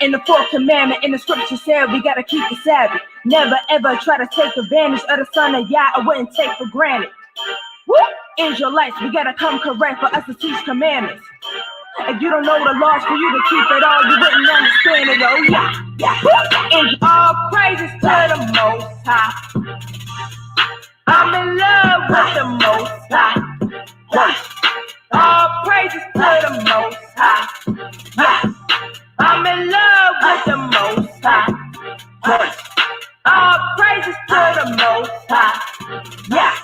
In the fourth commandment, in the scripture said we gotta keep the Sabbath. Never ever try to take advantage of the son of Yah. I wouldn't take for granted. Woo! Israelites, we gotta come correct for us to teach commandments. If you don't know the laws for you to keep it all, you wouldn't understand it. Oh yeah. And all praises to the Most High. I'm in love with the Most High. All praises to the Most High. Yeah. I'm in love with the Most High. All praises to the Most High. Yeah.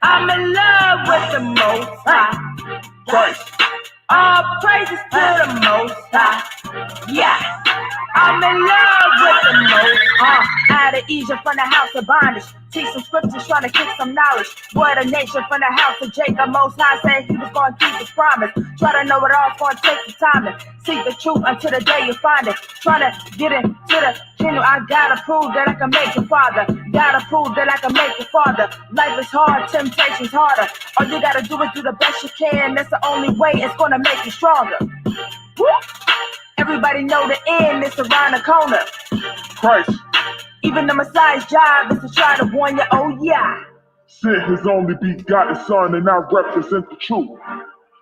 I'm in love with the Most High. All praises to the Most High. Yeah. I'm in love with the Most High. Out of Egypt from the house of bondage. Teach some scriptures, trying to kick some knowledge. What a nation from the house of Jacob. Most High said he was going to keep his promise. Try to know it all, it's going to take some time. And seek the truth until the day you find it. Try to get into the kingdom. I gotta prove that I can make you father. Gotta prove that I can make you father. Life is hard, temptation's harder. All you gotta do is do the best you can. That's the only way it's going to make you stronger. Woo! Everybody know the end is around the corner. Christ. Even the Messiah's job is to try to warn you, oh yeah. Sent his only begotten son and I represent the truth.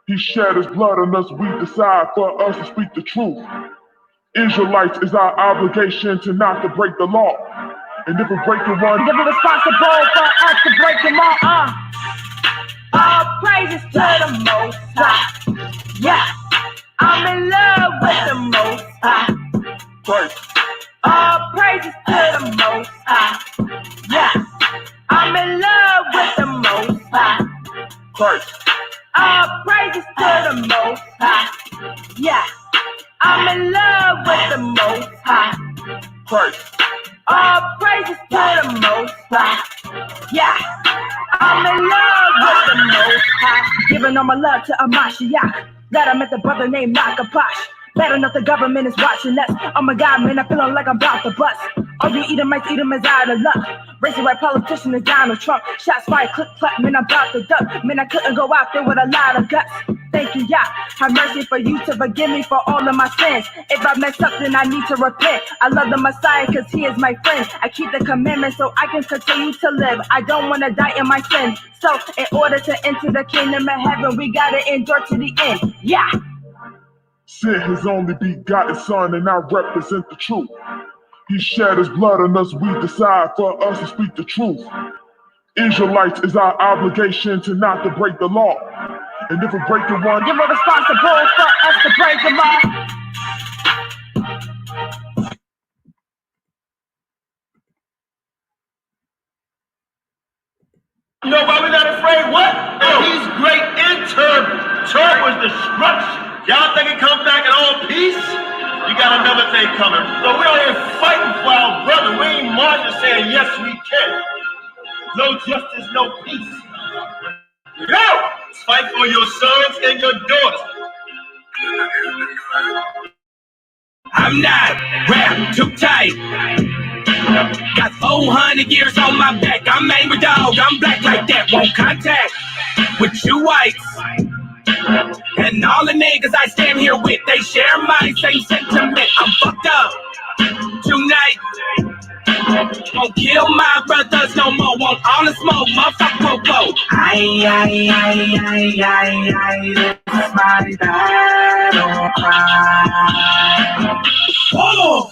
He shed his blood on us, we decide for us to speak the truth. Israelites is our obligation to not to break the law. And if we break the one, then we're responsible for us to break them all. All praises to the Most High. Yeah. I'm in love with the Most High. Christ. All praises to the Most High. Yeah. I'm in love with the Most High. Christ. All praises to the Most High. Yeah. I'm in love with the Most High. Christ. All praises to the Most High. Yeah. I'm in love with the Most High. Giving all my love to Ha Mashayach. Glad I met the brother named Nakapash. Bad enough the government is watching us. Oh my God, man, I'm feeling like I'm about to bust. All you Edomites, Edom is out of luck. Racing right politician is Donald Trump. Shots fired, click, clap, man, I'm about to duck. Man, I couldn't go out there with a lot of guts. Thank you, Yah. Have mercy for you to forgive me for all of my sins. If I mess up, then I need to repent. I love the Messiah because he is my friend. I keep the commandments so I can continue to live. I don't want to die in my sin. So in order to enter the kingdom of heaven, we got to endure to the end. Yeah. Sent his only begotten son and I represent the truth. He shed his blood on us, we decide for us to speak the truth. Israelites is our obligation to not to break the law. And if we break the one, then we're responsible for us to break them all. You know why we're not afraid? What? Oh. He's great and terrible. Terrible is destruction. Y'all think it come back in all peace? You got another thing coming. So we out here fighting for our brother. We ain't marching saying yes we can. No justice, no peace. Go! Fight for your sons and your daughters. I'm not wrapped too tight. Got 400 years on my back. I'm angry dog. I'm black like that. Won't contact with you whites. And all the niggas I stand here with, they share my same sentiment. I'm fucked up tonight. Won't kill my brothers no more. Want all the smoke, motherfucker, whoa. This is my battle cry. Whoa.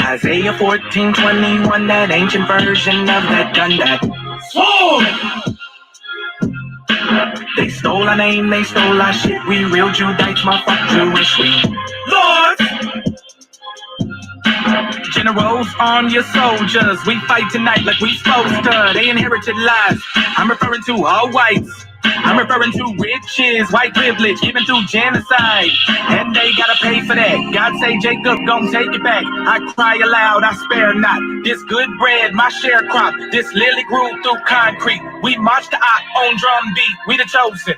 Isaiah 14:21, that ancient version of that gun that sword. They stole our name, they stole our shit. We real Judites, motherfucker, Jewish. We Lord. Generals, arm your soldiers. We fight tonight like we supposed to. They inherited lies. I'm referring to all whites. I'm referring to riches, white privilege, given through genocide. And they gotta pay for that. God say, Jacob, gon' take it back. I cry aloud, I spare not. This good bread, my sharecrop. This lily grew through concrete. We march the ox on drum beat. We the chosen.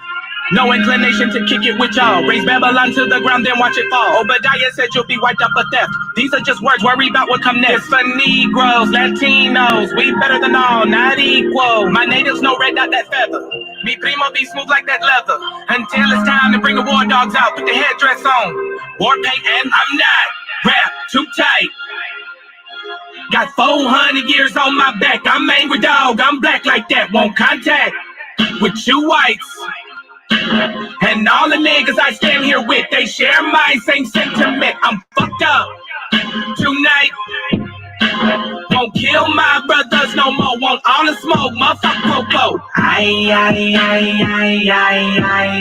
No inclination to kick it with y'all. Raise Babylon to the ground, then watch it fall. Obadiah said you'll be wiped out for theft. These are just words, worry about what come next. It's for Negroes, Latinos, we better than all, not equal. My natives know red dot that feather. Me primo be smooth like that leather. Until it's time to bring the war dogs out, put the headdress on. War paint and I'm not wrapped too tight. Got 400 years on my back. I'm angry dog, I'm black like that. Won't contact with you whites. And all the niggas I stand here with, they share my same sentiment. I'm fucked up tonight. Won't kill my brothers no more. Want all the smoke, motherfucker popo.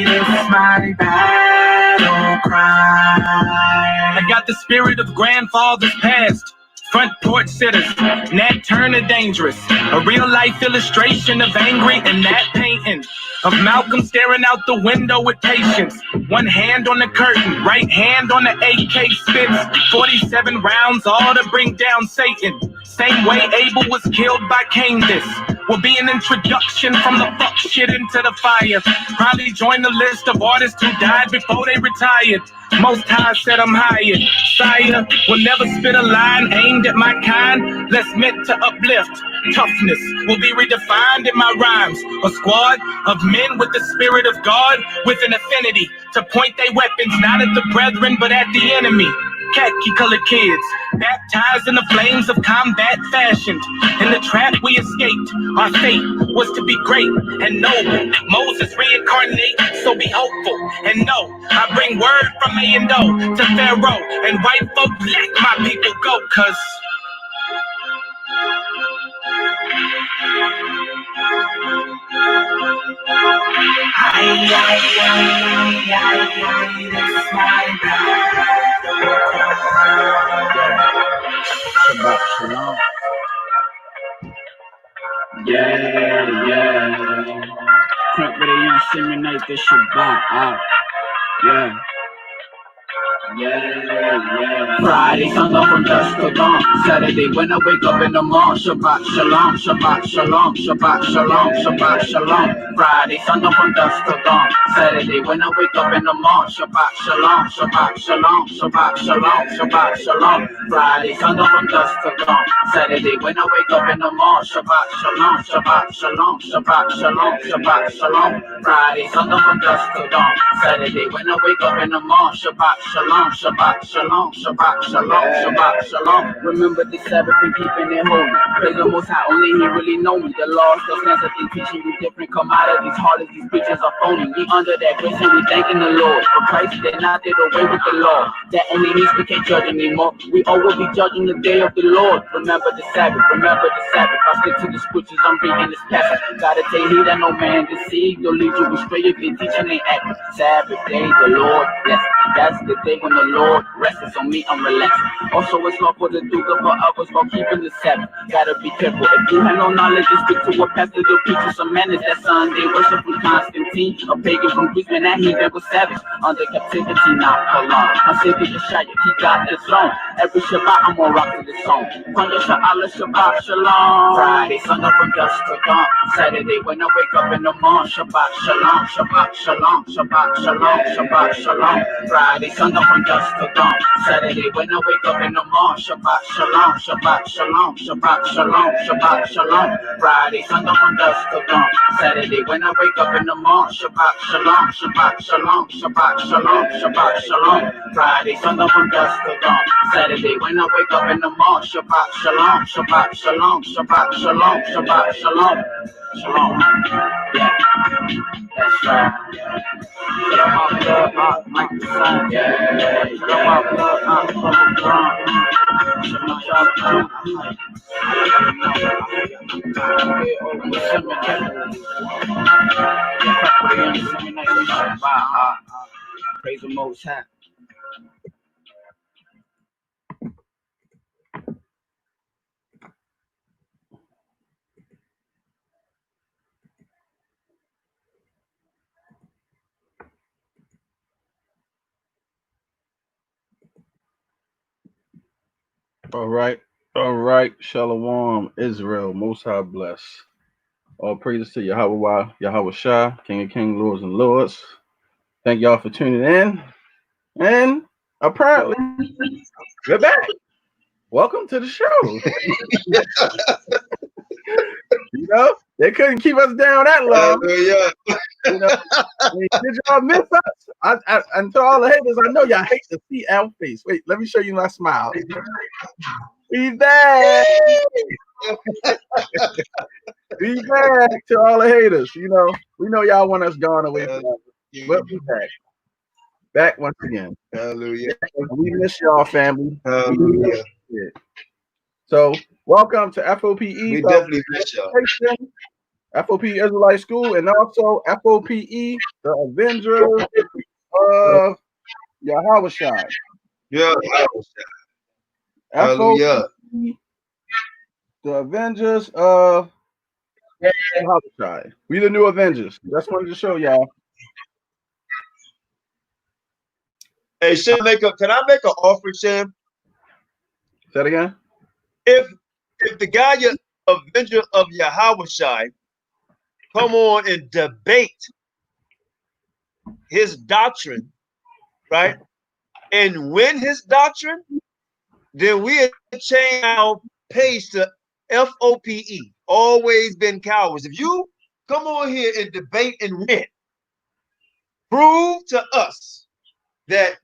This is my battle cry. I got the spirit of grandfathers past. Front porch sitters, Nat Turner dangerous. A real life illustration of angry and that painting. Of Malcolm staring out the window with patience. One hand on the curtain, right hand on the AK spits. 47 rounds, all to bring down Satan. Same way Abel was killed by Cain. This will be an introduction from the fuck shit into the fire. Probably join the list of artists who died before they retired. Most High said I'm hired. Sire will never spit a line aimed at my kind. Less meant to uplift. Toughness will be redefined in my rhymes. A squad of men with the spirit of God, with an affinity to point their weapons not at the brethren but at the enemy. Khaki colored kids, baptized in the flames of combat fashioned. In the trap we escaped, our fate was to be great and noble. Moses reincarnate, so be hopeful and know I bring word from A and O to Pharaoh and white folk, let my people go, cause this my Shabbat shalom. Yeah. Crank with a inseminate this Shabbat. Yeah. Friday, sundown from dusk till dawn. Saturday, when I wake up in the morning. Shabbat shalom, Shabbat shalom, Shabbat shalom, Shabbat shalom. Friday, sundown from dusk till dawn. Saturday, when I wake up in the morning. Shabbat shalom, Shabbat shalom, Shabbat shalom, Shabbat shalom. Friday, sundown from dusk till dawn. Saturday, when I wake up in the morning. Shabbat shalom, Shabbat shalom, Shabbat shalom, Shabbat shalom. Friday, sundown from dusk till dawn. Saturday, when I wake up in the morning. Shabbat shalom, Shabbat shalom, Shabbat shalom, Shabbat shalom. Remember the Sabbath and keeping it holy. Praise the Most High, only He really know me. The law still stands that they teaching you different commodities. Hard as these preachers are phony. We under that grace and we thanking the Lord. For Christ did not did away with the law. That only means we can't judge anymore. We all will be judging the day of the Lord. Remember the Sabbath, remember the Sabbath. I stick to the scriptures, I'm reading this passage. Gotta take heed that no man deceive. They'll lead you astray if they teaching they act. Sabbath day, the Lord bless. That's the day when the Lord rests on me, I'm relaxed. Also, it's lawful to do good for others while keeping the Sabbath. Gotta be careful. If you have no knowledge, just stick to what pastor will preach you some manners. That Sunday worship from Constantine, a pagan from Greece, man, that heathen was savage. Under captivity, not for long. My Savior Yeshaya, He got the throne. Every Shabbat, I'm gonna rock to the song. Thunder Sha'ala, Shabbat Shalom. Friday, sundown from dusk to dawn. Saturday, when I wake up in the morning. Shabbat Shalom, Shabbat Shalom, Shabbat Shalom, Shabbat Shalom. Friday, sundown from dusk to dawn. Saturday, when I wake up in the morning. Shabbat Shalom, Shabbat Shalom, Shabbat Shalom, Shabbat Shalom. Friday, sundown from dusk to dawn. Saturday, when I wake up in the morning. Shabbat Shalom, Shabbat Shalom, Shabbat Shalom, Shabbat Shalom. Friday, sundown from dusk to dawn. Saturday, when I wake up in the morning. Shabbat Shalom, Shabbat Shalom, Shabbat Shalom, Shabbat Shalom. Shalom. Yeah, that's right. Shut up, my blood, Mike the Sun. Yeah, shut up, my blood, Bubble Drum. Shut my shop down. Praise the Most High. All right. Shalom, Israel, Most High bless. All praises to Yahawashi, King of Kings, Lords and Lords. Thank y'all for tuning in. And apparently, we're back. Welcome to the show. You know, they couldn't keep us down that long. Hallelujah. You know, did y'all miss us? And to all the haters, I know y'all hate to see our face. Wait, let me show you my smile. We back. We back to all the haters. You know, we know y'all want us gone away forever. But we back. Back once again. Hallelujah. We miss y'all, family. Hallelujah. So, welcome to FOPE. We definitely miss y'all. FOPE Israelite School, and also FOPE, the Avengers of Yahawashi. Yeah. Hallelujah. The Avengers of Yahawashi. We the new Avengers. Just wanted to show y'all. Hey, Shem, can I make an offer, Shem? Say that again? If the guy, Avenger of Yahawashi, come on and debate his doctrine, right, and win his doctrine, then we change our page to FOPE. Always been cowards. If you come on here and debate and win, prove to us that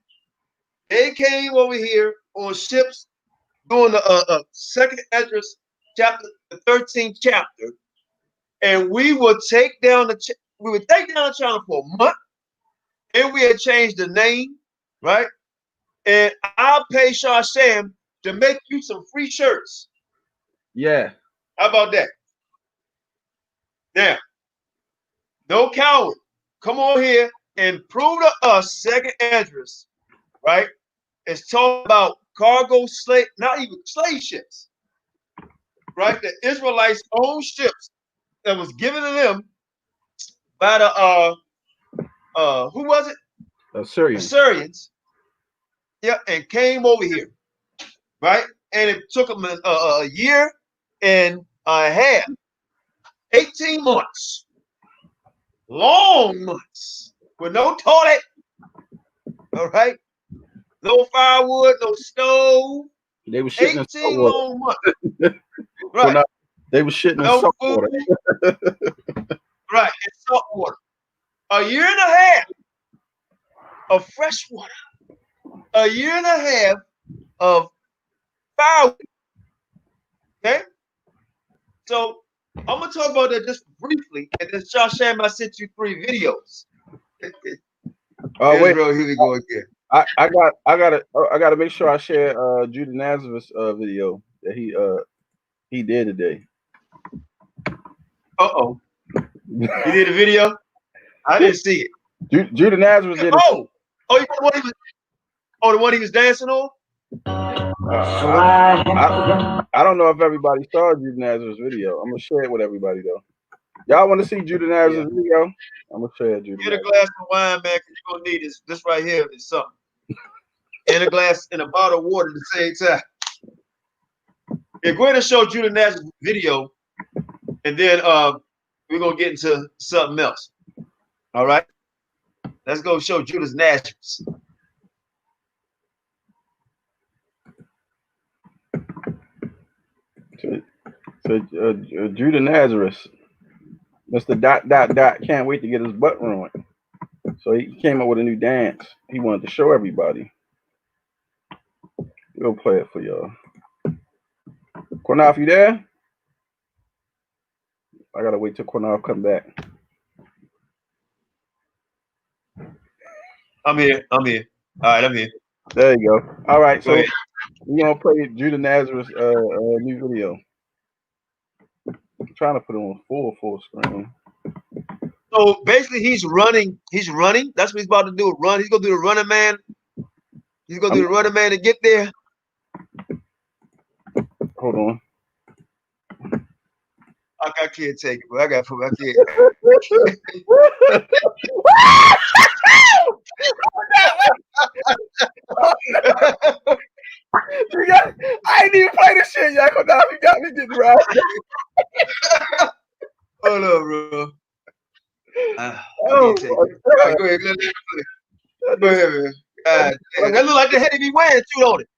they came over here on ships doing the second address chapter, the 13th chapter, and we would take down the channel for a month, and we had changed the name, right? And I'll pay Shashem to make you some free shirts. Yeah. How about that? Now, no coward. Come on here and prove to us second address, right? It's talking about cargo slave, not even slave ships, right? The Israelites' own ships that was given to them by the who was it? Assyrians. Yeah, and came over here, right? And it took them a year and a half, 18 months, long months, with no toilet, all right? No firewood, no stove. They were shitting 18 long months. Right. Well, no, they were shitting in salt water. Right, in salt water. A year and a half of fresh water. A year and a half of firewood. Okay? So I'm gonna talk about that just briefly, and then Shashem, I sent you 3 videos. Oh wait, Israel, here we go again. I gotta make sure I share Judah Nazareth's video that he did today. Uh-oh. You did a video? I didn't see it. Judah Nazareth did it. Oh, you the one the one he was dancing on? I don't know if everybody saw Judah Nazareth's video. I'm gonna share it with everybody though. Y'all want to see Judah Nazareth's video? I'm gonna share Judah. Get a glass of wine, man, because you're gonna need this right here is something. And a glass and a bottle of water at the same time. We're going to show Judah Nazareth's video, and then we're gonna get into something else. All right, let's go show Judah Nazareth. So Judah Nazareth, Mr. ... can't wait to get his butt ruined. So he came up with a new dance. He wanted to show everybody. We'll play it for y'all. QANATH, you there? I gotta wait till QANATH come back. I'm here. All right, I'm here. There you go. All right, so we're gonna play Judah Nazareth's new video. I'm trying to put it on full screen. So basically, he's running. That's what he's about to do. Run. He's gonna do the running man. He's gonna do the running man to get there. Hold on. I can't take it, but I can't. I ain't even play this shit, y'all. You got me getting right. Hold on, bro. I can't take it. All right, go ahead. nigga. That look like the head he wearing too, don't it?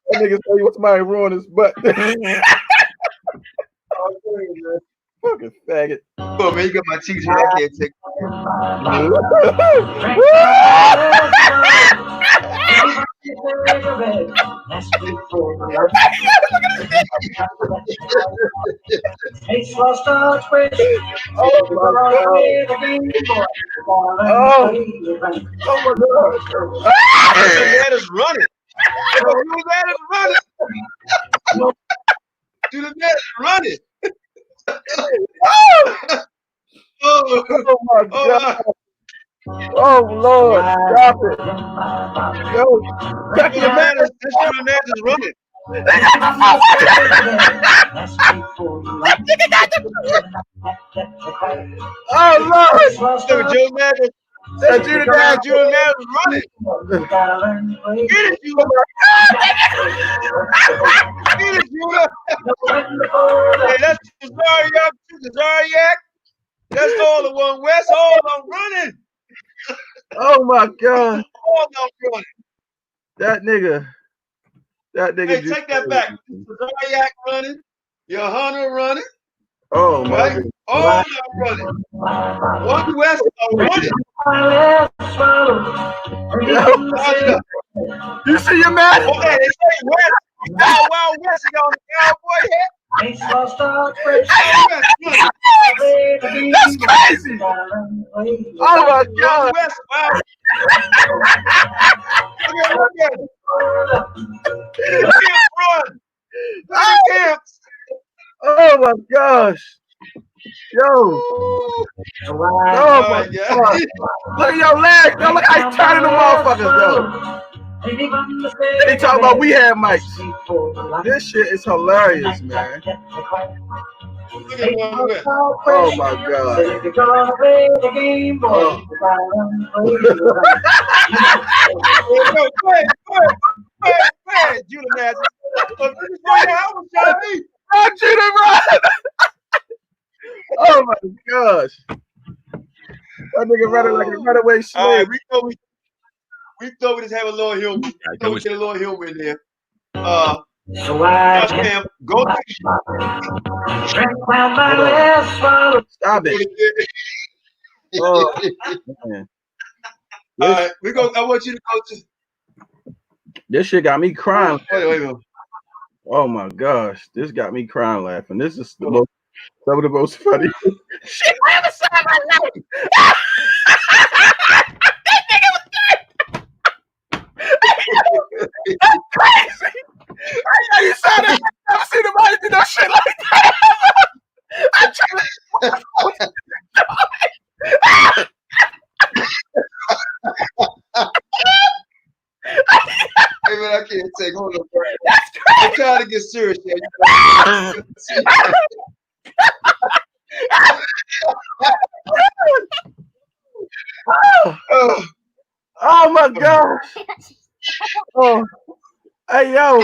That nigga say what's my ruin his butt. Fucking faggot. Oh man, you got my t-shirt. I can't take That is running. That is running. Dude, that is running. Oh my God. Oh Lord, stop it. Yo, crack your man. That is running. Oh Lord. Look at Joe Madden. That Judah Dad, Judah Madden is running. Get it, Judah. Get it, Judah. Hey, that's Zariak. That's all the one West. All I'm running. Oh my God. All I'm running. That nigga. Hey, take that back. Zariak running. Your Hunter running. Oh my right? God. All I'm running. One West are running. You see your man? Okay, they say West. Wild West, you got on the cowboy hat. That's crazy. Oh my God. West, wow. Look at it. Run. Camps. Oh my gosh. Yo. Oh my God. Look at your legs. Yo, look how he's turning them motherfuckers, yo. They talking about we have mics. This shit is hilarious, man. Oh my God. Oh. Go ahead, Judah Madden. Judah Madden. Oh my gosh. That nigga running like a runaway slave. All right, we thought we just have a little hill. We thought we get a little hill in there. Go Stop it. Oh, man. All right, I want you to go to. This shit got me crying. Wait. Oh my gosh, this got me crying laughing. This is some of the most funny shit I ever saw in my life. That nigga was dead. That's crazy. I know you saw that. I've never seen nobody do no shit like that. I'm trying Hey man, I can't take hold on. I'm trying to get serious here. Oh my gosh. Oh, hey yo,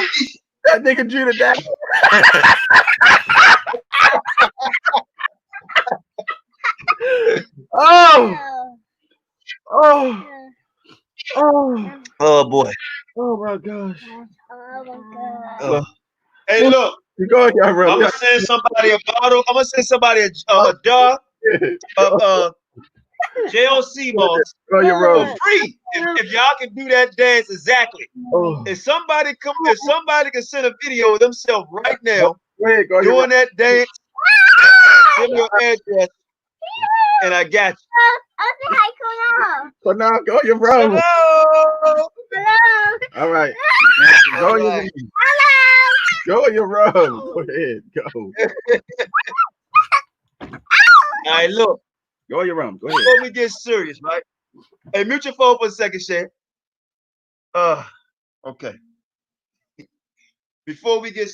that nigga Judah Dad. Oh boy. Oh my gosh. Hey, look. You go, y'all, I'm gonna send somebody a bottle. I'm gonna send somebody a jar of JLC moss for free. If y'all can do that dance exactly. If somebody can send a video of themselves right now doing that dance, send me your address, and I got you. So now go your room. Hello. All right. Go your room. Go in your room. Go ahead. Go. All right, look. Go in your room. Go ahead. Before we get serious, right? Hey, mute your phone for a second, Shay. Okay. Before we get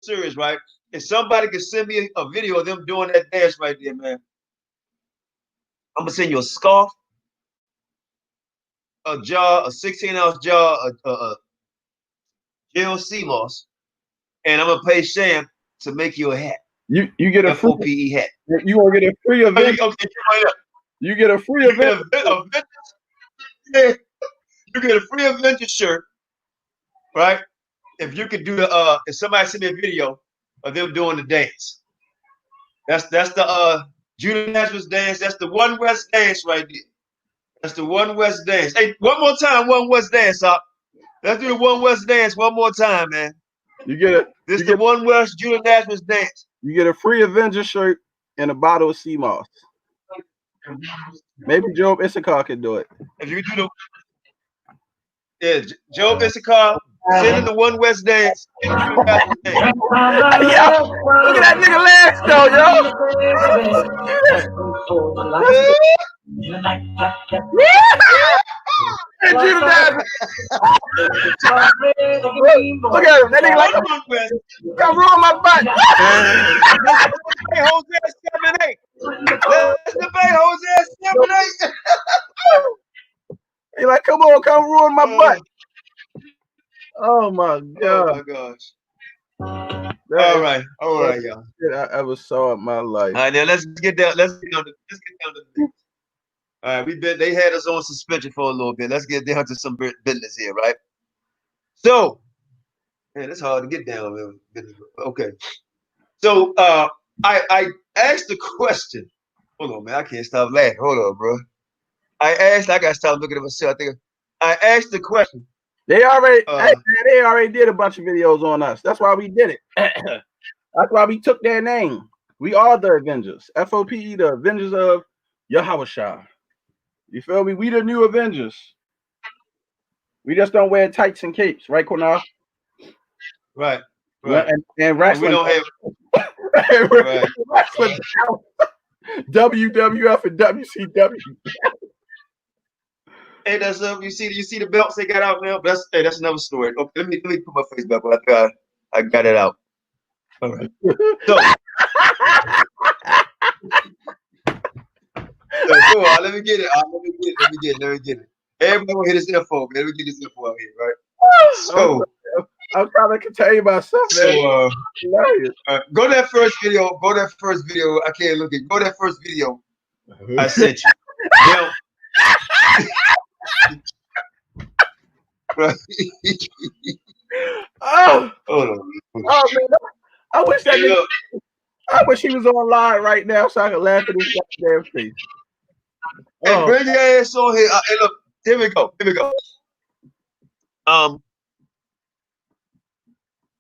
serious, right? If somebody can send me a video of them doing that dance right there, man, I'm gonna send you a scarf, a jar, a 16-ounce jar, a JLC moss, and I'm gonna pay Sham to make you a hat. You get a FOPE hat. You gonna get a free event? Okay, right up. You get a free event. You get a free Avengers shirt, right? If you could do the if somebody send me a video of them doing the dance. That's the Judah Nazareth dance. That's the One West dance right there. That's the One West dance. Hey, one more time, One West dance, up. Let's do the One West dance one more time, man. You get it. This the One West Judah Nazareth dance. You get a free Avenger shirt and a bottle of sea moss. Maybe Job Issachar can do it. If you do the Job Issachar, send in the One West dance. Yo, look at that nigga last though, yo. Hey, Judah Nazareth. Look at him. That nigga like, come ruin my butt. Hey, Hosea 7-8. Let's debate Hosea 7-8. He like, come on, come ruin my butt. Oh my god. Oh my gosh. All right, y'all. I ever saw in my life. All right, now let's get down. Let's get down to this. All right, they had us on suspension for a little bit. Let's get down to some business here, right? So, man, it's hard to get down, man. Okay. So, I asked the question. Hold on, man. I can't stop laughing. Hold on, bro. I gotta stop looking at myself. I asked the question. They already did a bunch of videos on us. That's why we did it. That's why we took their name. We are the Avengers. FOPE, the Avengers of Yahawashi. You feel me? We the new Avengers. We just don't wear tights and capes, right, Quanath? Right. And wrestling. We don't have wrestling. WWF and WCW. Hey, that's you see the belts they got out now. That's another story. Okay, let me put my face back. I got it out. All right. So come on, let me get it. Let me get it. Everybody will hit this info, man. Let me get this info out here, right? So I'm trying to tell you myself, man. So go to that first video. I can't look at. Go to that first video I sent you. Now, oh, hold on. Oh man, I wish he was on live right now so I could laugh at his goddamn face. Hey, bring your ass on here. Hey, look, here we go.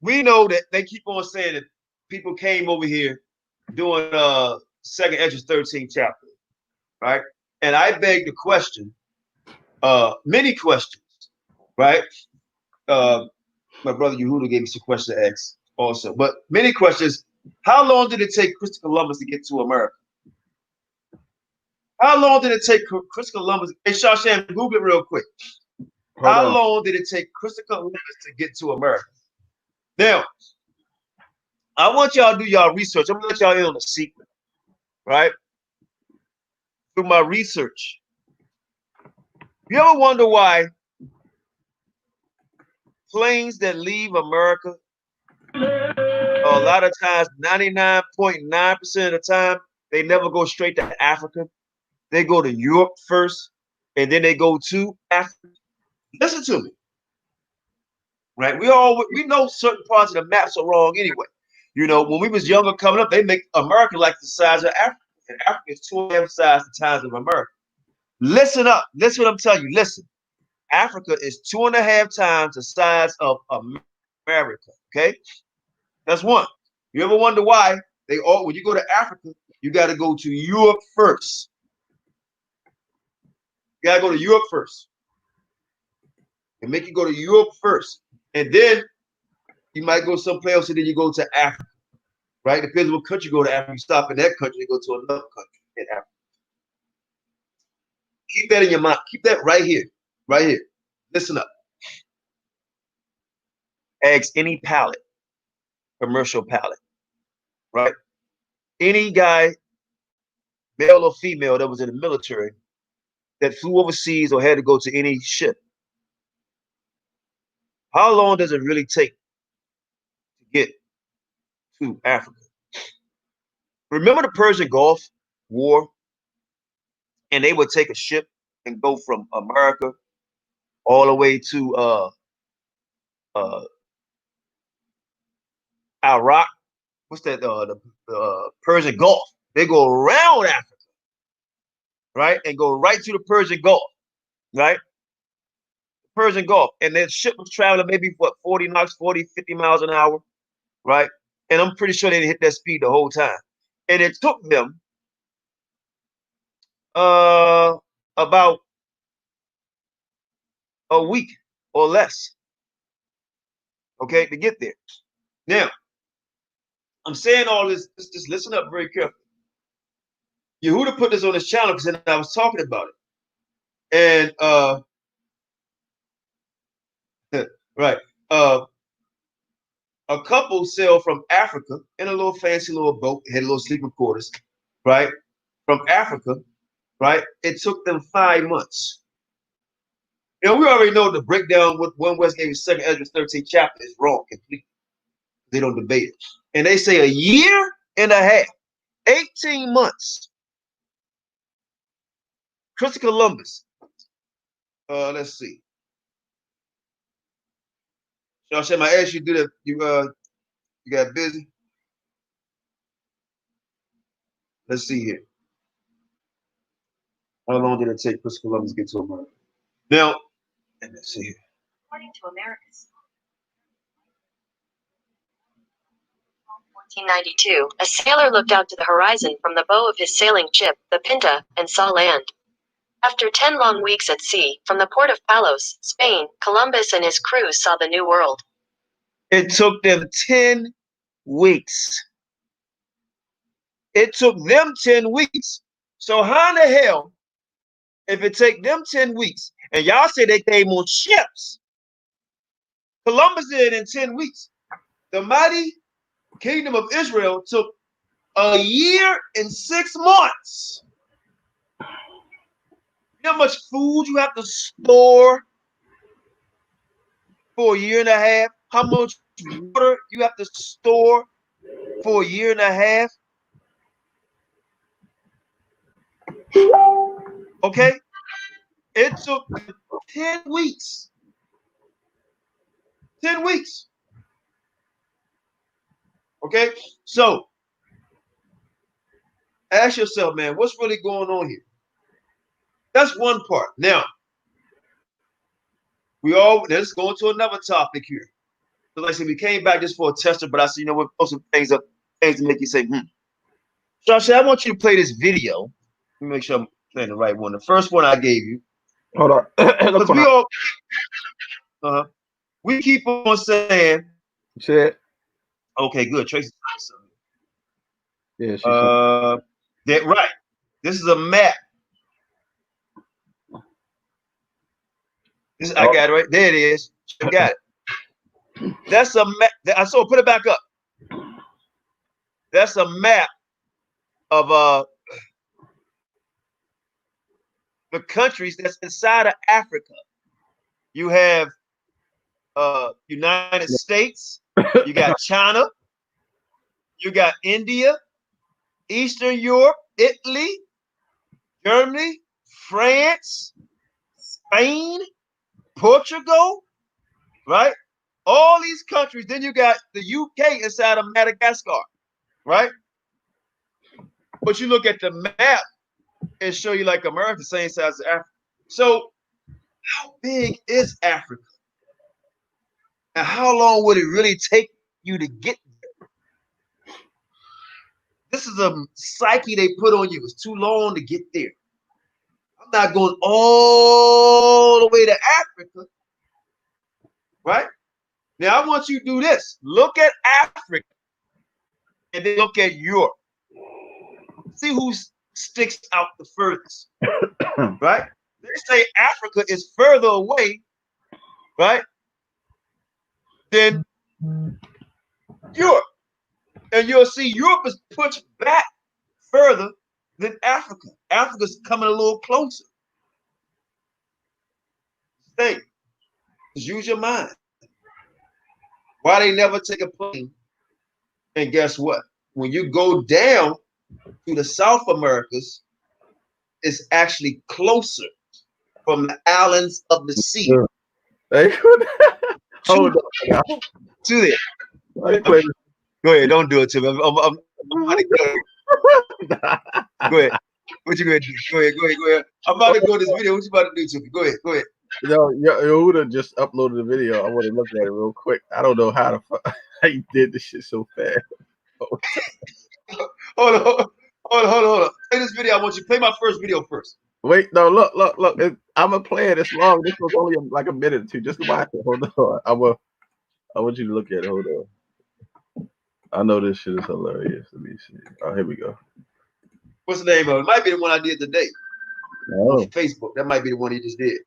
We know that they keep on saying that people came over here doing 2nd Esdras 13 chapter, right? And I beg the question, many questions, right? My brother Yehuda gave me some questions to ask also, but many questions. How long did it take Christopher Columbus to get to America? How long did it take Christopher Columbus? Hey, Shawshan, Google it real quick. How long did it take Christopher Columbus to get to America? Now, I want y'all to do y'all research. I'm gonna let y'all in on a secret, right? Through my research, you ever wonder why planes that leave America, a lot of times, 99.9% of the time, they never go straight to Africa. They go to Europe first, and then they go to Africa. Listen to me, right? We know certain parts of the maps are wrong anyway. You know, when we was younger coming up, they make America like the size of Africa, and Africa is 2.5 times the size of America. Listen up. Listen what I'm telling you. Listen. Africa is 2.5 times the size of America. Okay, that's one. You ever wonder why when you go to Africa, you got to go to Europe first? You got to go to Europe first. And make you go to Europe first, and then you might go someplace else, and then you go to Africa. Right? Depends on what country you go to Africa. You stop in that country, you go to another country in Africa. Keep that in your mind. Keep that right here. Right here. Listen up. Ask any pilot, commercial pilot, right? Any guy, male or female, that was in the military that flew overseas or had to go to any ship. How long does it really take to get to Africa? Remember the Persian Gulf War? and they would take a ship and go from America all the way to Iraq. What's that? The Persian Gulf. They go around Africa, right, and go right to the Persian Gulf, right? Persian Gulf, and their ship was traveling maybe what 40 knots, 40, 50 miles an hour, right? And I'm pretty sure they didn't hit that speed the whole time. And it took them about a week or less, okay, to get there. Now, I'm saying all this, just listen up very carefully. Yehuda put this on his channel because I was talking about it. And right. A couple sailed from Africa in a little fancy little boat, had a little sleeping quarters, right? From Africa, right? It took them 5 months. You know, we already know the breakdown with 1 West gave 2nd Ezra 13th chapter is wrong completely. They don't debate it. And they say a year and a half, 18 months. Christopher Columbus. Let's see. So Shem, I asked you to do that. You got busy? Let's see here. How long did it take Christopher Columbus to get to America? Now, and let's see here. According to America's 1492, a sailor looked out to the horizon from the bow of his sailing ship, the Pinta, and saw land. After 10 long weeks at sea, from the port of Palos, Spain, Columbus and his crew saw the New World. It took them 10 weeks. It took them 10 weeks. So how in the hell, if it take them 10 weeks, and y'all say they came on ships, Columbus did it in 10 weeks. The mighty kingdom of Israel took a year and 6 months. You know how much food you have to store for a year and a half? How much water you have to store for a year and a half? Okay? It took 10 weeks. 10 weeks. Okay? So, ask yourself, man, what's really going on here? That's one part. Now, let's go into another topic here. So like I said, we came back just for a tester, but I see, you know what, post some things up, things to make you say, Josh, I want you to play this video. Let me make sure I'm playing the right one. The first one I gave you. Hold on. Because we keep on saying. Shit. Okay, good. Tracy's yeah, that right. This is a map. I got it right. There it is. I got it. That's a map. I saw. Put it back up. That's a map of the countries that's inside of Africa. You have United States. You got China. You got India, Eastern Europe, Italy, Germany, France, Spain, Portugal, right? All these countries. Then you got the UK inside of Madagascar, right? But you look at the map and show you like America, same size as Africa. So how big is Africa? And how long would it really take you to get there? This is a psyche they put on you. It's too long to get there. I'm not going all the way to Africa, right? Now I want you to do this. Look at Africa and then look at Europe. See who sticks out the furthest, right? They say Africa is further away, right, than Europe. And you'll see Europe is pushed back further than Africa. Africa's coming a little closer. Think. Just use your mind. Why they never take a plane? And guess what? When you go down to the South Americas, is actually closer from the islands of the sea. Hold on. To there. Go ahead, don't do it to me. I'm about to go. Go ahead. What you gonna do? Go ahead. I'm about to go to this video. What you about to do to me? Go ahead. Yo, Yehuda just uploaded the video. I want to look at it real quick. I don't know how you did this shit so fast. Hold on. Play this video. I want you to play my first video first. Wait, no, look. I'm gonna play it. It's long. This was only like a minute or two. Just watch it. Hold on. I want you to look at it. Hold on. I know this shit is hilarious. Let me see. Oh, here we go. What's the name of it? It might be the one I did today. Oh. On Facebook. That might be the one he just did.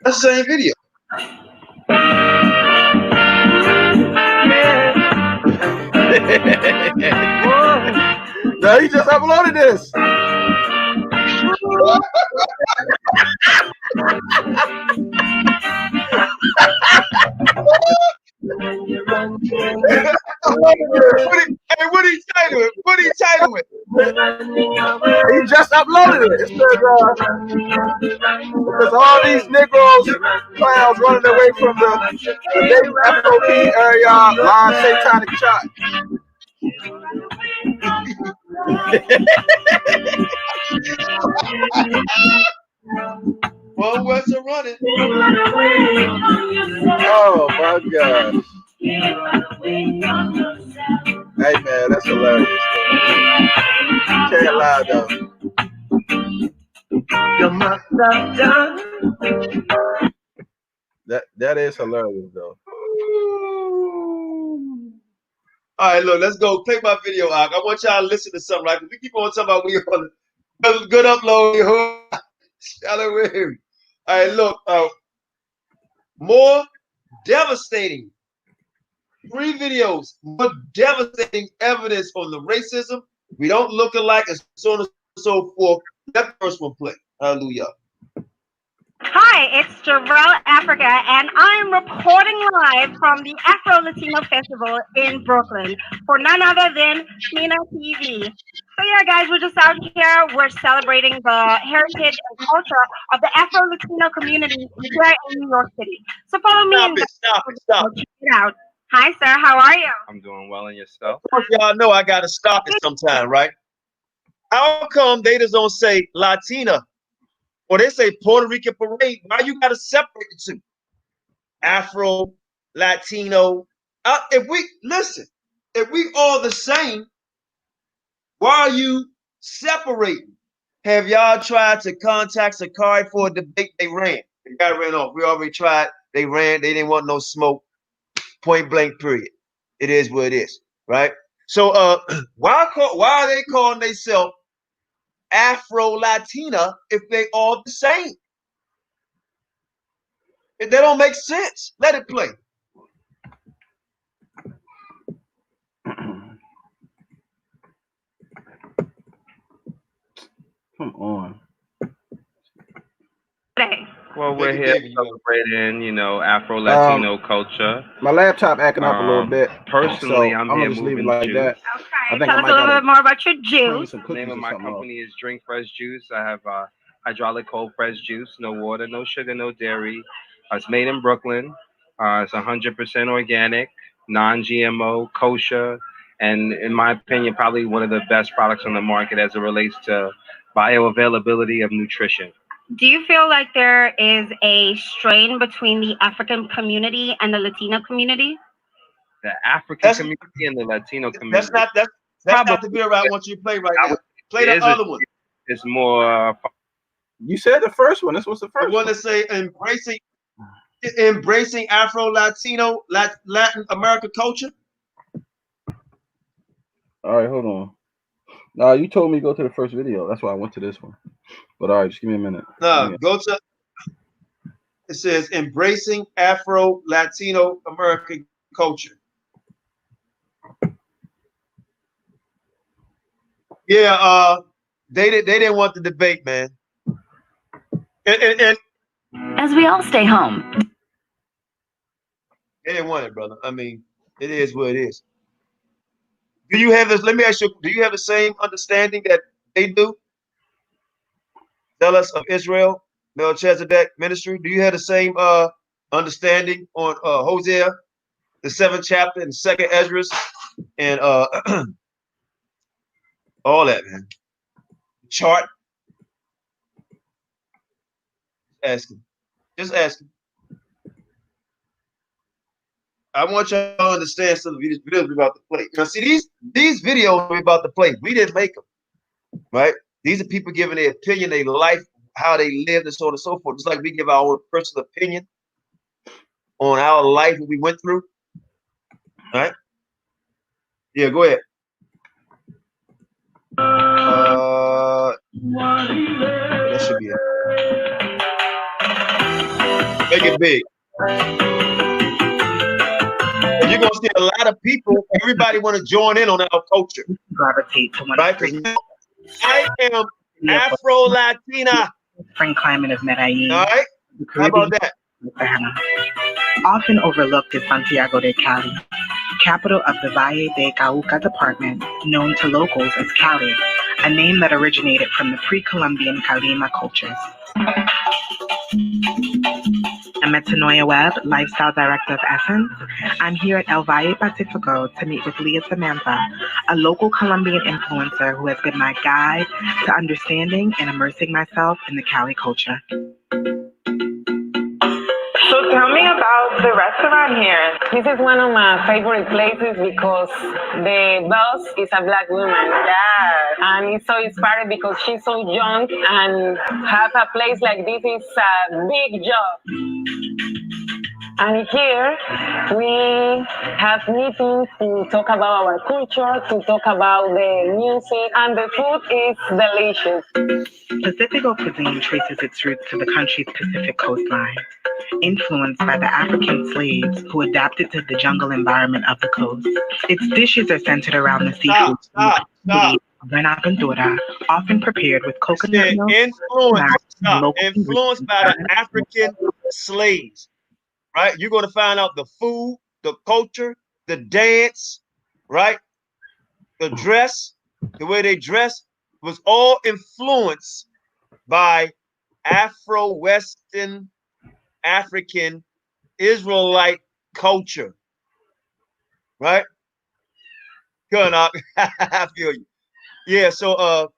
That's the same video. No, he just uploaded this. What he title it? He just uploaded it. It says, because all these Negroes, clowns running away from the F.O.P.E. area, line satanic shot. Well, what's a running? Oh my gosh. Hey man, that's hilarious. Can't lie though. You must have done. That is hilarious though. All right, look, let's go. Play my video, Ak. I want y'all to listen to something, right? We keep on talking about we on good upload. All right, look. More devastating. 3 videos. More devastating evidence on the racism. We don't look alike, and so on and so forth. That first one play. Hallelujah. Hi, it's Jarrell Africa, and I'm reporting live from the Afro-Latino Festival in Brooklyn for none other than Mina TV. So yeah, guys, we're just out here. We're celebrating the heritage and culture of the Afro-Latino community here in New York City. So follow me and Stop it. check it out. Hi, sir. How are you? I'm doing well, and yourself? Y'all know I got to stop it sometime, right? How come they just don't say Latina? Or they say Puerto Rican parade. Why you gotta separate the two? Afro, Latino. If we all the same, why are you separating? Have y'all tried to contact Sakari for a debate? They ran. The guy ran off. We already tried. They ran. They didn't want no smoke. Point blank. Period. It is what it is, right? So why are they calling themselves Afro-Latina if they all the same? If that don't make sense, let it play. Come on. Well, we're here celebrating, Afro-Latino culture. My laptop acting up a little bit. Personally, so I'm here just moving like juice. that. Okay, tell us a little bit more about your juice. The name of my company is Drink Fresh Juice. I have hydraulic cold pressed juice, no water, no sugar, no dairy. It's made in Brooklyn. It's 100% organic, non-GMO, kosher, and in my opinion, probably one of the best products on the market as it relates to bioavailability of nutrition. Do you feel like there is a strain between the African community and the Latino community? The African community and the Latino community. That's not the video I want you to play right now. Play the other one. It's more. You said the first one. This was the first one. I want to say embracing Afro-Latino, Latin America culture. All right, hold on. No, you told me to go to the first video. That's why I went to this one. But all right, just give me a minute. No, go to. It says embracing Afro-Latino American culture. Yeah, they didn't want the debate, man. And as we all stay home, they didn't want it, brother. I mean, it is what it is. Do you have this? Let me ask you, do you have the same understanding that they do? Zealous of Israel, Melchizedek ministry. Do you have the same understanding on Hosea, the 7th chapter, and 2nd Ezra, and all that, man? Chart. Asking. Just asking. I want y'all to understand some of these videos we're about to play. Now, see, these videos we're about to play, we didn't make them, right? These are people giving their opinion, their life, how they lived, and so on and so forth. Just like we give our own personal opinion on our life, what we went through, right? Yeah, go ahead. That should be it. Make it big. And you're gonna see a lot of people. Everybody want to join in on our culture, gravitate to one, right? Because I am Afro-Latina. Spring climate of Medellin. All right. How about that? Often overlooked is Santiago de Cali, capital of the Valle de Cauca department, known to locals as Cali, a name that originated from the pre-Columbian Calima cultures. I'm Metanoia Webb, Lifestyle Director of Essence. I'm here at El Valle Pacifico to meet with Leah Samantha, a local Colombian influencer who has been my guide to understanding and immersing myself in the Cali culture. So tell me about the restaurant here. This is one of my favorite places because the boss is a black woman. Yeah. And it's so inspiring because she's so young and have a place like this is a big job. And here we have meetings to talk about our culture, to talk about the music, and the food is delicious. Pacifico cuisine traces its roots to the country's Pacific coastline, influenced by the African slaves who adapted to the jungle environment of the coast. Its dishes are centered around the seafood. Stop. Buenaventura, often prepared with coconut milk. Influenced by the African slaves. Right? You're going to find out the food, the culture, the dance, right? The dress, the way they dress was all influenced by Afro-Western, African, Israelite culture, right? Good, I feel you. Yeah, so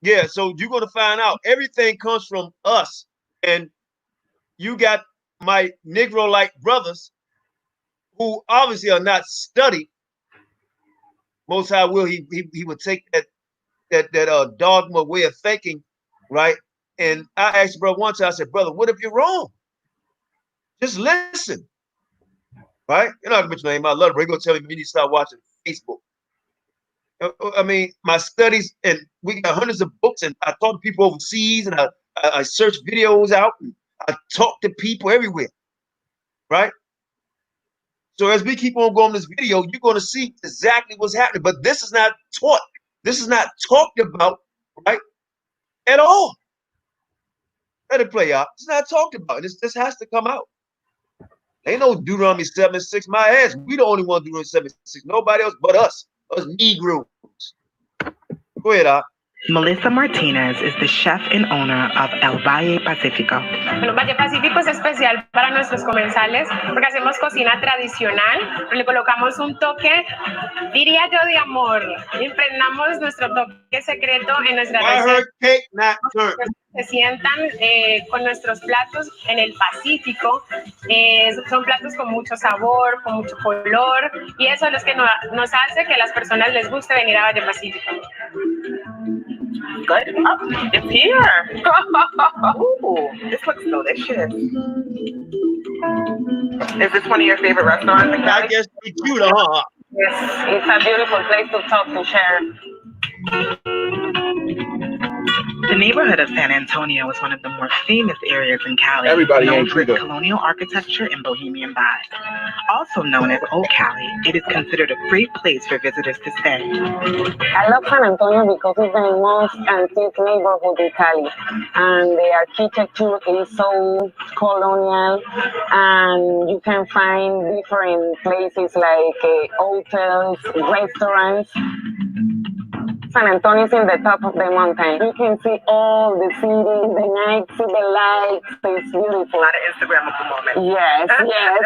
you're going to find out everything comes from us, and you got my Negro-like brothers who obviously are not studied. Most High will he would take that dogma way of thinking, right? And I asked bro one time, I said, brother, what if you're wrong? Just listen, right? You're not gonna mention my name. I love it. They're gonna tell me you need to start watching Facebook. I mean, my studies, and we got hundreds of books, and I talk to people overseas, and I search videos out, and I talk to people everywhere, right? So as we keep on going this video, you're going to see exactly what's happening. But this is not taught. This is not talked about, right, at all. Let it play out. It's not talked about. This has to come out. Ain't no Deuteronomy 7:6. My ass. We the only one Deuteronomy 7:6. Nobody else but us. Us Negroes. Go ahead, Melissa Martinez is the chef and owner of El Valle Pacifico. Bueno, Valle Pacífico es especial para nuestros comensales porque hacemos cocina tradicional, le colocamos un toque, diría yo, de amor. Impregnamos nuestro toque secreto en nuestra receta. Se sientan con nuestros platos en el Pacífico. Son platos con mucho sabor, con mucho color, y eso es lo que nos hace que a las personas les guste venir a Valle Pacífico. Good. Oh, it's here. Ooh, this looks delicious. Is this one of your favorite restaurants? I guess it's cute, huh? Yes, it's a beautiful place to talk, to share. The neighborhood of San Antonio is one of the more famous areas in Cali, Everybody known ain't for its treated. colonial architecture and bohemian vibes. Also known as Old Cali, it is considered a great place for visitors to stay. I love San Antonio because it's the most antique neighborhood in Cali, and the architecture is so colonial, and you can find different places like hotels, restaurants. San Antonio is in the top of the mountain. You can see all the city, the night, see the lights. It's beautiful. A lot of Instagrammable moments. Yes, yes.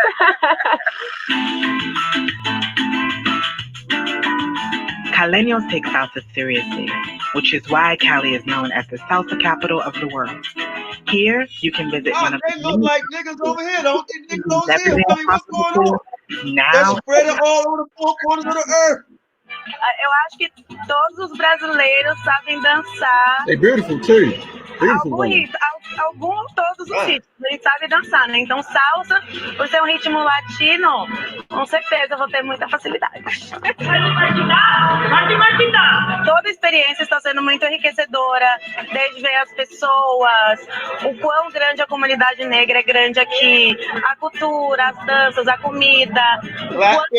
Caleños take salsa seriously, which is why Cali is known as the salsa capital of the world. Here, you can visit one of They the look many like niggas over here, don't they? Niggas over here. everyday I mean, what's going on? now. They're spread all over the four corners of the earth. Eu acho que todos os brasileiros sabem dançar. They beautiful too. Beautiful women. Todos os ritmos, a gente sabe dançar, né? Então, salsa, por ser um ritmo latino, com certeza eu vou ter muita facilidade. Toda experiência está sendo muito enriquecedora, desde ver as pessoas, o quão grande a comunidade negra é grande aqui, a cultura, as danças, a comida, o quanto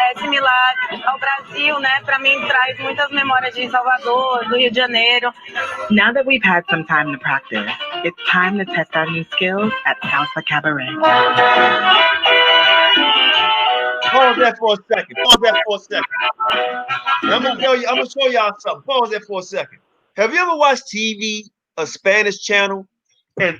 é similar ao Brasil, né? Para mim traz muitas memórias de Salvador, do Rio de Janeiro. Now that we've had some time to practice, it's time to test our new skills at Salsa Cabaret. Pause that for a second. I'm gonna show y'all something. Pause that for a second. Have you ever watched TV, a Spanish channel, and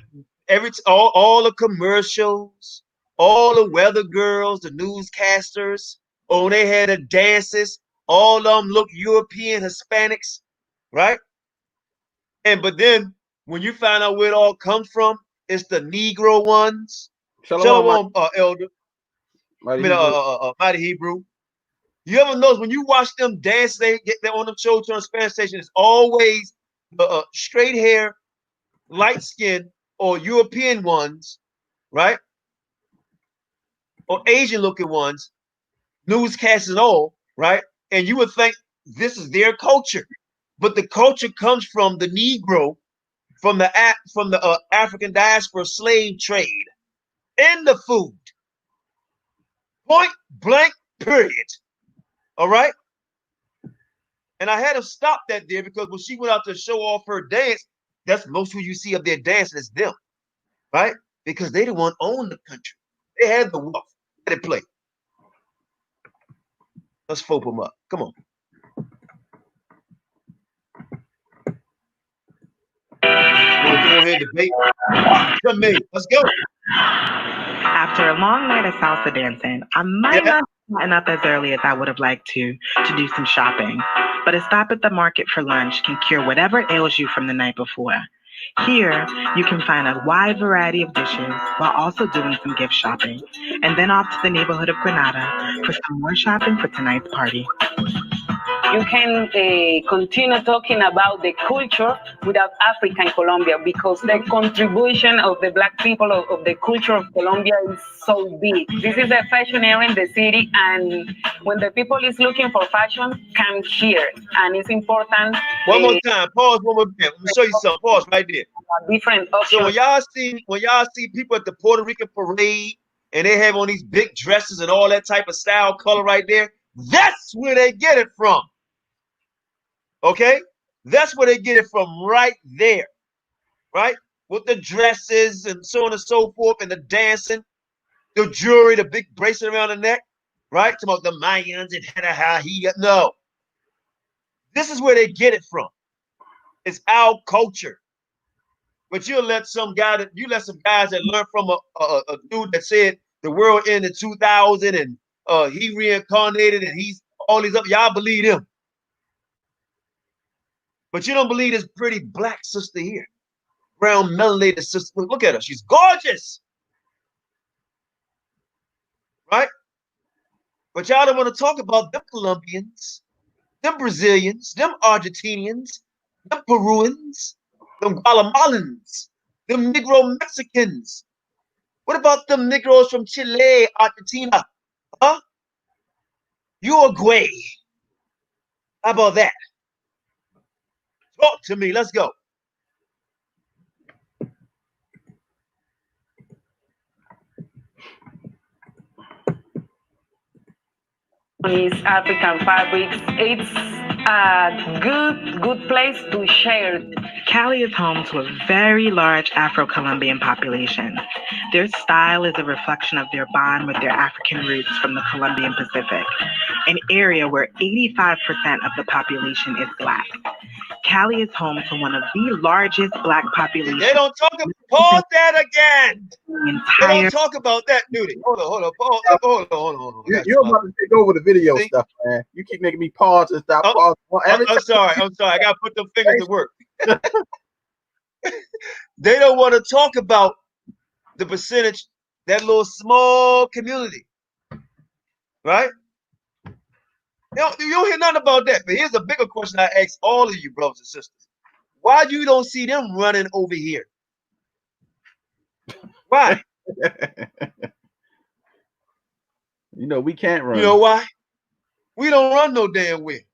all the commercials, all the weather girls, the newscasters, they had the dances, all of them look European, Hispanics, right? But then when you find out where it all comes from, it's the Negro ones. Shalom, Elder. Mighty Hebrew. You ever notice when you watch them dance, they get on them shows on Spanish station, it's always straight hair, light skin, or European ones, right? Or Asian looking ones, newscasts and all, right? And you would think this is their culture, but the culture comes from the Negro, from the African diaspora slave trade, and the food. Point blank, period. All right. And I had to stop that there because when she went out to show off her dance, that's most who you see up there dancing is them, right? Because they the one own the country. They had the wealth. Let it play. Let's FOPE them up. Come on. Want to go ahead and debate? Come in. Let's go. After a long night of salsa dancing, I might not have gotten up as early as I would have liked to do some shopping. But a stop at the market for lunch can cure whatever ails you from the night before. Here, you can find a wide variety of dishes while also doing some gift shopping. And then off to the neighborhood of Granada for some more shopping for tonight's party. You can continue talking about the culture without African Colombia because the contribution of the Black people of the culture of Colombia is so big. This is a fashion area in the city, and when the people is looking for fashion, come here, and it's important. One more time, pause one more time. Let me show you something. Pause right there. Different options. So when y'all see people at the Puerto Rican parade, and they have on these big dresses and all that type of style color right there, that's where they get it from. Okay, that's where they get it from, right there, right? With the dresses and so on and so forth, and the dancing, the jewelry, the big bracelet around the neck, right? Talking about the Mayans and how he got. No, this is where they get it from. It's our culture. But you let some guys that learn from a dude that said the world ended in 2000 and he reincarnated and he's all these up. Y'all believe him. But you don't believe this pretty Black sister here. Brown melanated sister. Look at her. She's gorgeous. Right? But y'all don't want to talk about them Colombians, them Brazilians, them Argentinians, them Peruans, them Guatemalans, them Negro Mexicans. What about them Negroes from Chile, Argentina? Huh? Uruguay. How about that? Talk to me. Let's go. Is African fabrics. It's a good place to share. Cali is home to a very large Afro-Colombian population. Their style is a reflection of their bond with their African roots from the Colombian Pacific, an area where 85% of the population is Black. Cali is home to one of the largest Black populations. They don't talk about, pause that again. They don't talk about that, do they? Hold on. You're about to take over the video stuff, man. You keep making me pause and stop. Pause. I'm sorry. I got to put them fingers to work. They don't want to talk about the percentage, that little small community, right? You don't hear nothing about that. But here's a bigger question I ask all of you brothers and sisters. Why you don't see them running over here? Why? You know, we can't run. You know why? We don't run no damn way.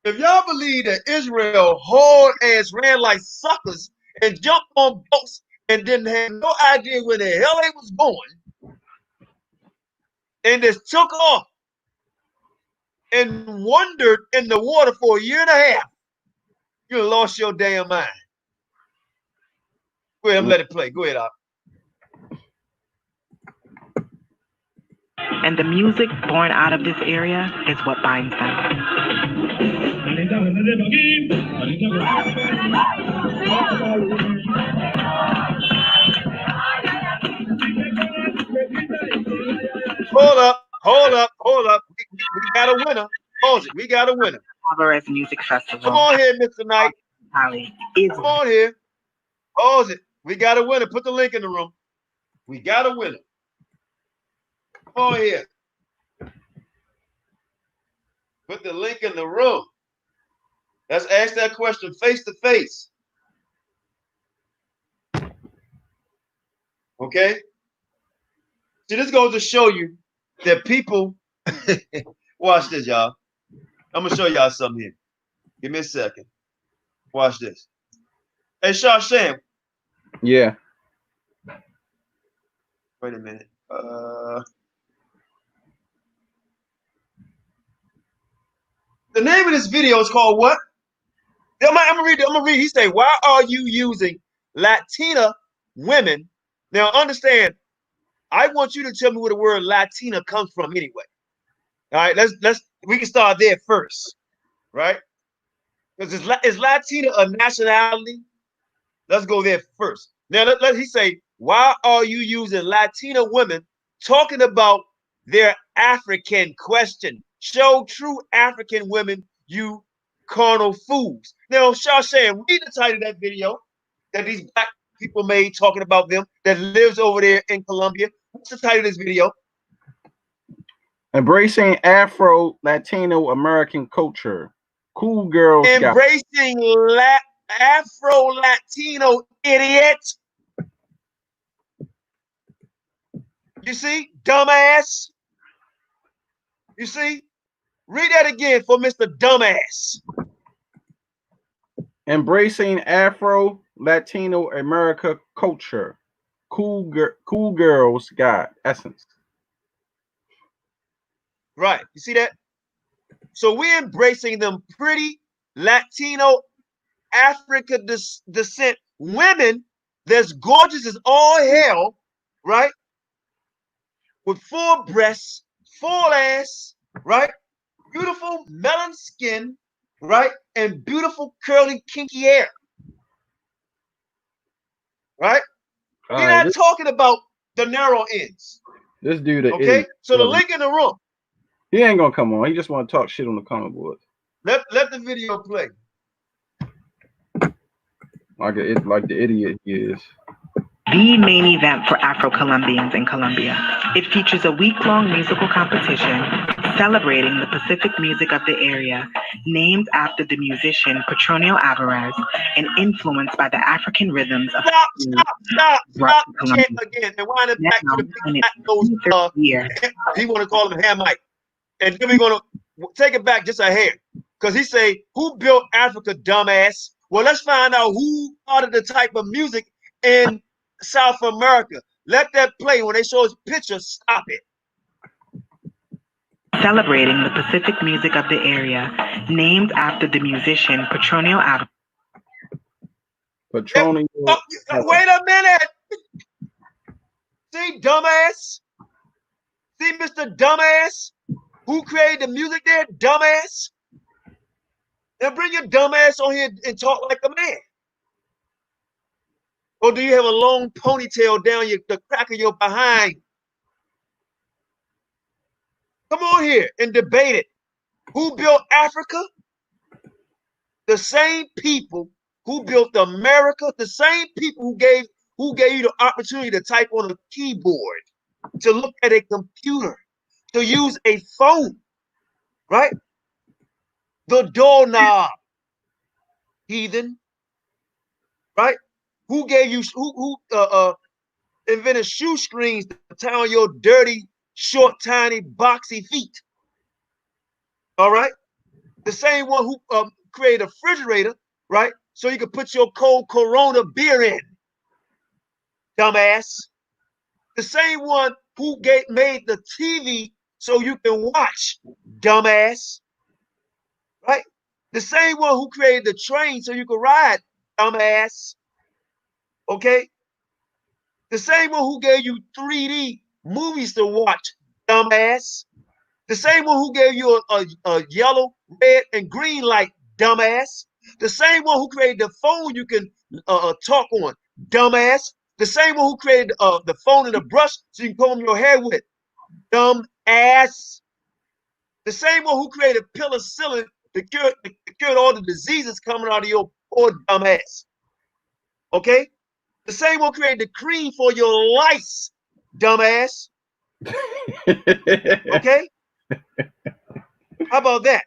If y'all believe that Israel hard ass ran like suckers and jumped on boats and didn't have no idea where the hell they was going and just took off and wandered in the water for a year and a half, you lost your damn mind. Go ahead and let it play. Go ahead, Op. And the music born out of this area is what binds them. Hold up. We got a winner. Pause it. We got a winner. Alvarez Music Festival. Come on here, Mr. Knight. Come on here. Pause it. We got a winner. Put the link in the room. We got a winner. Come on here. Put the link in the room. Let's ask that question face to face. Okay? See, this goes to show you that people, watch this, y'all. I'm gonna show y'all something here. Give me a second. Watch this. Hey, Shashan. Yeah. Wait a minute. The name of this video is called what? I'm gonna read. He say, why are you using Latina women? Now understand, I want you to tell me where the word Latina comes from anyway. All right, we can start there first, right? Because is Latina a nationality? Let's go there first. Now he say, why are you using Latina women talking about their African question? Show true African women, you carnal fools. Now, Shashan, read the title of that video that these Black people made talking about them that lives over there in Colombia. What's the title of this video? Embracing Afro-Latino American culture. Cool girls. Embracing Afro-Latino, idiot. You see, dumbass. You see? Read that again for Mr. Dumbass. Embracing Afro-Latino America culture. Cool girls got essence. Right. You see that? So we're embracing them pretty Latino Africa descent women that's gorgeous as all hell, right? With full breasts, full ass, right? Beautiful melon skin, right? And beautiful curly kinky hair. Right? We're not talking about the narrow ends. This dude, okay? So the link in the room. He ain't gonna come on. He just want to talk shit on the comment board. Let the video play. Like the idiot he is. The main event for Afro-Colombians in Colombia. It features a week-long musical competition celebrating the Pacific music of the area, named after the musician Petronio Alvarez and influenced by the African rhythms of Stop again and wind it back to the he want to call him Ham Mike. And then we're gonna take it back just a hair. Because he say, who built Africa, dumbass? Well, let's find out who started the type of music in South America. Let that play. When they show us pictures, stop it. Celebrating the Pacific music of the area, named after the musician Petronio Alvarez. Petronio. Wait a minute. See, dumbass? See, Mr. Dumbass? Who created the music there? Dumbass? Now bring your dumbass on here and talk like a man. Or do you have a long ponytail down the crack of your behind? Come on here and debate it. Who built Africa? The same people who built America, the same people who gave you the opportunity to type on a keyboard, to look at a computer, to use a phone, right? The doorknob, heathen, right? Who gave you, who invented shoestrings to tie on your dirty, short, tiny, boxy feet? All right? The same one who created a refrigerator, right? So you could put your cold Corona beer in, dumbass. The same one who made the TV so you can watch, dumbass. Right? The same one who created the train so you could ride, dumbass. Okay? The same one who gave you 3D movies to watch, dumbass. The same one who gave you a yellow, red, and green light, dumbass. The same one who created the phone you can talk on, dumbass. The same one who created the phone and the brush so you can comb your hair with, dumbass. The same one who created penicillin to cure all the diseases coming out of your poor dumbass. Okay? The same one created the cream for your lice, dumbass. Okay? How about that?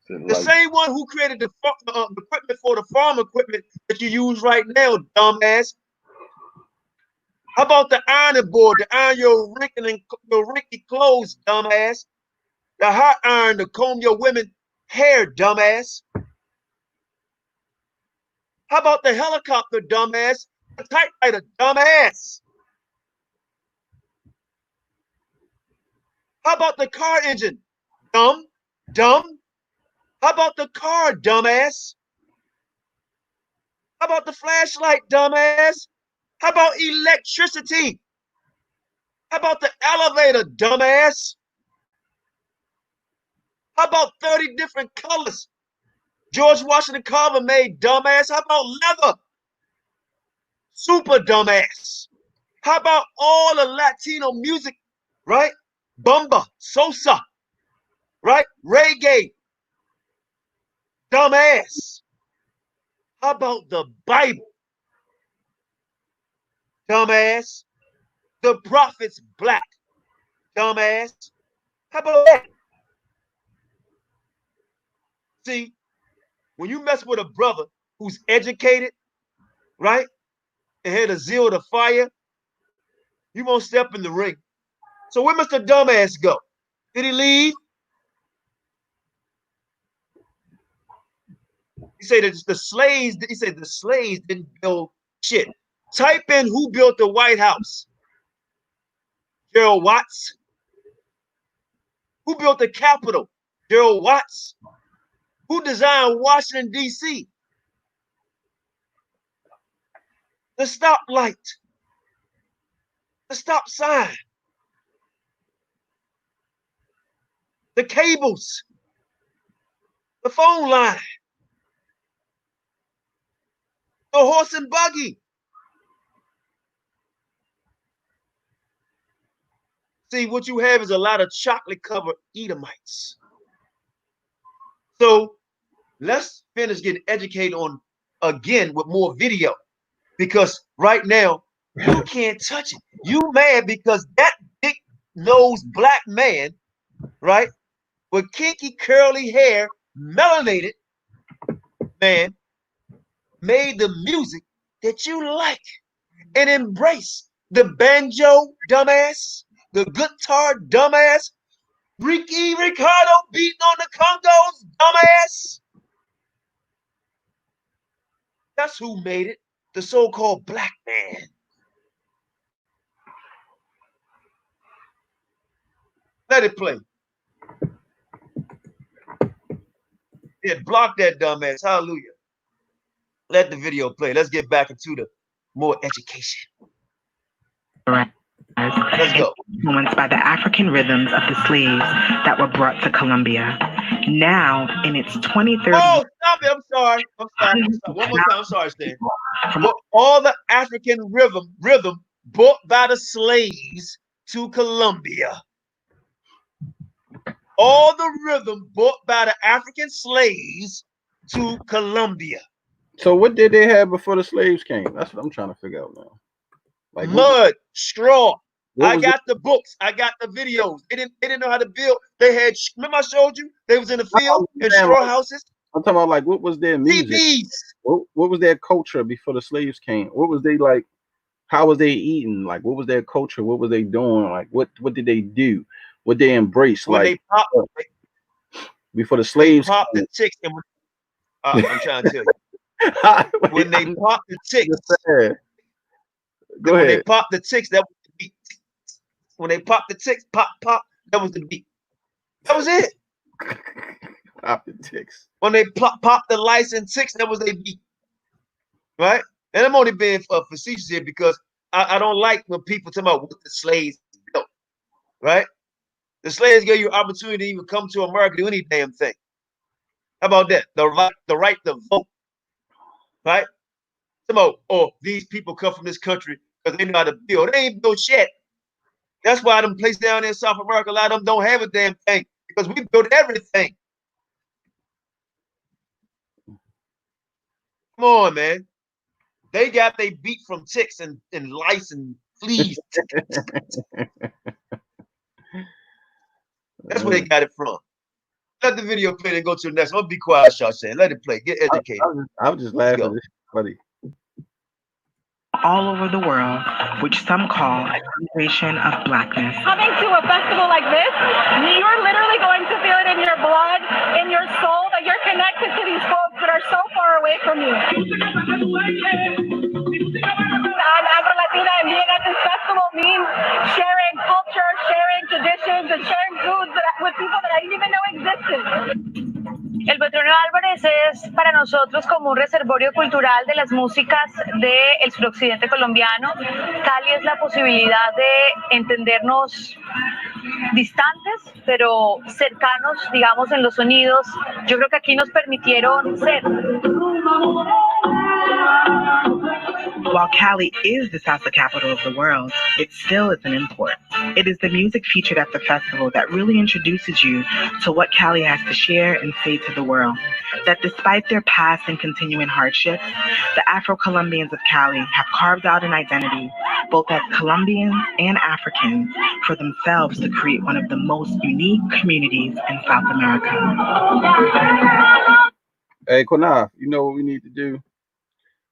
The same one who created the equipment for the farm equipment that you use right now, dumbass. How about the ironing board to iron your wrinkly clothes, dumbass? The hot iron to comb your women's hair, dumbass. How about the helicopter, dumbass? The typewriter, dumbass. How about the car engine? Dumb. How about the car, dumbass? How about the flashlight, dumbass? How about electricity? How about the elevator, dumbass? How about 30 different colors George Washington Carver made, dumbass? How about leather? Super dumbass. How about all the Latino music, right? Bumba, salsa, right? Reggae, dumbass. How about the Bible? Dumbass. The prophet's black, dumbass. How about that? See, when you mess with a brother who's educated, right, and had a zeal to fire, you won't step in the ring. So where Mr. Dumbass go? Did he leave? He said that the slaves. He said the slaves didn't build shit. Type in who built the White House. Gerald Watts. Who built the Capitol? Gerald Watts. Who designed Washington, D.C.? The stoplight. The stop sign. The cables. The phone line. The horse and buggy. See, what you have is a lot of chocolate-covered Edomites. So let's finish getting educated on, again, with more video. Because right now, you can't touch it. You mad because that big-nosed black man, right, with kinky, curly hair, melanated man, made the music that you like and embrace. The banjo, dumbass. The guitar, dumbass. Ricardo beating on the Congos, dumbass. That's who made it. The so-called black man. Let it play. Yeah, block that dumbass. Hallelujah. Let the video play. Let's get back into the more education. Let's go. Influenced by the African rhythms of the slaves that were brought to Colombia. Now, in its 23rd. Oh, stop it! I'm sorry. One more time. I'm sorry, Stan. All the African rhythm brought by the slaves to Colombia. All the rhythm brought by the African slaves to Colombia. So what did they have before the slaves came? That's what I'm trying to figure out now. Like mud, straw. I got the books. I got the videos. They didn't know how to build. They had. Remember I showed you? They was in the field in straw houses. I'm talking about like what was their music? What was their culture before the slaves came? What was they like? How was they eating? Like what was their culture? What was they doing? Like what did they do? What they embrace? When like they pop, before the slaves popped the chicks. And I'm trying to tell you. When they pop the ticks, go ahead. When they pop the ticks, that was the beat. When they pop the ticks, pop, that was the beat. That was it. Pop the ticks. When they pop the lice and ticks, that was their beat. Right? And I'm only being facetious here because I don't like when people talk about what the slaves built. Right? The slaves gave you opportunity to even come to America to do any damn thing. How about that? The right to vote. Right? About, oh, these people come from this country because they know how to build. They ain't built shit. That's why them places down in South America, a lot of them don't have a damn thing because we built everything. Come on, man. They got they beat from ticks and lice and fleas. That's where they got it from. Let the video play and go to the next one. Be quiet, Shawshan. Let it play. Get educated. I was just laughing. This is funny. All over the world, which some call a celebration of blackness. Coming to a festival like this, you're literally going to feel it in your blood, in your soul, that you're connected to these folks that are so far away from you. I'm Afro-Latina, and being at this festival means sharing culture, sharing traditions, and sharing foods with people that I didn't even know existed. El Petronio Álvarez es para nosotros como un reservorio cultural de las músicas del suroccidente colombiano. Cali es la posibilidad de entendernos distantes, pero cercanos, digamos, en los sonidos. Yo creo que aquí nos permitieron ser. While Cali is the salsa capital of the world, it still is an import. It is the music featured at the festival that really introduces you to what Cali has to share and say to the world. That despite their past and continuing hardships, the Afro-Colombians of Cali have carved out an identity, both as Colombians and Africans, for themselves to create one of the most unique communities in South America. Hey, QANATH, you know what we need to do?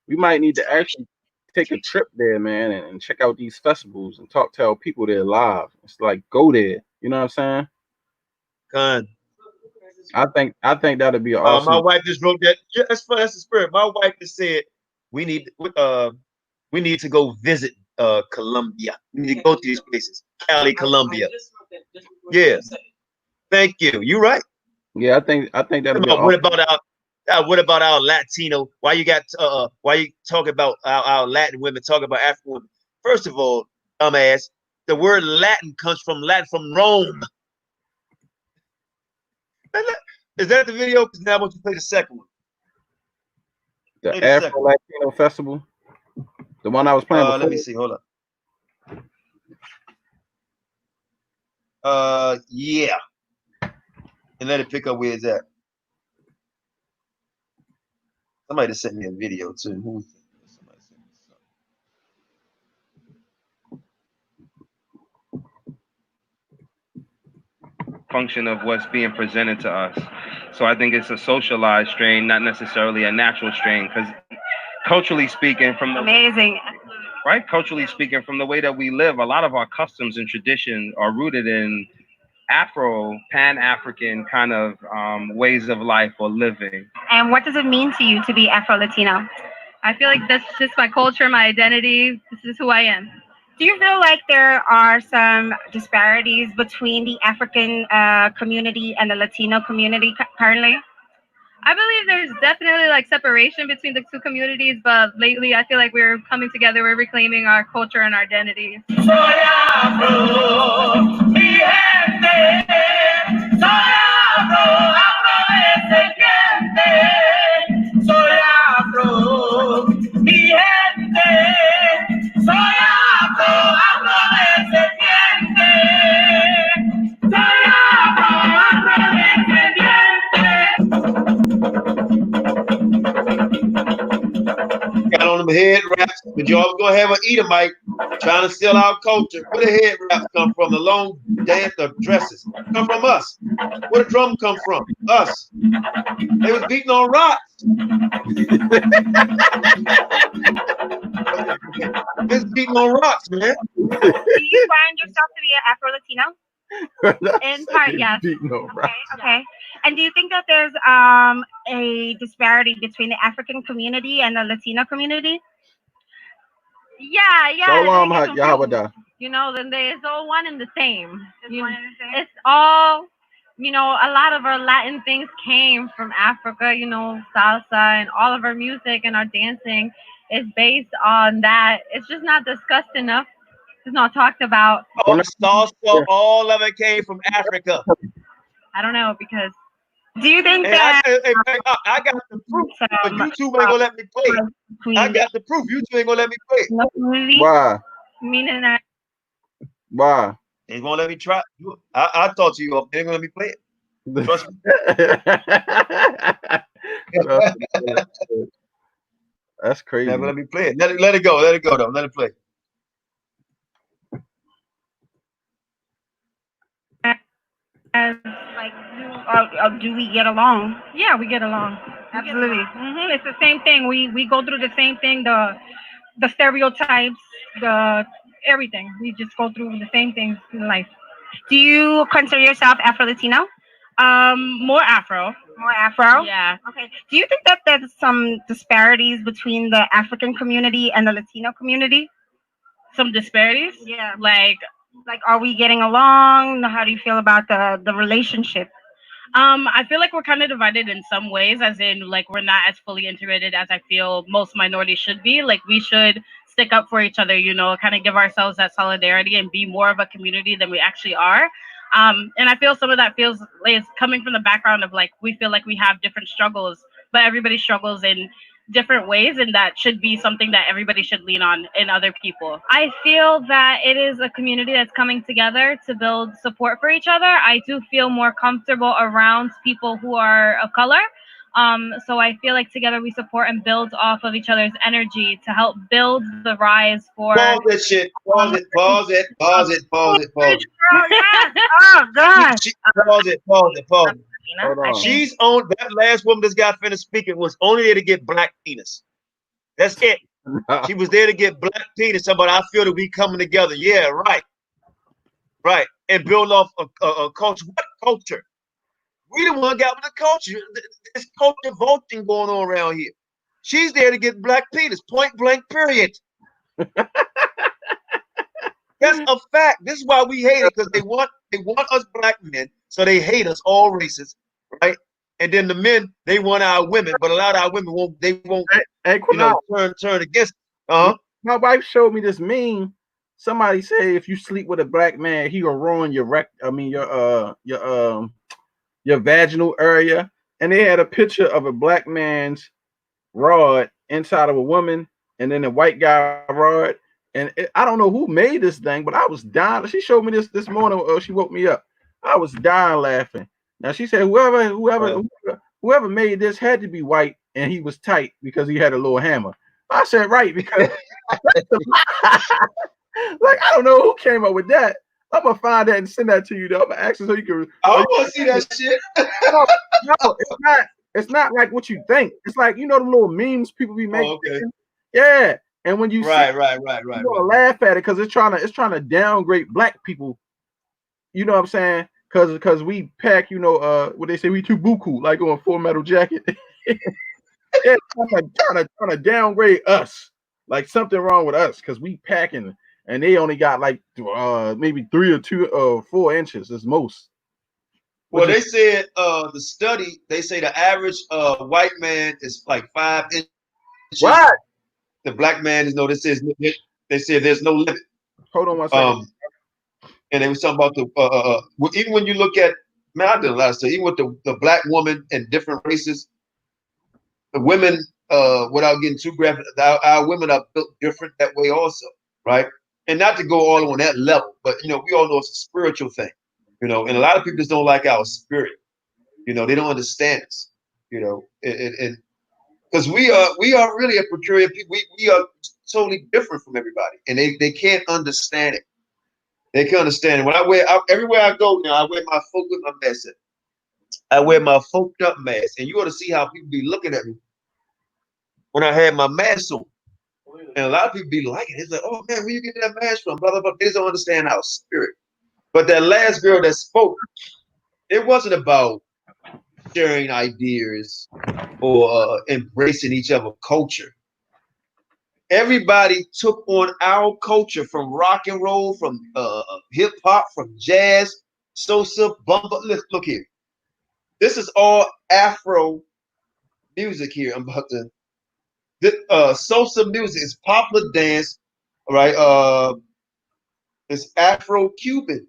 We might need to actually take a trip there, man, and check out these festivals and talk to our people there live. It's like go there. You know what I'm saying? Con. I think that'd be awesome. My wife just wrote that. Yeah, that's fun. That's the spirit. My wife just said we need to go visit Colombia. We need to go to these places. Cali, Colombia. Yeah. Thank you. You're right. Yeah, I think that'd be awesome. What about our Latino? Why you talk about our Latin women, talk about African women? First of all, dumbass, the word Latin comes from Rome. Is that the video? Because now I want you to play the second one. The Afro-Latino Festival? The one I was playing before? Let me see. Hold up. Yeah. And let it pick up where it's at. Somebody just sent me a video too. Who was it? Somebody sent me something. Function of what's being presented to us. So I think it's a socialized strain, not necessarily a natural strain, because culturally speaking, culturally speaking, from the way that we live, a lot of our customs and traditions are rooted in Pan-African kind of ways of life or living. And what does it mean to you to be Afro-Latino? I feel like that's just my culture, my identity. This is who I am. Do you feel like there are some disparities between the African community and the Latino community currently? I believe there's definitely like separation between the two communities, but lately I feel like we're coming together, we're reclaiming our culture and our identities. Got on them head wraps, but you always gonna have an Edomite trying to steal our culture. Where the head wraps come from? The long dance, the dresses come from us. Where the drum come from? Us. They was beating on rocks. It's beating on rocks, man. Do you find yourself to be an Afro-Latino? In part, yes. Okay. And do you think that there's a disparity between the African community and the Latino community? Yeah. Shalom, Yahweh. You know, then it's all one and the same. It's all, you know, a lot of our Latin things came from Africa, you know, salsa, and all of our music and our dancing is based on that. It's just not discussed enough. It's not talked about. Salsa, all of it came from Africa. I don't know, because do you think that I got the proof, but you two ain't gonna let me play it. I got the proof. You two ain't gonna let me play it. Why? Meaning that. Why? Ain't gonna let me try. I talk to you. They ain't gonna let me play it. Trust me. That's crazy. Never let me play it. Let it go. Let it go though. Let it play. Like, do we get along? Yeah, we get along. Absolutely. It's the same thing. We go through the same thing. The stereotypes, the everything. We just go through the same things in life. Do you consider yourself Afro-Latino? More Afro. More Afro? Yeah. Okay. Do you think that there's some disparities between the African community and the Latino community? Some disparities? Yeah. Like, are we getting along? How do you feel about the relationship? I feel like we're kind of divided in some ways, as in like we're not as fully integrated as I feel most minorities should be. Like we should stick up for each other, you know, kind of give ourselves that solidarity and be more of a community than we actually are. And I feel some of that feels is coming from the background of like we feel like we have different struggles, but everybody struggles in different ways, and that should be something that everybody should lean on in other people. I feel that it is a community that's coming together to build support for each other. I do feel more comfortable around people who are of color. So I feel like together we support and build off of each other's energy to help build the rise for. Pause that shit. Pause it. Pause it. Pause it. Pause it. Pause it. Oh God. Pause it. Pause it. Pause it. She's on that last woman that's got finished speaking was only there to get black penis. That's it. She was there to get black penis. But I feel that we coming together. Yeah, right. Right. And build off a culture. What culture? We the one got with the culture. There's culture voting going on around here. She's there to get black penis. Point blank, period. That's a fact. This is why we hate it, because they want us black men, so they hate us, all races, right? And then the men, they want our women, but a lot of our women won't turn against. My wife showed me this meme. Somebody say if you sleep with a black man, he will ruin your vaginal area. And they had a picture of a black man's rod inside of a woman, and then a white guy rod. And I don't know who made this thing, but I was dying. She showed me this morning. She woke me up. I was dying laughing. Now she said whoever made this had to be white, and he was tight because he had a little hammer. I said right, because like I don't know who came up with that. I'm gonna find that and send that to you though. I'm gonna ask you so you can. I want to see that shit. No, it's not like what you think. It's like, you know, the little memes people be making. Oh, okay. Yeah. And when you right, you laugh at it because it's trying to downgrade black people. You know what I'm saying? cause we pack, what they say, we too buku, like on Full Metal Jacket. They're trying to downgrade us, like something wrong with us, cause we packing, and they only got like maybe 3 or 2 or 4 inches is most. Well, they said the study, they say the average white man is like 5 inches. What? The black man is they said there's no limit. Hold on one second. And they was talking about even when you look at, man, I did a lot of stuff, even with the black woman and different races, the women, without getting too graphic, our women are built different that way also, right? And not to go all on that level, but we all know it's a spiritual thing, and a lot of people just don't like our spirit, they don't understand us, and because we are really a peculiar people. We are totally different from everybody, and they can't understand it. They can understand it. When everywhere I go now, I wear my FOPE with my mask. I wear my FOPEd up mask, and you ought to see how people be looking at me when I had my mask on. And a lot of people be liking it. It's like, oh man, where you get that mask from? Blah, blah, blah. They don't understand our spirit. But that last girl that spoke, it wasn't about sharing ideas or embracing each other's culture. Everybody took on our culture, from rock and roll, from hip hop, from jazz, salsa, bumba. Look here. This is all Afro music here. I'm about to. Salsa music is popular dance, right? It's Afro-Cuban,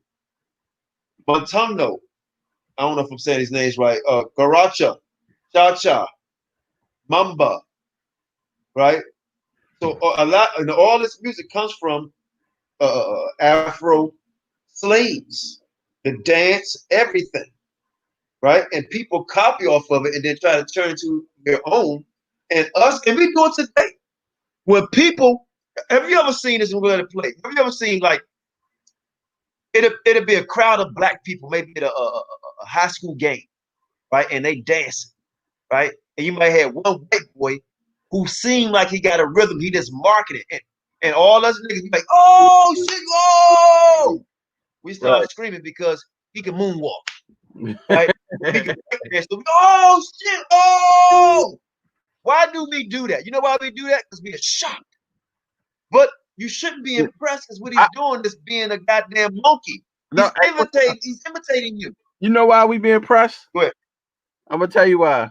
Montano. I don't know if I'm saying his names right. Garacha, cha-cha, mamba, right? So a lot, and all this music comes from Afro slaves, the dance, everything, right? And people copy off of it and then try to turn to their own. And we do it today. When people, have you ever seen this when we're at a play? Have you ever seen, like, it'll be a crowd of black people, maybe at a high school game, right? And they dancing, right? And you might have one white boy who seemed like he got a rhythm. He just marking it. And all us niggas be like, oh, shit, oh! We start screaming because he can moonwalk, right? He can dance. So oh, shit, oh! Why do we do that? You know why we do that? Because we are shocked. But you shouldn't be impressed, because what he's doing is being a goddamn monkey. He's imitating you. You know why we be impressed? Go ahead. I'm gonna tell you why.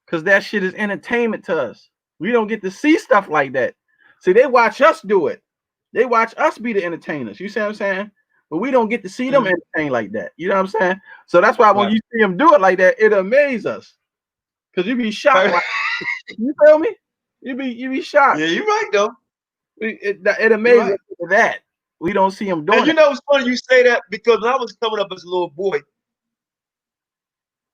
Because that shit is entertainment to us. We don't get to see stuff like that. See, they watch us do it. They watch us be the entertainers. You see what I'm saying? But we don't get to see them entertain like that. You know what I'm saying? So that's why when you see them do it like that, it amazes us. Because you be shocked. Like, you feel me? You be shocked. Yeah, you're right though. It amazes us for that. We don't see them doing it. And you know, it's funny you say that, because when I was coming up as a little boy,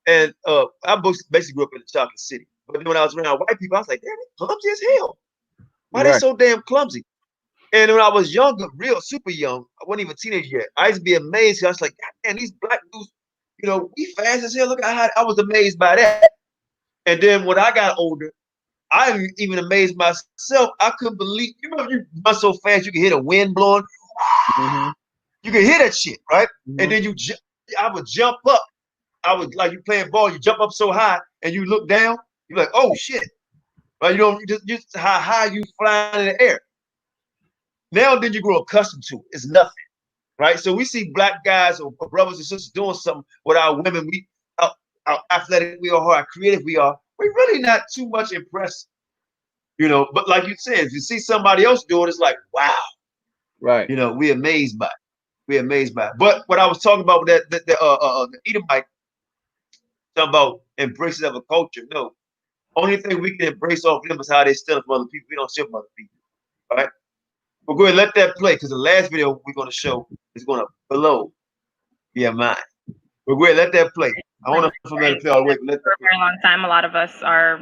and I basically grew up in the chocolate city. But then when I was around white people, I was like, damn, they're clumsy as hell. Why they so damn clumsy? And when I was younger, real super young, I wasn't even a teenager yet, I used to be amazed. I was like, God damn, these black dudes, we fast as hell. Look at how I was amazed by that. And then when I got older, I even amazed myself. I couldn't believe, you remember you run so fast you can hear the wind blowing? You can hear that shit, right? And then I would jump up. I would, like, you playing ball, you jump up so high and you look down, you're like, oh shit. Right? Just how high you flying in the air. Now then you grow accustomed to it. It's nothing. Right? So we see black guys or brothers and sisters doing something with our women. How athletic we are, how creative we are. We're really not too much impressed. But like you said, if you see somebody else doing it, it's like, wow. Right. We're amazed by it. We're amazed by it. But what I was talking about with the Edomite, talking about embracing of a culture. No. Only thing we can embrace off them is how they steal from other people. We don't steal from other people. Right? But go ahead and let that play, because the last video we're going to show is going to blow your mind. But go ahead, let that play. I want to let it play all the way. For a very long time, a lot of us are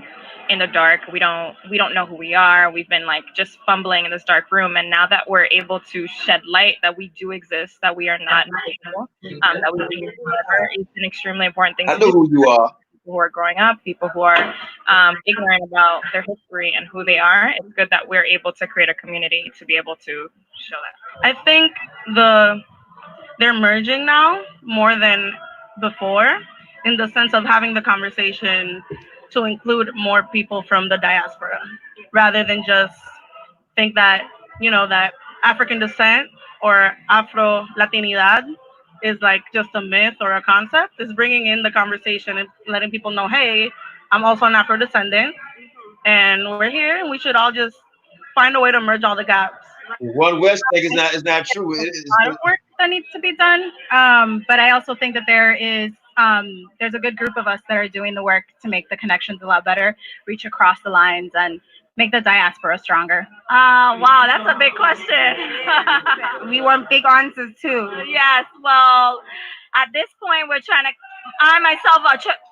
in the dark. We don't know who we are. We've been like just fumbling in this dark room, and now that we're able to shed light that we do exist, that we are not invisible, that we do forever, it's an extremely important thing. I know who you are. People who are growing up, people who are ignorant about their history and who they are. It's good that we're able to create a community to be able to show that. I think they're merging now more than before, in the sense of having the conversation to include more people from the diaspora, rather than just think that, you know, that African descent or Afro-Latinidad is like just a myth or a concept. Is bringing in the conversation and letting people know, hey, I'm also an Afro-descendant, and we're here, and we should all just find a way to merge all the gaps. One West thing is not true. There's a lot of work that needs to be done, but I also think that there's a good group of us that are doing the work to make the connections a lot better, reach across the lines, and make the diaspora stronger. Wow, that's a big question. We want big answers too. Yes, well, at this point, I myself,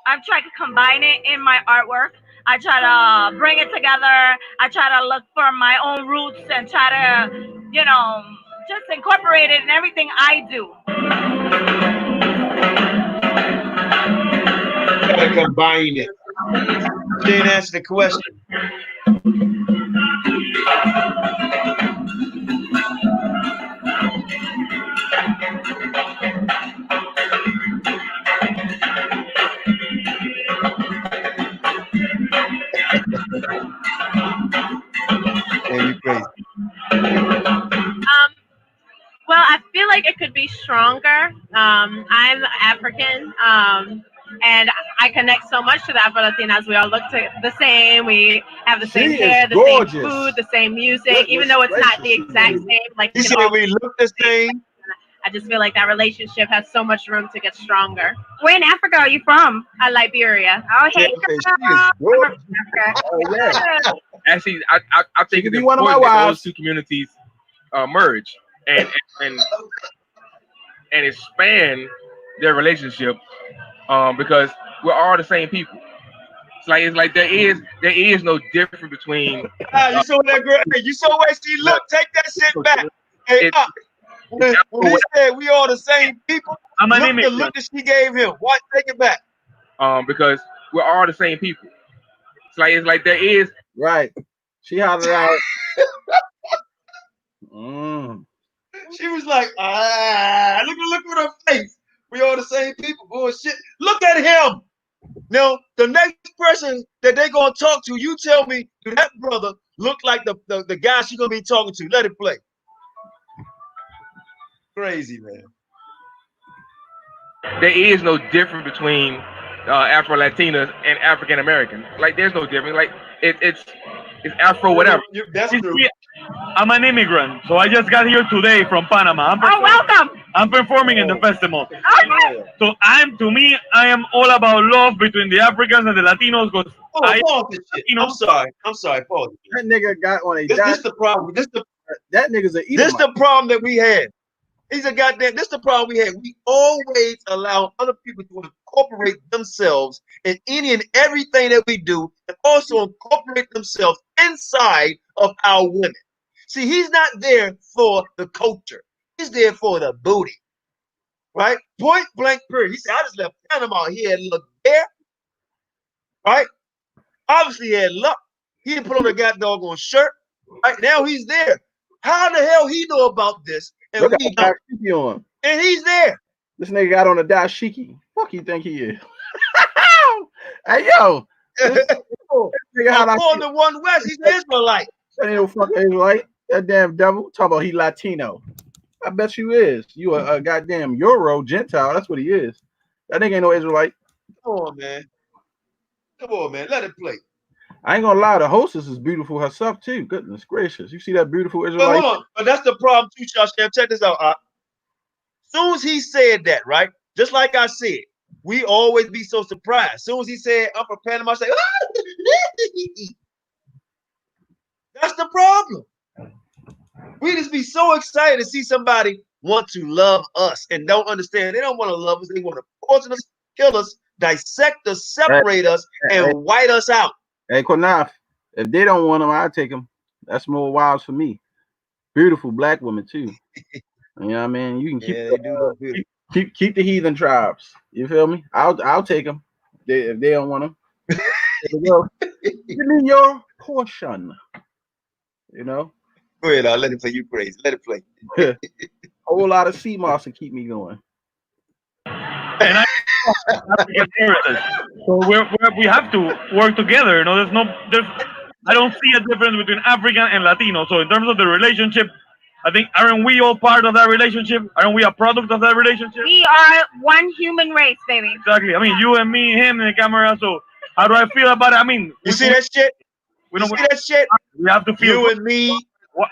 I'm trying to combine it in my artwork. I try to bring it together. I try to look for my own roots and try to, you know, just incorporate it in everything I do. Gotta combine it. She didn't answer the question. Man, you crazy. Well, I feel like it could be stronger. I'm African, and I connect so much to the Afro-Latinas. We all look the same. We have the same hair, the same food, the same music, even though it's not the exact same. Like you said, we look the same. I just feel like that relationship has so much room to get stronger. Where in Africa are you from? Liberia. Oh, hey, Oh, yeah. Actually, I think it's one of my important that wives. those two communities merge and expand their relationship, because we're all the same people. It's like there is no difference between. You saw that girl? Hey, you saw where she looked? Take that shit back. Hey, when he said we all the same people, look the look that she gave him. What? Take it back. Because we're all the same people. It's like there is right. She hollered out. She was like, look at her face. We all the same people. Bullshit. Look at him. Now, the next person that they're gonna talk to, you tell me, do that brother look like the guy she's gonna be talking to? Let it play. Crazy, man. There is no difference between Afro-Latinas and African Americans. Like, there's no difference. Like, it's Afro whatever. That's true. I'm an immigrant, so I just got here today from Panama. Welcome! I'm performing in the festival. Okay. So I am all about love between the Africans and the Latinos. Because I'm sorry, Paul. That nigga got on a. This the problem. That nigga's a. This the problem that we had. He's a goddamn. This the problem we had. We always allow other people to incorporate themselves in any and everything that we do, and also incorporate themselves inside of our women. See, he's not there for the culture. He's there for the booty. Right? Point blank period. He said, I just left Panama. He had look there. Right? Obviously, he had luck. He didn't put on a goddamn shirt. Right? Now he's there. How the hell he know about this? And look we at don't. on. And he's there. This nigga got on a dashiki. Fuck you think he is? Hey, yo. According to One West, he's an Israelite. That ain't no fucking Israelite. That damn devil. Talk about he Latino. I bet you is. You a goddamn Euro Gentile. That's what he is. That nigga ain't no Israelite. Come on, man. Come on, man. Let it play. I ain't gonna lie. The hostess is beautiful herself too. Goodness gracious. You see that beautiful Israelite? But hold on. But that's the problem too, Josh. Check this out. Soon as he said that, right? Just like I said, we always be so surprised. Soon as he said, I'm from Panama, I say, that's the problem. We just be so excited to see somebody want to love us and don't understand. They don't want to love us. They want to poison us, kill us, dissect us, separate us, and white us out. Hey, QANATH, if they don't want them, I'll take them. That's more wives for me. Beautiful black women too. You know what I mean? You can keep the heathen tribes. You feel me? I'll take them if they don't want them. Give me your portion. You know. Go ahead, I'll let it play. You crazy. Let it play. Whole lot of sea moss to keep me going. And African heritage. So we have to work together. You know, I don't see a difference between African and Latino. So in terms of the relationship, I think aren't we all part of that relationship? Aren't we a product of that relationship? We are one human race, baby. Exactly. I mean, you and me, him, and the camera. So how do I feel about it? I mean, you see that shit? We see that shit? We have to feel you and me. What?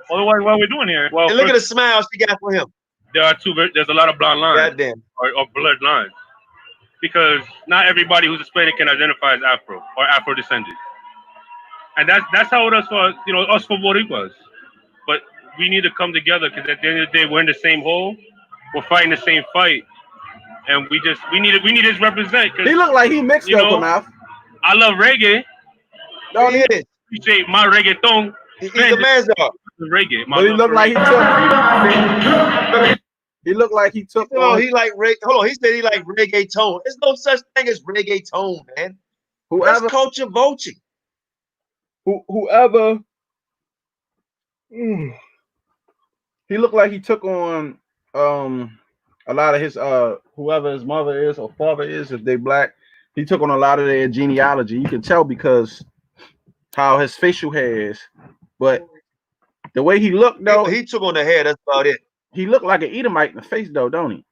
Otherwise, what are we doing here? Well, and look at the smile she got for him. There's a lot of blonde lines. Goddamn. Or blurred lines. Because not everybody who's Hispanic can identify as Afro or Afro descendant. And that's how it is for us for Boricuas. But we need to come together because at the end of the day we're in the same hole. We're fighting the same fight. And we need to represent. He look like he mixed up enough. I love reggae. No, he is. You say my reggaeton. He's a Mazar. Reggae. But he looked like he took. He looked like he took. Oh, he like reggae. Hold on, he said he like reggaeton. There's no such thing as reggaeton, man. That's culture vulture. Whoever. He looked like he took on a lot of his whoever his mother is or father is, if they black. He took on a lot of their genealogy. You can tell because how his facial hair is, but the way he looked though, he took on the hair. That's about it. He looked like an Edomite in the face though, don't he?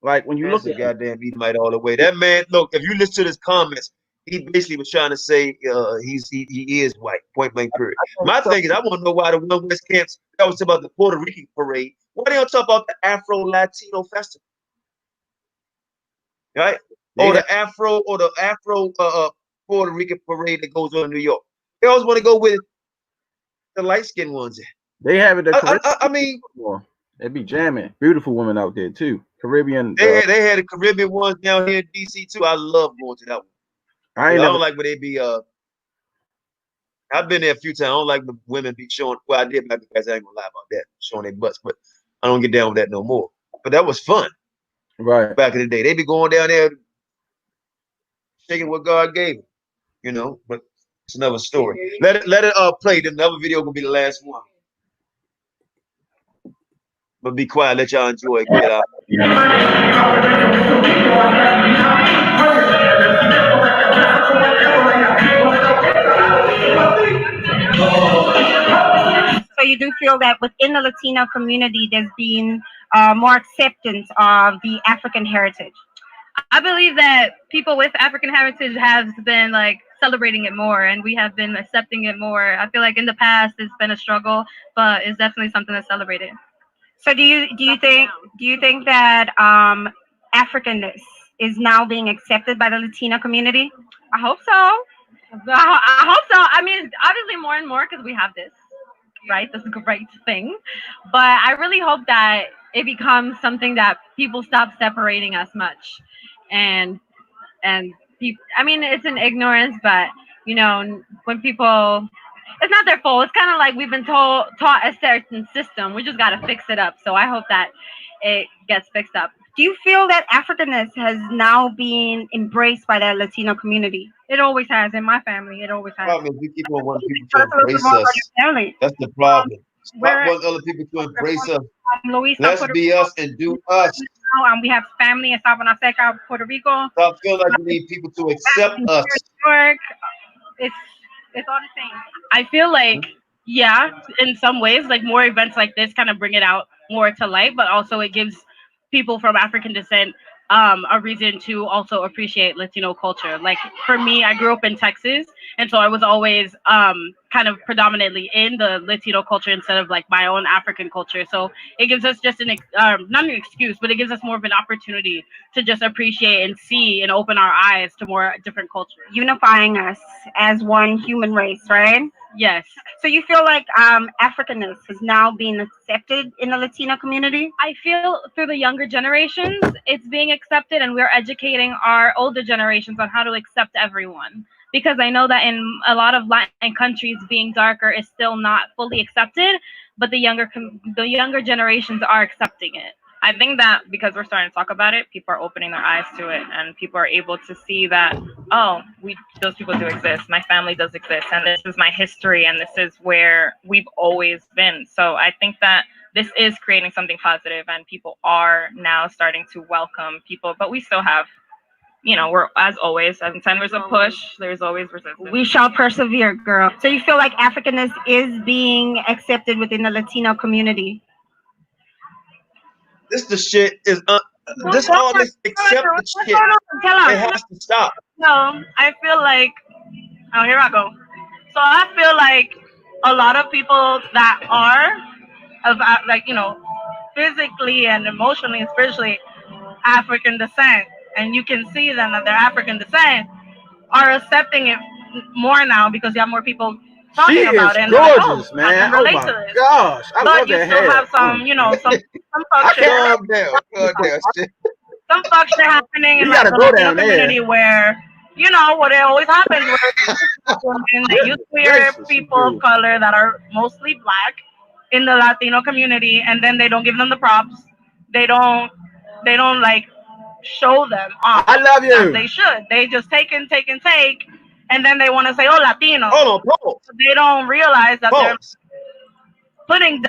Like when you look at goddamn Edomite all the way. That man, look, if you listen to his comments, he basically was trying to say he is white. Point blank period. My thing is, I want to know why the One West camps that was about the Puerto Rican parade. Why they don't talk about the Afro Latino festival? Right? Or the Afro Puerto Rican parade that goes on in New York. They always want to go with the light skinned ones. They have it. I mean, they'd be jamming. Beautiful women out there too. Caribbean. They had the Caribbean ones down here in DC too. I love going to that one. I don't like when they be. I've been there a few times. I don't like when women be showing. Well, I did back because I ain't gonna lie about that, showing their butts. But I don't get down with that no more. But that was fun. Right. Back in the day, they be going down there, shaking what God gave them. But it's another story. Let it play. The another video gonna be the last one. But be quiet. Let y'all enjoy it. Get out. So you do feel that within the Latino community, there's been more acceptance of the African heritage? I believe that people with African heritage have been celebrating it more, and we have been accepting it more. I feel like in the past it's been a struggle, but it's definitely something that's celebrated. So do you think that Africanness is now being accepted by the Latino community? I hope so. I hope so. I mean, obviously more and more because we have this, right? This is a great thing. But I really hope that it becomes something that people stop separating us much. And people, I mean, it's an ignorance, but when people, it's not their fault. It's kind of like we've been taught a certain system. We just got to fix it up. So I hope that it gets fixed up. Do you feel that Africanness has now been embraced by the Latino community? It always has. In my family, it always has. Problem is we keep on wanting people to embrace us. That's the problem. Stop wanting other people to embrace us. Let's be us and do us. We have family in Sabana Seca, Puerto Rico. Stop feeling like we need people to accept us. New York. It's all the same. I feel like, yeah, in some ways, more events like this kind of bring it out more to light, but also it gives people from African descent a reason to also appreciate Latino culture. Like for me, I grew up in Texas, and so I was always kind of predominantly in the Latino culture instead of my own African culture. So it gives us just not an excuse, but it gives us more of an opportunity to just appreciate and see and open our eyes to more different cultures. Unifying us as one human race, right? Yes. So you feel like Africanness is now being accepted in the Latino community? I feel through the younger generations, it's being accepted, and we're educating our older generations on how to accept everyone. Because I know that in a lot of Latin countries, being darker is still not fully accepted, but the younger generations are accepting it. I think that because we're starting to talk about it, people are opening their eyes to it, and people are able to see that, oh, those people do exist. My family does exist, and this is my history, and this is where we've always been. So I think that this is creating something positive, and people are now starting to welcome people. But we still have, we're, as always, anytime there's a push, there's always resistance. We shall persevere, girl. So you feel like Africanness is being accepted within the Latino community? This the shit is this all this accepted shit. It has to stop. No, I feel like, oh, here I go. So I feel like a lot of people that are of physically and emotionally and spiritually African descent, and you can see them that they're African descent, are accepting it more now because you have more people talking about it. And gorgeous, like, I man. can relate Oh my to this. gosh, I but love you that still hair. have some fuck shit. Some fuck shit happening in like the Latino community where, what it always happens where women, they use queer people of color that are mostly black in the Latino community, and then they don't give them the props. They don't like show them off. I love you. As they should. They just take, and then they want to say, "Oh, Latino." Hold on, pause. They don't realize that they're putting.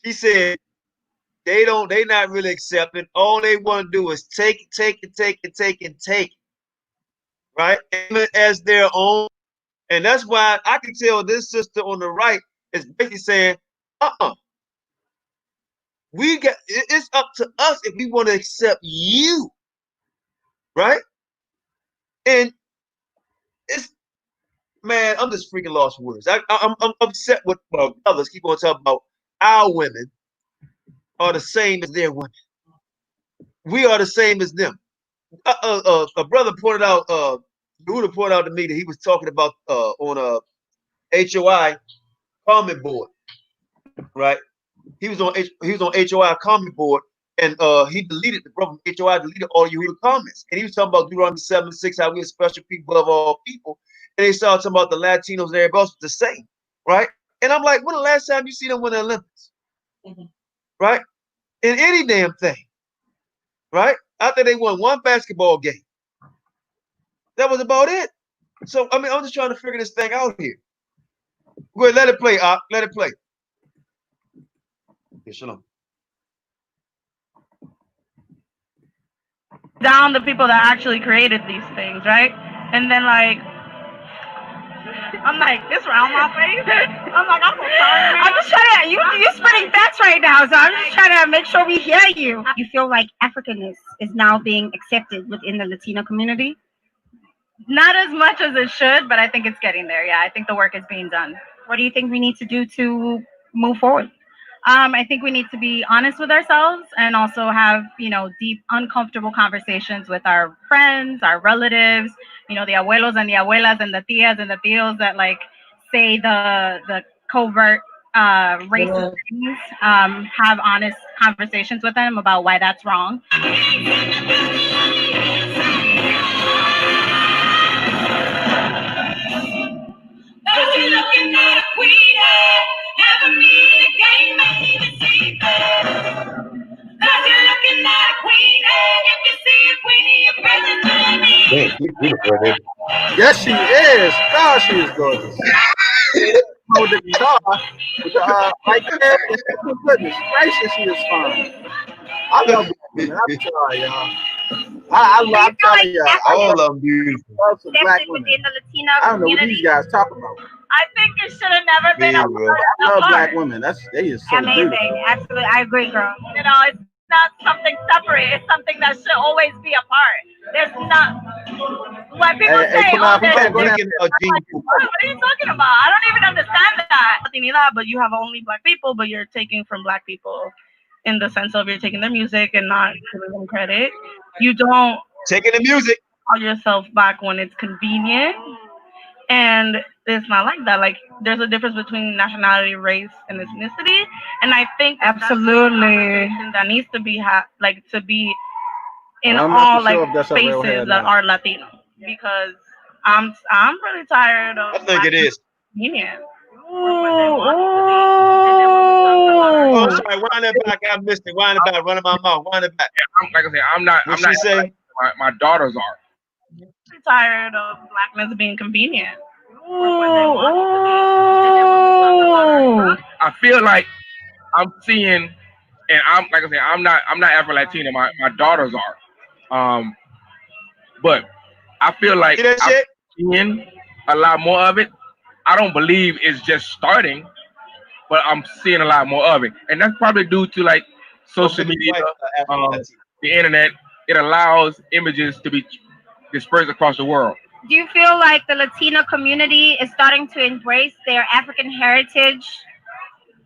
He said they not really accepting. All they want to do is take, right? As their own. And that's why I can tell this sister on the right is basically saying, it's up to us if we want to accept you, right? And man, I'm just freaking lost for words. I'm upset with others keep on talking about our women are the same as their women. We are the same as them. A brother pointed out, Buddha pointed out to me that he was talking about on a HOI comment board, right? He was on HOI comment board, and he deleted the brother from HOI deleted all Yehuda comments, and he was talking about Deuteronomy 7:6, how we're special people above all people, and they started talking about the Latinos and everybody else was the same, right? And I'm like, when the last time you see them win the Olympics, right? In any damn thing, right? After they won one basketball game, that was about it. So I mean, I'm just trying to figure this thing out here. Go ahead, let it play, let it play. Okay, shalom. Down the people that actually created these things, right? And then like, I'm like, this round my face. I'm like, I'm so sorry, man. I'm just trying to, you spitting facts right now, so I'm just trying to make sure we hear you. You feel like Africanness is now being accepted within the Latino community? Not as much as it should, but I think it's getting there. Yeah, I think the work is being done. What do you think we need to do to move forward? I think we need to be honest with ourselves and also have, deep, uncomfortable conversations with our friends, our relatives, the abuelos and the abuelas and the tias and the tios that like say the covert racist things. Have honest conversations with them about why that's wrong. Cause you're looking at a queen, never mean a game, ain't even seen that. Cause you're looking at a queen, if you see a queen, you're present to me. Damn, she's beautiful, dude. Yes, she is. God, she is gorgeous. With the guitar, with the right there, goodness gracious, she is fine. I love it. I'm sorry, y'all. I'm telling y'all, all of them beautiful. I love some black women. I don't know what these guys talk about. I think it should have never been I love black women. They is so amazing. beautiful. Absolutely, I agree, girl. It's not something separate. It's something that should always be a part. There's not. When people say, "Oh, what are you talking about?" I don't even understand that. But you have only black people, but you're taking from black people in the sense of you're taking their music and not giving them credit. You don't taking the music. Call yourself back when it's convenient. And it's not like that. Like, there's a difference between nationality, race, and ethnicity. And I think absolutely that needs to be to be in all spaces that are Latino. Because I'm really tired of. I think it is. Union. Oh, sorry. Wind it back. I missed it. Wind it back. Run in my mouth. Wind it back. Like I said, I'm not. What I'm not. she say? My daughters are. I'm tired of blackness being convenient. I feel like I'm seeing, and I'm like I said, I'm not Afro Latino. My daughters are. But I feel like I'm seeing a lot more of it. I don't believe it's just starting, but I'm seeing a lot more of it, and that's probably due to like social media, the internet. It allows images to be dispersed across the world. Do you feel like the Latino community is starting to embrace their African heritage?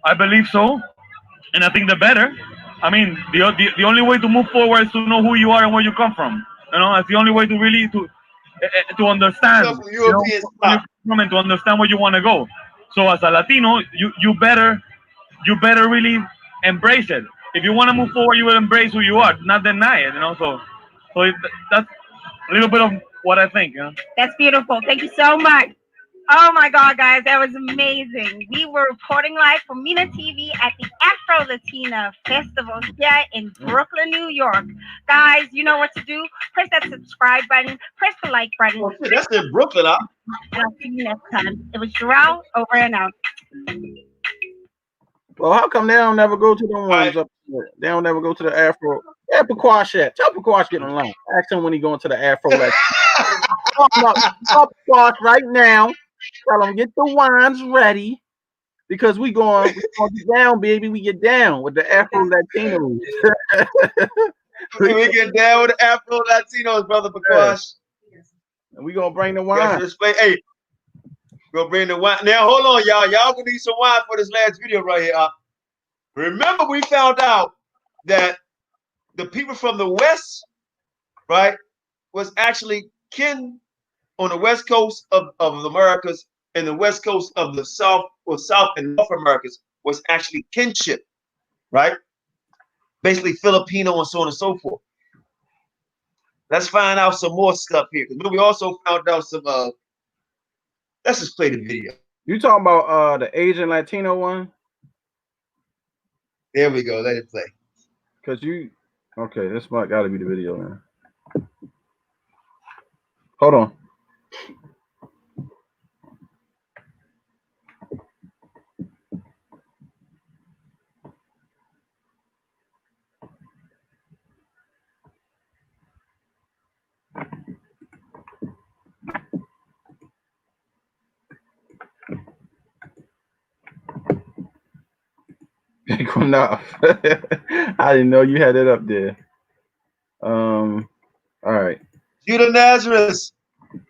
I believe so, and I think the better. I mean, the only way to move forward is to know who you are and where you come from. You know, that's the only way to really to understand where you come from and to understand where you want to go. So as a Latino, you better really embrace it. If you want to move forward, you will embrace who you are, not deny it. You know, so that's a little bit of what I think. You know? That's beautiful. Thank you so much. Oh my God, guys, that was amazing. We were reporting live from Mina TV at the Afro Latina Festival here in Brooklyn, New York. Guys, you know what to do. Press that subscribe button. Press the like button. Oh, shit, that's in Brooklyn, huh? And I'll see you next time. It was Jarrell, over and out. Well, how come they don't never go to the ones up there? They don't never go to the Afro. Yeah, Pequash at. Tell Pequash get online. Ask him when he going to the Afro Latino. Up Pequash right now. Tell them get the wines ready because we going to get down, baby. We get down with the Afro Latinos. We get down with the Afro Latinos, brother Pequash. And we gonna bring the wine. Hey, we're gonna bring the wine. Now hold on, y'all. Y'all gonna need some wine for this last video right here. Remember, we found out that the people from the West, right, was actually kin on the West Coast of the Americas and the West Coast of the South or South and North Americas was actually kinship, right? Basically Filipino and so on and so forth. Let's find out some more stuff here. Because we also found out some let's just play the video. You talking about the Asian Latino one? There we go. Let it play. Cause okay, this might gotta be the video, man. Hold on. QANATH. I didn't know you had it up there. All right. Judah Nazareth.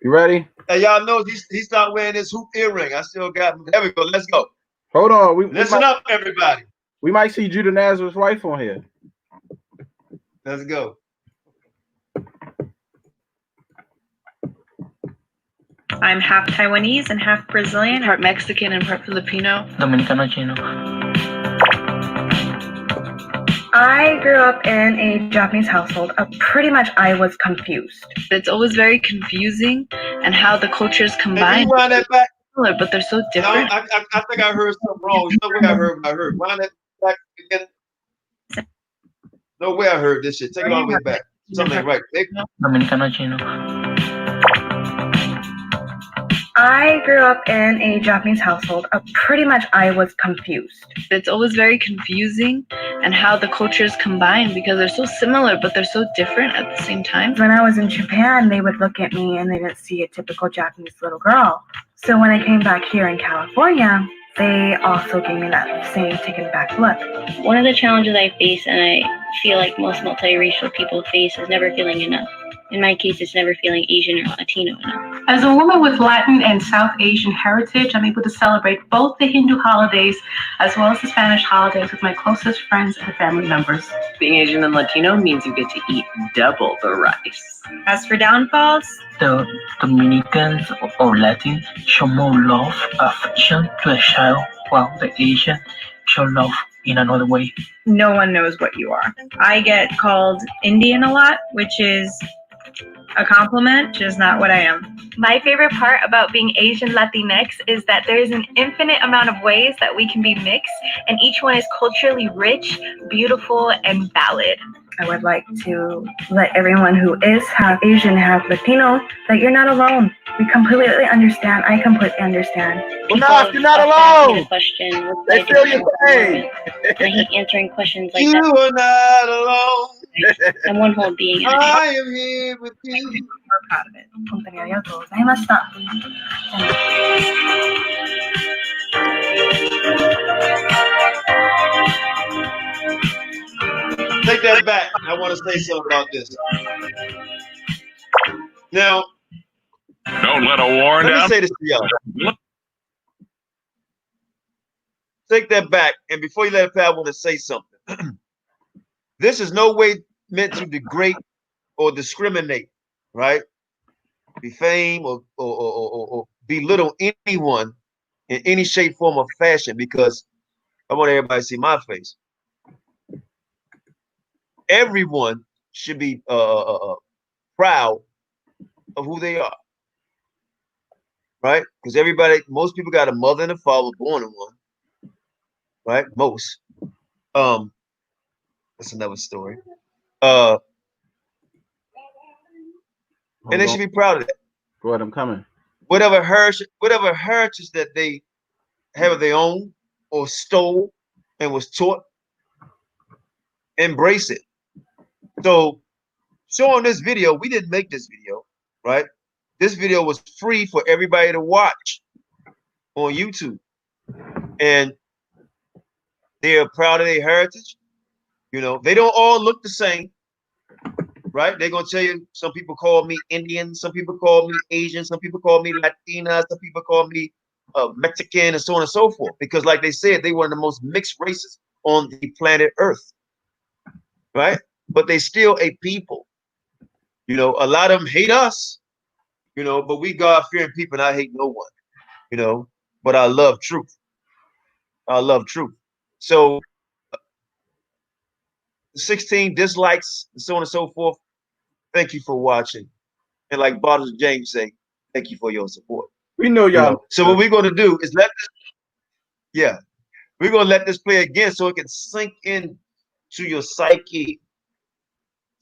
You ready? Hey, y'all know he stopped wearing his hoop earring. I still got him. There we go. Let's go. Hold on. Listen up, everybody. We might see Judah Nazareth's wife on here. Let's go. I'm half Taiwanese and half Brazilian, part Mexican and part Filipino. Dominicano Chino. I grew up in a Japanese household. Pretty much I was confused. It's always very confusing and how the cultures combine. Wind that back. But they're so different. No, I think I heard something wrong. No way I heard what I heard. Wind that back again. No way I heard this shit. Take it all the way back. Something right. Dominicano Chino. I grew up in a Japanese household. Pretty much I was confused. It's always very confusing and how the cultures combine because they're so similar but they're so different at the same time. When I was in Japan, they would look at me and they didn't see a typical Japanese little girl. So when I came back here in California, they also gave me that same taken back look. One of the challenges I face, and I feel like most multiracial people face, is never feeling enough. In my case, it's never feeling Asian or Latino enough. As a woman with Latin and South Asian heritage, I'm able to celebrate both the Hindu holidays as well as the Spanish holidays with my closest friends and family members. Being Asian and Latino means you get to eat double the rice. As for downfalls, the Dominicans or Latins show more love, affection to a child, while the Asian show love in another way. no one knows what you are. I get called Indian a lot, which is a compliment, just not what I am. My favorite part about being Asian Latinx is that there is an infinite amount of ways that we can be mixed, and each one is culturally rich, beautiful, and valid. I would like to let everyone who is half Asian, half Latino, that you're not alone. We completely understand. I completely understand. Well, no, you're not alone. They feel your pain. I hate answering questions like you that. You are not alone. I'm one whole being. I am here with you. We're proud of it. 本当にありがとうございました。Take that back. I want to say something about this. Now, don't let a war down. Let me say this to y'all. Take that back. And before you let it pass, I want to say something. This is no way meant to degrade or discriminate, right? Defame or belittle anyone in any shape, form, or fashion, because I want everybody to see my face. Everyone should be proud of who they are, right? Because most people got a mother and a father, born in one, right? Most. That's another story. And they should be proud of that. Go ahead, I'm coming. Whatever heritage that they have of their own or stole and was taught, embrace it. So showing this video, we didn't make this video, right? This video was free for everybody to watch on YouTube. And they're proud of their heritage. You know, they don't all look the same, right? They're going to tell you, some people call me Indian, some people call me Asian, some people call me Latina, some people call me Mexican, and so on and so forth. Because like they said, they were the most mixed races on the planet Earth, right? But they still a people. You know, a lot of them hate us, you know, but we God-fearing people, and I hate no one, you know, but I love truth. I love truth. So 16 dislikes, and so on and so forth. Thank you for watching. And like Bottles James say, thank you for your support. We know y'all. You know? So what we're going to do is we're going to let this play again so it can sink in to your psyche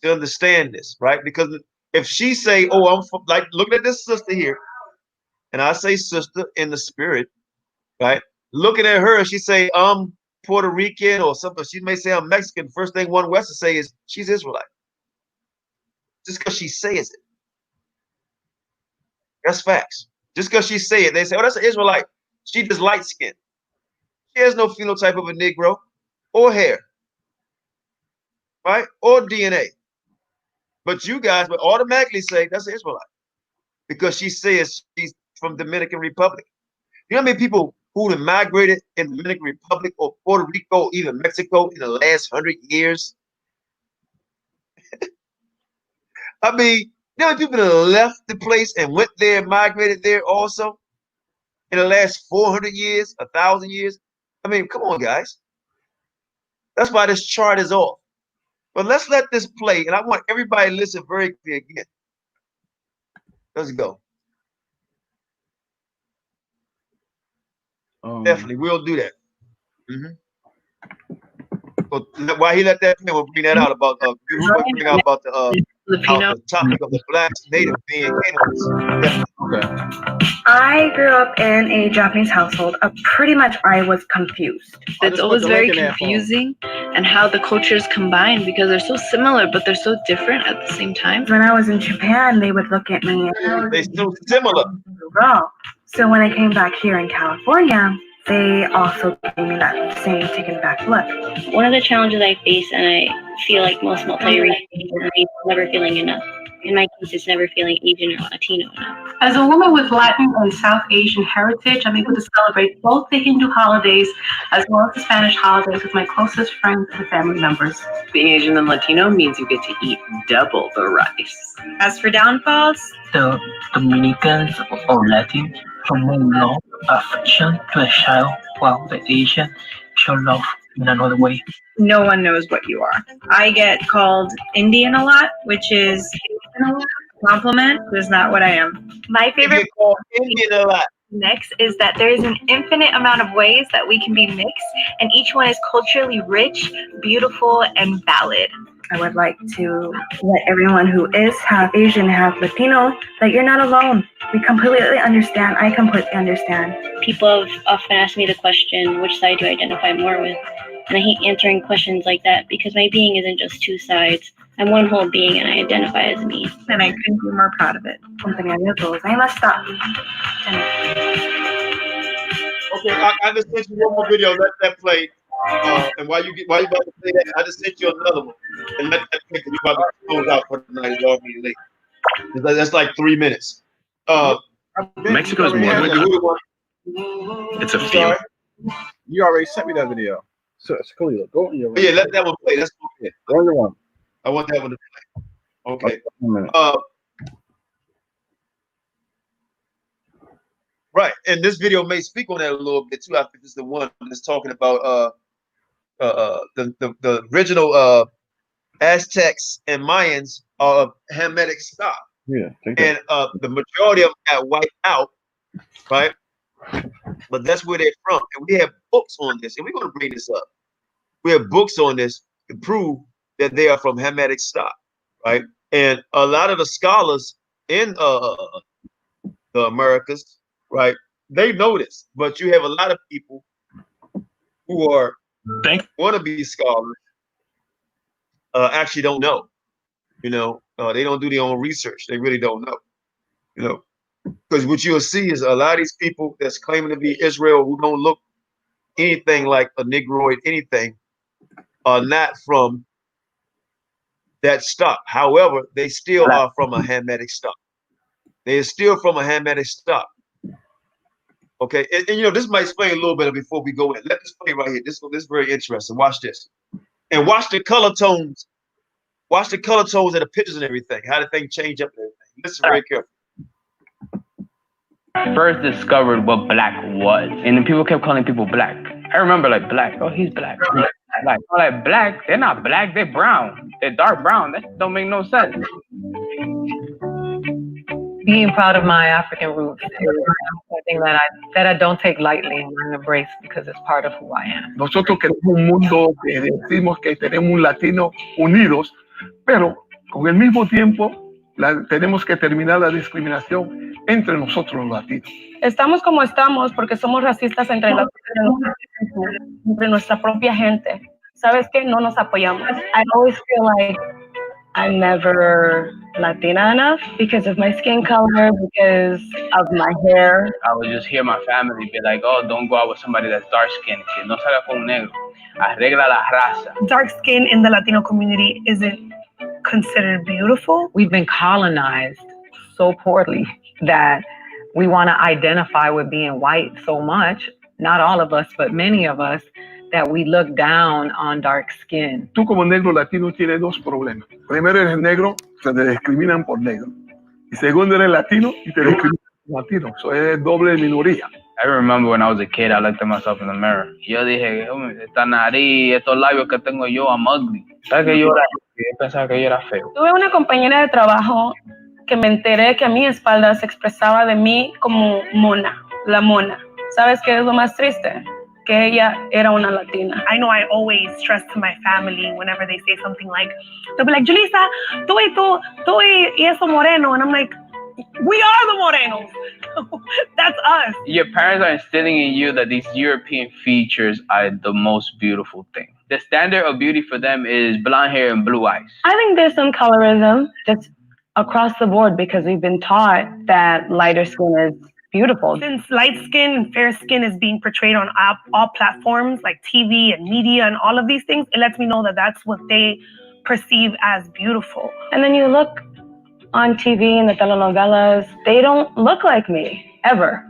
to understand this, right? Because if she say, oh, I'm like, look at this sister here, and I say sister in the spirit, right? Looking at her, she say, I'm Puerto Rican or something. She may say I'm Mexican. First thing one West to say is she's Israelite. Just because she says it. That's facts. Just because she say it, they say, oh, that's an Israelite. She just light skinned. She has no phenotype of a Negro or hair, right? Or DNA. But you guys would automatically say that's an Israelite because she says she's from Dominican Republic. You know how many people who have migrated in the Dominican Republic or Puerto Rico, even Mexico in the last 100 years? I mean, you know how many people that left the place and went there and migrated there also in the last 400 years, 1,000 years? I mean, come on, guys. That's why this chart is off. But let's let this play, and I want everybody to listen very clear again. Let's go. Definitely, we'll do that. But while he let that play, we'll bring that out about bring out about the topic of the blacks native being cannabis. Okay. I grew up in a Japanese household. Pretty much, I was confused. It's always very confusing, and how the cultures combine because they're so similar, but they're so different at the same time. When I was in Japan, they would look at me. They're so similar. Girl. So when I came back here in California, they also gave me that same taken back look. One of the challenges I face, and I feel like most multiracial people face, never feeling enough. In my case, it's never feeling Asian or Latino enough. As a woman with Latin and South Asian heritage, I'm able to celebrate both the Hindu holidays as well as the Spanish holidays with my closest friends and family members. Being Asian and Latino means you get to eat double the rice. As for downfalls, the Dominicans or Latin show more love, affection to a child, while the Asian show love in another way. no one knows what you are. I get called Indian a lot, which is Compliment is not what I am. My favorite Indian a lot. mix is that there is an infinite amount of ways that we can be mixed, and each one is culturally rich, beautiful, and valid. I would like to let everyone who is half Asian, half Latino, that you're not alone. We completely understand. I completely understand. People have often asked me the question, which side do I identify more with? And I hate answering questions like that because my being isn't just two sides. I'm one whole being and I identify as me. And I couldn't be more proud of it. Something I know. I must stop. Okay, I just sent you one more video. Let that play. And while you about to play that, I just sent you another one. And let that play because you're about to close out for the night. It's already late. That's like 3 minutes. Mexico is more. It's a feeling. You already sent me that video. So Khalil, go on your. Yeah, let that one play. That's okay. Go on your one. I want that one to play. Okay. Right, and this video may speak on that a little bit too. I think it's the one that's talking about the original Aztecs and Mayans are of Hamitic stock. Yeah. And the majority of them got wiped out, right? But that's where they're from. And we have books on this, and we're going to bring this up. We have books on this to prove that they are from Hamitic stock, right? And a lot of the scholars in the Americas, right, they know this, but you have a lot of people who are want to be scholars actually don't know. You know, they don't do their own research. They really don't know. You know, because what you'll see is a lot of these people that's claiming to be Israel who don't look anything like a Negroid anything are not from that stock. However, they still are from a Hamitic stock. They are still from a Hamitic stock. Okay, and you know, this might explain a little bit before we go in. Let this play right here. This is very interesting. Watch this. And watch the color tones. Watch the color tones of the pictures and everything. How the thing change up and everything. Listen very carefully. First discovered what black was, and then people kept calling people black. I remember like black. Oh, he's black. Like black. They're not black. They're brown. They're dark brown. That don't make no sense. Being proud of my African roots is something that I don't take lightly and I embrace because it's part of who I am. Nosotros queremos un mundo que decimos que tenemos un latino unidos, pero con el mismo tiempo tenemos que terminar la discriminación entre nosotros los latinos. Estamos como estamos porque somos racistas entre nuestra propia gente. ¿Sabes qué? No nos apoyamos. I always feel like I'm never Latina enough because of my skin color, because of my hair. I would just hear my family be like, oh, don't go out with somebody that's dark skinned. Que no salga con un negro. Arregla la raza. Dark skin in the Latino community isn't considered beautiful. We've been colonized so poorly that we want to identify with being white so much. Not all of us, but many of us, that we look down on dark skin. Tú como negro latino tienes dos problemas. Primero, eres negro, se te discriminan por negro. Y segundo, eres latino y te discriminan por latino. Eso es doble minoría. I remember when I was a kid, I looked at myself in the mirror. Yo dije, esta nariz, estos labios que tengo yo, I'm ugly. ¿Sabes que yo pensaba que yo era feo? Tuve una compañera de trabajo que me enteré que a mi espalda se expresaba de mí como mona, la mona. ¿Sabes qué es lo más triste? Que ella era una latina. I know I always stress to my family whenever they say something like, they'll be like, Julissa, tú y eso moreno. And I'm like, we are the morenos. That's us. Your parents are instilling in you that these European features are the most beautiful thing. The standard of beauty for them is blonde hair and blue eyes. I think there's some colorism just across the board because we've been taught that lighter skin is beautiful. Since light skin and fair skin is being portrayed on all platforms like TV and media and all of these things, it lets me know that that's what they perceive as beautiful. And then you look on TV in the telenovelas, they don't look like me, ever.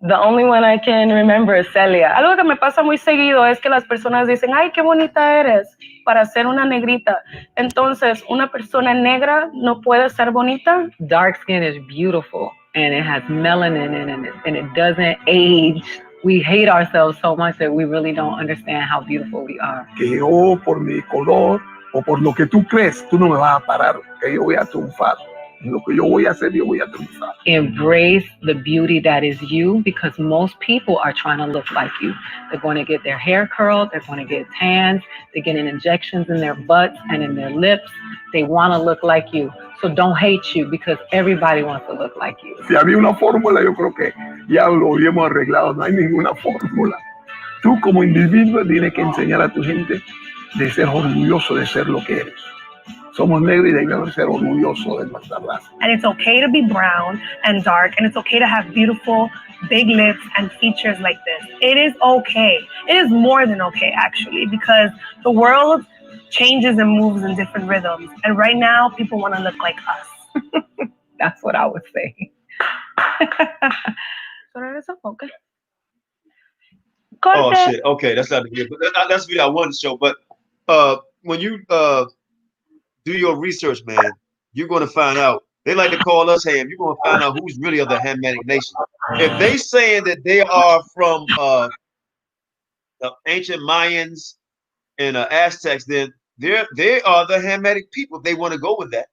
The only one I can remember is Celia. Algo que me pasa muy seguido es que las personas dicen, ay, qué bonita eres para ser una negrita. Entonces, una persona negra no puede ser bonita. Dark skin is beautiful and it has melanin in it and it doesn't age. We hate ourselves so much that we really don't understand how beautiful we are. Que yo por mi color o por lo que tú crees, tú no me vas a parar, que yo voy a triunfar. Lo que yo voy a hacer, yo voy a triunfar. Embrace the beauty that is you, because most people are trying to look like you. They're going to get their hair curled, they're going to get tans, they're getting injections in their butts and in their lips. They want to look like you. So don't hate you, because everybody wants to look like you. Si había una fórmula, yo creo que ya lo habíamos arreglado. No hay ninguna fórmula. Tú como individuo tienes que enseñar a tu gente de ser orgulloso de ser lo que eres. Somos negros y debemos ser orgullosos de nuestra raza. And it's okay to be brown and dark, and it's okay to have beautiful big lips and features like this. It is okay. It is more than okay, actually, because the world changes and moves in different rhythms. And right now, people want to look like us. That's what I would say. Okay. Oh shit. Okay, that's not the video. But that's the video I wanted to show. But when you do your research, man, you're gonna find out. They like to call us Ham. You're gonna find out who's really of the Hamitic nation. If they saying that they are from the ancient Mayans and Aztecs, then they are the Hamitic people. They want to go with that.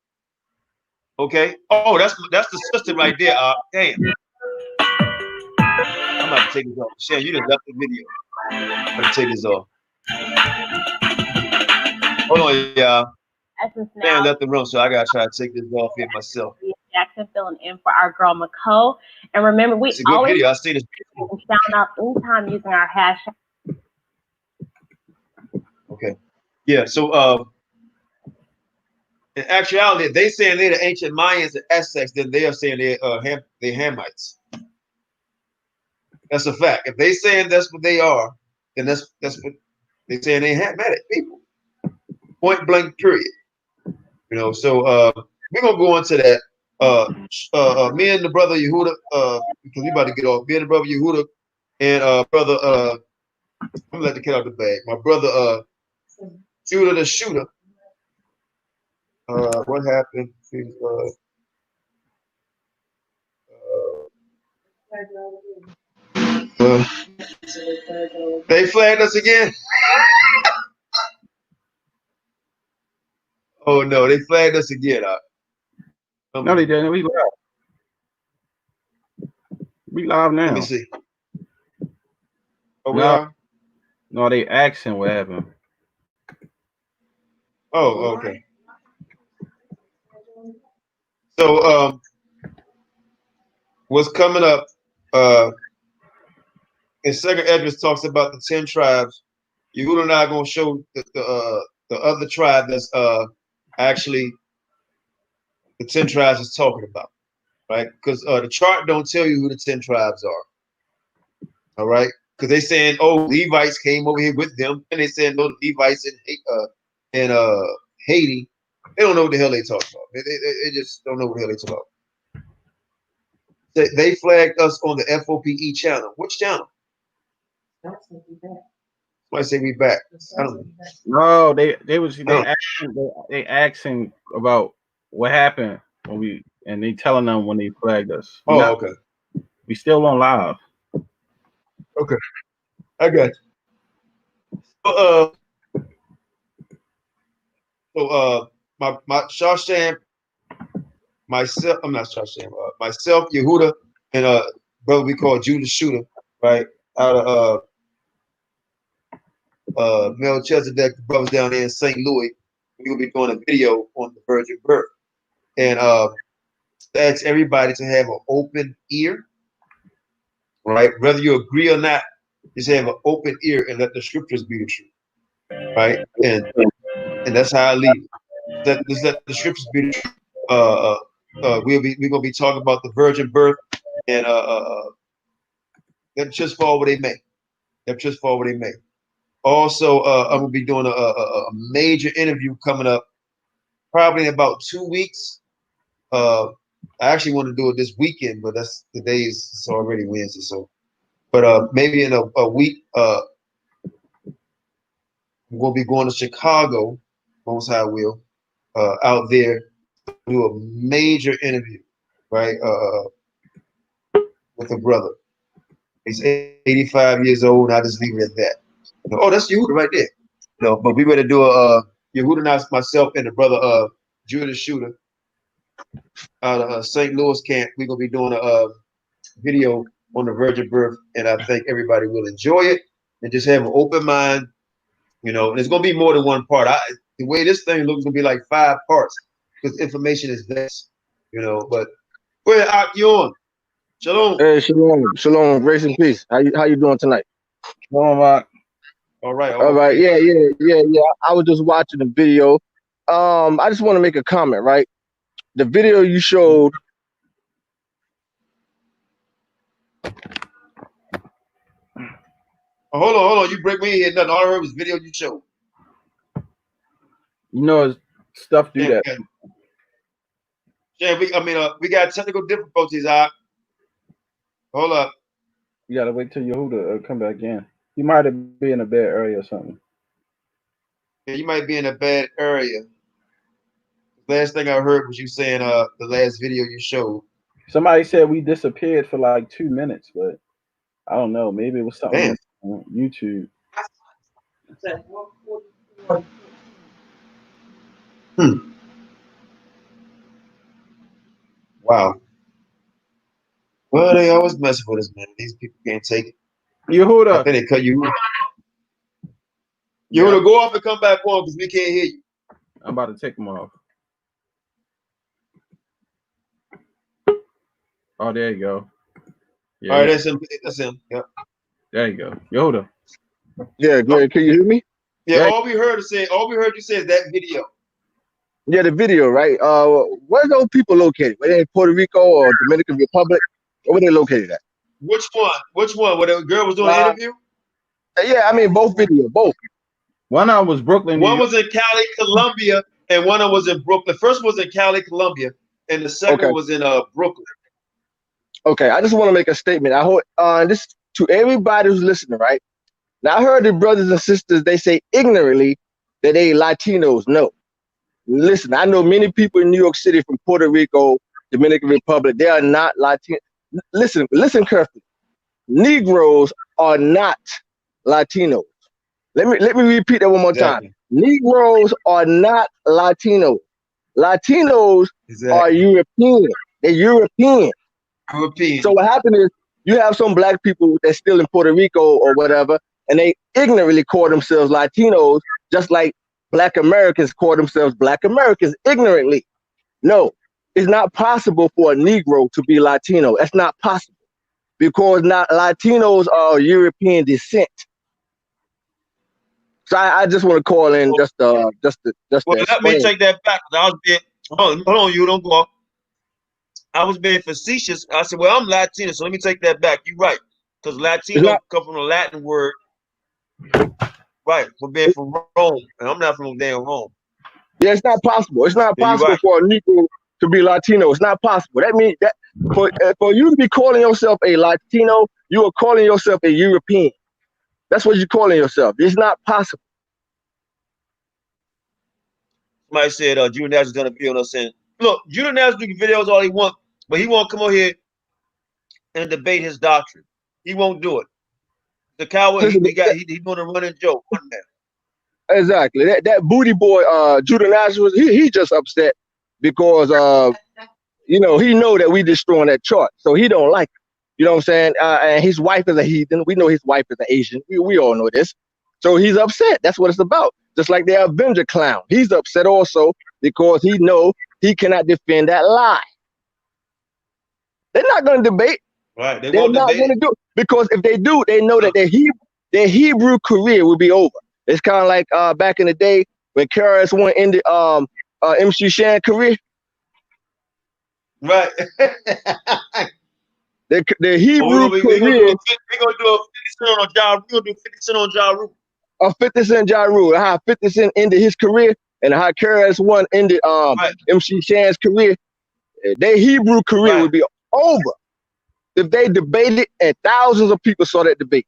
Okay. Oh, that's the system right there. Damn. I'm about to take this off. Shan, you just left the video. I'm gonna take this off. Hold on, y'all. Shan left the room, so I gotta try to take this off here myself. Jackson filling in for our girl McCole. And remember, we It's a good always video. I see this. shout out anytime using our hashtag. Okay. Yeah. So in actuality, they saying they're the ancient Mayans and Aztecs, then they are saying they're Hamites. That's a fact. If they saying that's what they are, then that's what they saying they Hamitic people. Point blank, period. You know, so we're gonna go into that. Me and the brother Yehuda, because we about to get off. Me and the brother Yehuda and brother I'm gonna let the cat out the bag. My brother Judah the shooter. What happened? They flagged us again. Oh no, they flagged us again. No, they didn't. We live. We live now. Let me see. Oh, we no, are? no, they asking what happened. Oh, okay. So what's coming up in Second Esdras talks about the 10 tribes. Yehuda and I are gonna show the other tribe that's actually the 10 tribes is talking about, right? Because the chart don't tell you who the 10 tribes are. All right, because they saying, oh, Levites came over here with them, and they saying no, the Levites in Haiti. They don't know what the hell they talk about. They just don't know what the hell they talk about. They flagged us on the FOPE channel. Which channel? Somebody say we back. I don't know. No, they asking about what happened when they telling them when they flagged us. Okay. We still on live. Okay, I got you. My Shawshan, myself, I'm not Shawshan, myself, Yehuda, and brother we call Judah Shooter, right? Out of Melchizedek, the brothers down there in St. Louis. We're gonna be doing a video on the virgin birth. And ask everybody to have an open ear, right? Whether you agree or not, just have an open ear and let the scriptures be the truth, right? And that's how I leave it. Just let the scriptures be the truth. We're gonna be talking about the virgin birth, and them just fall where they may. Them just fall where they may. Also, I'm gonna be doing a major interview coming up, probably in about 2 weeks. I actually want to do it this weekend, but it's already Wednesday. So, but maybe in a week, we'll be going to Chicago. Most High will out there do a major interview, right? With a brother. He's 85 years old, and I just leave it at that. Oh, that's Yehuda right there. No, but we better do a Yehuda, myself, and the brother Judah Shooter. St. Louis camp. We're gonna be doing a video on the virgin birth, and I think everybody will enjoy it and just have an open mind. You know, and it's gonna be more than one part. The way this thing looks, gonna be like 5 parts because information is vast. You know, but go ahead, Ak, you on. Shalom. Hey, shalom, grace and peace. How you doing tonight? All right. All right. Yeah. I was just watching the video. I just want to make a comment, right? The video you showed. Hold on. You break me in here. Nothing. All I heard was video you showed. You know, stuff do that. Yeah, we got technical difficulties. Hold up. You gotta wait till Yehuda come back in. He might be in a bad area or something. Yeah, you might be in a bad area. Last thing I heard was you saying the last video you showed. Somebody said we disappeared for like 2 minutes, but I don't know. Maybe it was something on YouTube. Wow. Well, they always messing with us, man. These people can't take it. Yehuda. I think they cut you. Yehuda, go off and come back on because we can't hear you. I'm about to take them off. Oh, there you go. Yeah. All right, that's him. Yep. There you go. Yehuda. Yeah, Greg, can you hear me? Yeah, all we heard you say is that video. Yeah, the video, right? Where's those people located? Were they in Puerto Rico or Dominican Republic? Where were they located at? Which one? Where the girl was doing the interview? Yeah, I mean both videos, both. One of them was Brooklyn. One was in Cali, Colombia, and one of them was in Brooklyn. First was in Cali, Colombia, and the second was in Brooklyn. Okay, I just want to make a statement. I hope this to everybody who's listening, right? Now I heard the brothers and sisters, they say ignorantly that they Latinos. No. Listen, I know many people in New York City from Puerto Rico, Dominican Republic. They are not Latino. Listen carefully. Negroes are not Latinos. Let me repeat that one more time. Negroes are not Latinos. Latinos are European. They're European. So what happened is you have some black people that's still in Puerto Rico or whatever, and they ignorantly call themselves Latinos, just like Black Americans call themselves Black Americans ignorantly. No, it's not possible for a Negro to be Latino. That's not possible because Latinos are European descent. So I just want to call in just Well, let me take that back. Hold on, you don't go off. I was being facetious. I said, well, I'm Latino, so let me take that back. You're right. Because Latino come from a Latin word. Right, from being from Rome. And I'm not from damn Rome. Yeah, it's not possible. It's not possible for a Negro to be Latino. It's not possible. That means that for you to be calling yourself a Latino, you are calling yourself a European. That's what you're calling yourself. It's not possible. Somebody said Judah Nash is going to be on us saying, look, Judah Nash do videos all he wants, but he won't come over here and debate his doctrine. He won't do it. The coward, he's going to run and joke. Exactly. That booty boy, Judah Nash, he just upset because, he know that we destroying that chart. So he don't like it. You know what I'm saying? And his wife is a heathen. We know his wife is an Asian. We all know this. So he's upset. That's what it's about. Just like the Avenger clown. He's upset also because he know he cannot defend that lie. They're not going to debate. Right. They're not going to do it. Because if they do, they know that their Hebrew career will be over. It's kind of like back in the day when KRS-One ended MC Shan's career. Right. The Hebrew career. We're going to do a 50 Cent on Ja Rule. We're going to do 50 Cent on Ja Rule. 50 Cent Ja Rule. How 50 Cent ended his career and how KRS-One ended MC Shan's career. Their Hebrew career would be over. If they debated and thousands of people saw that debate,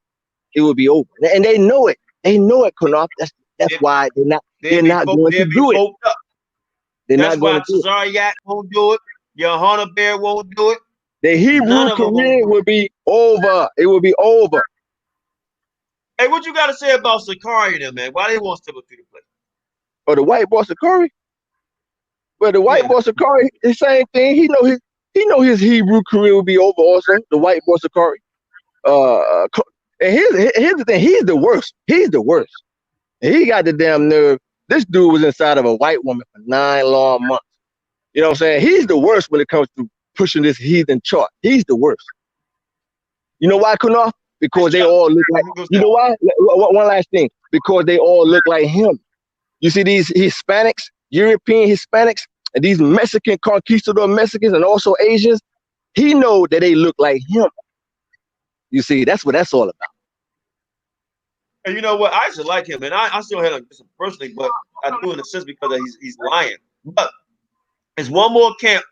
it would be over. And they know it. They know it, Kunaf. That's why they're not going to do it. That's why Tazariak won't do it. Johanna Bear won't do it. The Hebrew career will be over. It will be over. Hey, what you got to say about Sakari then, man? Why they won't step up to the plate? Oh, the white boy Sakari? But the white boy Sakari, the same thing. He know his Hebrew career will be over also. The white boy Sakari. And here's the thing. He's the worst. He's the worst. And he got the damn nerve. This dude was inside of a white woman for 9 long months. You know what I'm saying? He's the worst when it comes to pushing this heathen chart. He's the worst. You know why, Kunal? Because they all look like. You know why? One last thing. Because they all look like him. You see these Hispanics, European Hispanics, and these Mexican conquistador Mexicans, and also Asians. He know that they look like him. You see, that's what that's all about. And you know what? I actually like him, and I still had him personally, but I do in a sense because he's lying. But there's one more camp.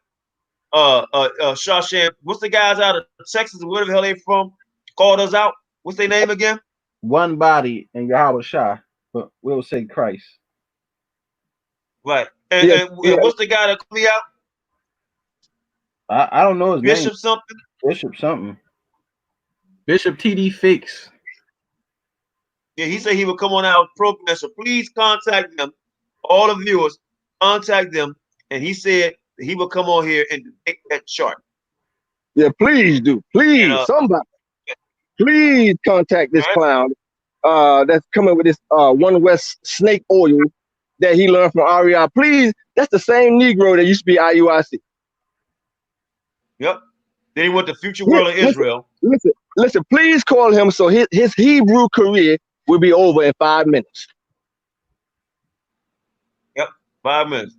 Shawshan, what's the guys out of Texas, where the hell they from? Called us out. What's their name again? One body in Yahawashi, but we'll say Christ. Right. And what's the guy that called me out? I don't know his Bishop name. something. Bishop something. Bishop TD Fix. Yeah, he said he would come on our program. So please contact them. All the viewers, contact them. And he said that he will come on here and debate that chart. Yeah, please do. Please, somebody. Please contact this clown that's coming with this One West snake oil that he learned from AREA. Please, that's the same Negro that used to be IUIC. Yep. Then he went to Future World of Israel. Listen, please call him so his Hebrew career will be over in 5 minutes. Yep, 5 minutes.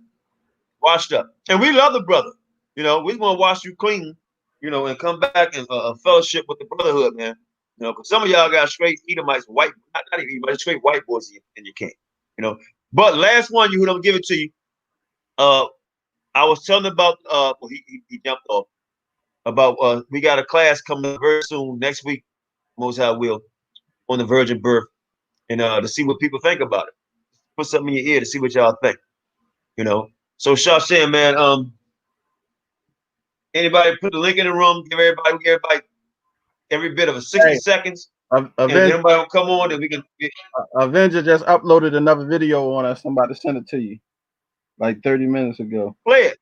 Washed up. And we love the brother. You know, we want to wash you clean, you know, and come back and fellowship with the brotherhood, man. You know, because some of y'all got straight Edomites, white, not even Edomites, straight white boys in your camp, you know. But last one, you don't give it to you. I was telling about, well, he jumped off. About we got a class coming very soon next week, most high will, on the virgin birth, and to see what people think about it. Put something in your ear to see what y'all think, you know. So Shawshan, man, anybody put the link in the room, give everybody every bit of 60 seconds. And everybody will come on and we can Avenger just uploaded another video on us. I'm about to send it to you like 30 minutes ago. Play it.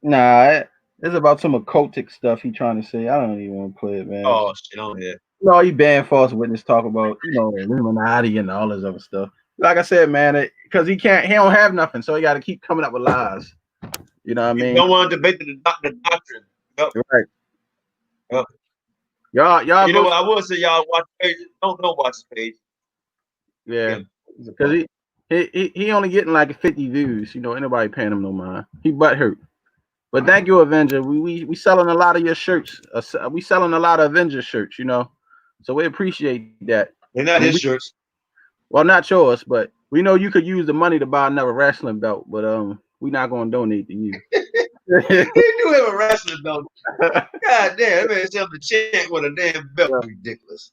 Nah, it's about some occultic stuff he trying to say. I don't even want to play it, man. Oh shit on here. No, he banned false witness, talk about, you know, Illuminati and all this other stuff. Like I said, man, because he don't have nothing, so he got to keep coming up with lies. You know what I mean? You don't want to debate the doctrine. Yep. Right. Yep. Y'all. You know what? I will say, y'all watch the page. Don't watch the page. Yeah, because he only getting like 50 views. You know, ain't nobody paying him no mind. He butt hurt. But thank you, Avenger. We selling a lot of your shirts. We selling a lot of Avenger shirts. You know, so we appreciate that. They're not his shirts. Well, not yours, but we know you could use the money to buy another wrestling belt. But we're not gonna donate to you. He do have a wrestling belt. God damn, that man himself the chant with a damn belt. Ridiculous.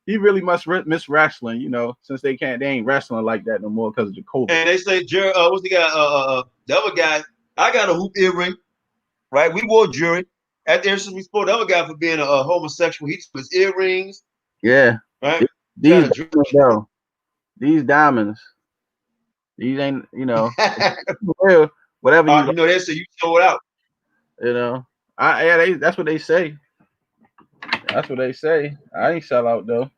He really must miss wrestling, you know, since they ain't wrestling like that no more because of the COVID. And they say, what's the guy? The other guy. I got a hoop earring, right? We wore jewelry at the since we spoke. The other guy for being a homosexual, he took his earrings. Yeah, right. These diamonds, these ain't, you know, whatever you know. They say you sold out. You know, that's what they say. That's what they say. I ain't sell out though.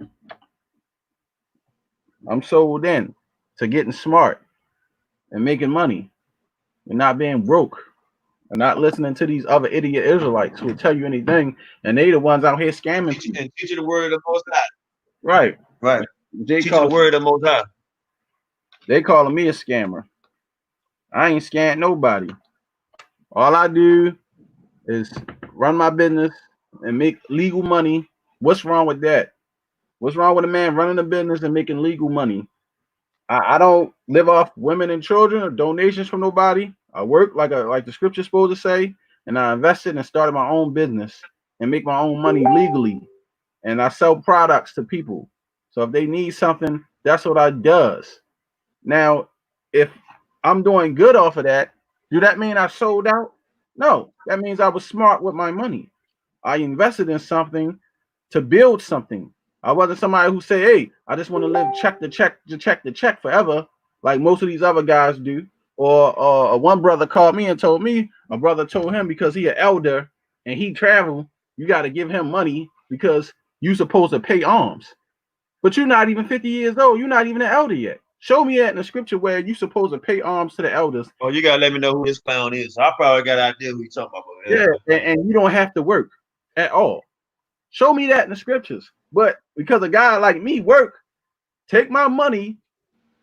I'm sold in to getting smart and making money and not being broke and not listening to these other idiot Israelites who will tell you anything, and they the ones out here scamming people. And teach you the word of the Most High. Right. Right. Teach you the word of the Most High. They calling me a scammer. I ain't scammed nobody. All I do is run my business and make legal money. What's wrong with that? What's wrong with a man running a business and making legal money? I don't live off women and children or donations from nobody. I work like the scripture's supposed to say, and I invested and started my own business and make my own money legally. And I sell products to people. So if they need something, that's what I does. Now, if I'm doing good off of that, do that mean I sold out? No, that means I was smart with my money. I invested in something to build something. I wasn't somebody who say, hey, I just want to live check to check forever, like most of these other guys do. Or one brother called me and told me a brother told him because he an elder and he travel, you got to give him money because you supposed to pay alms. But you're not even 50 years old. You're not even an elder yet. Show me that in the scripture where you supposed to pay alms to the elders. Oh, you gotta let me know who this clown is. I probably got an idea who you talking about. Yeah, and you don't have to work at all. Show me that in the scriptures. But because a guy like me work, take my money,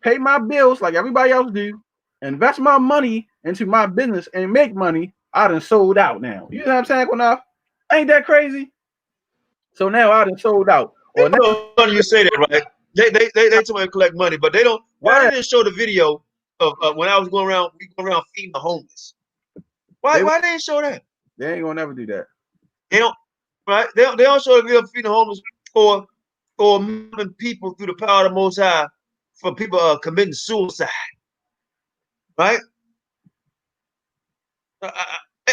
pay my bills like everybody else do, invest my money into my business and make money, I done sold out now. You know what I'm saying, Quanath? Ain't that crazy? So now I done sold out. Or now you say that, right? They told me to collect money, but they don't. Why didn't they show the video of when I was going around feeding the homeless? Why they didn't show that? They ain't gonna never do that. They don't, right? They don't show the video of feeding the homeless or moving people through the power of the Most High for people committing suicide, right?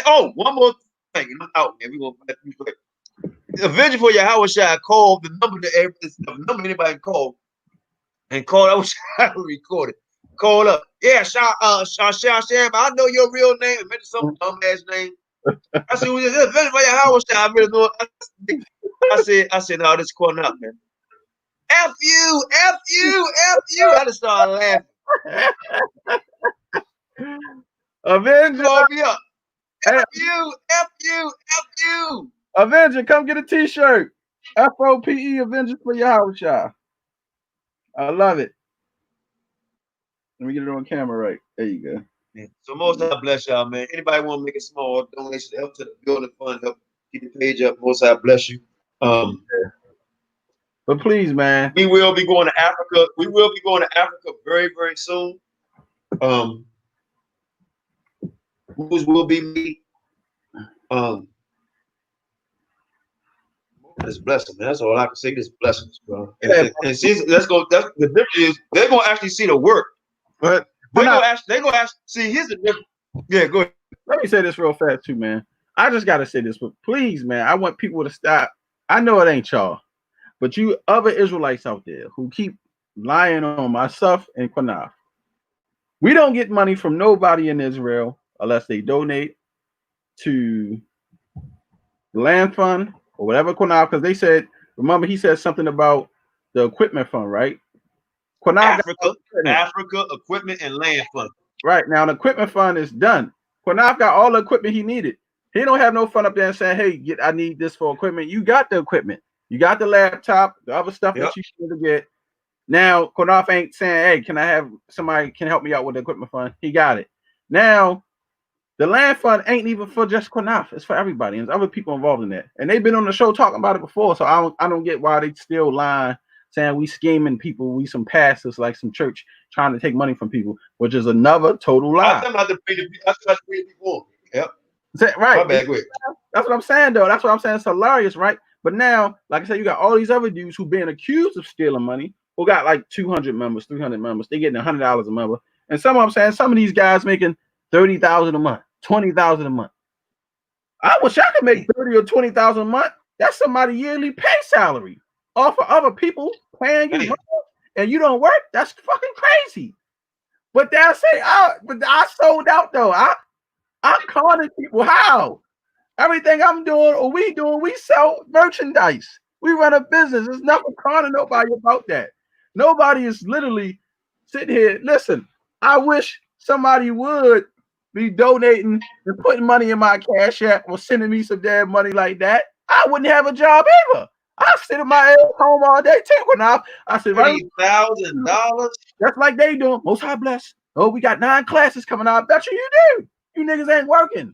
Oh, one more thing. I'm out, man. We gonna play. Avenger for Yahawashi called the number anybody can call and call. I wish I recorded. Call up. Yeah, Sham, I know your real name. I mentioned some dumbass name. I said, well, Avenger for Yahawashi. I really know it. I said, no, this is QANATH, man. F you. I just started laughing. Avenger. Call me up. F you. Avenger, come get a t-shirt. FOPE Avengers for Yahawashi. I love it. Let me get it on camera right. There you go. Yeah. So most I bless y'all, man. Anybody want to make a small donation to help to the building fund, help keep the page up, most I bless you. But please, man. We will be going to Africa. We will be going to Africa very, very soon. Moves will be made. This blessing, man. That's all I can say. This blessings, bro. And see, let's go. That's the difference is they're gonna actually see the work, but they're gonna actually see. Here's the difference. Yeah, go ahead. Let me say this real fast too, man. I just gotta say this, but please, man, I want people to stop. I know it ain't y'all, but you other Israelites out there who keep lying on myself and QANATH. We don't get money from nobody in Israel unless they donate to the land fund or whatever QANATH, because they said, remember he said something about the equipment fund, right? QANATH Africa equipment and land fund. Right, now the equipment fund is done. QANATH got all the equipment he needed. He don't have no fun up there and saying, hey, I need this for equipment. You got the equipment. You got the laptop, the other stuff that you need to get. Now, QANATH ain't saying, hey, can I have somebody can help me out with the equipment fund? He got it. Now, the land fund ain't even for just QANATH. It's for everybody. And there's other people involved in that. And they've been on the show talking about it before. So I don't get why they still lying, saying we scheming people. We some pastors like some church trying to take money from people, which is another total lie. I'm about to pay people. Yep. Right. That's what I'm saying, though. That's what I'm saying. It's hilarious, right? But now, like I said, you got all these other dudes who being accused of stealing money, who got like 200 members, 300 members. They getting $100 a member. And some of them saying some of these guys making $30,000 a month, $20,000 a month. I wish I could make $30,000 or $20,000 a month. That's somebody's yearly pay salary off of other people paying you money, and you don't work. That's fucking crazy. But they'll say, but I sold out though. I'm calling people how. Everything I'm doing or we doing, we sell merchandise. We run a business. There's nothing calling nobody about that. Nobody is literally sitting here. Listen, I wish somebody would be donating and putting money in my Cash App or sending me some damn money like that. I wouldn't have a job either. I sit at my ass home all day taking off. I said, $30,000. That's like they doing. Most High bless. Oh, we got 9 classes coming out. I bet you do. You niggas ain't working.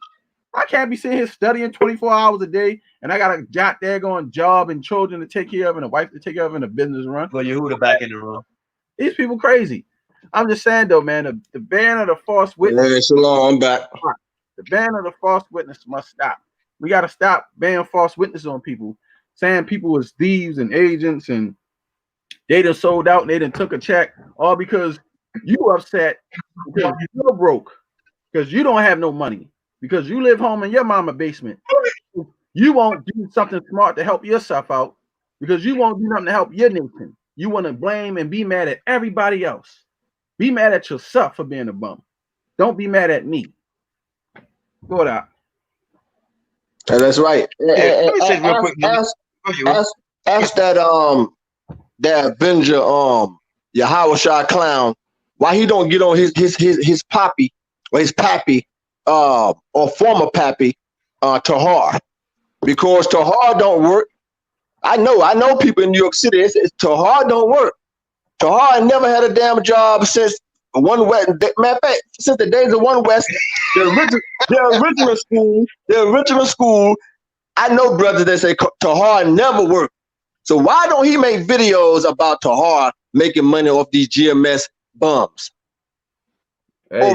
I can't be sitting here studying 24 hours a day, and I got a daggone job and children to take care of and a wife to take care of and a business run. Well, Yehuda back in the room. These people crazy. I'm just saying though, man, the ban of the false witness. Hey, Shalom, I'm back. The ban of the false witness must stop. We got to stop banning false witness on people, saying people is thieves and agents and they done sold out and they done took a check, all because you upset because you're broke, because you don't have no money, because you live home in your mama basement. You won't do something smart to help yourself out because you won't do nothing to help your nation. You want to blame and be mad at everybody else. Be mad at yourself for being a bum. Don't be mad at me. Go it out. That's right. Let me say real quick. Ask that Avenger Yahawashi clown why he don't get on his poppy or his pappy or former pappy Tahar, because Tahar don't work. I know people in New York City. It's Tahar don't work. Tahar never had a damn job since One West. Matter of fact, since the days of One West, the original school. I know brothers that say Tahar never worked. So why don't he make videos about Tahar making money off these GMS bums? Hey.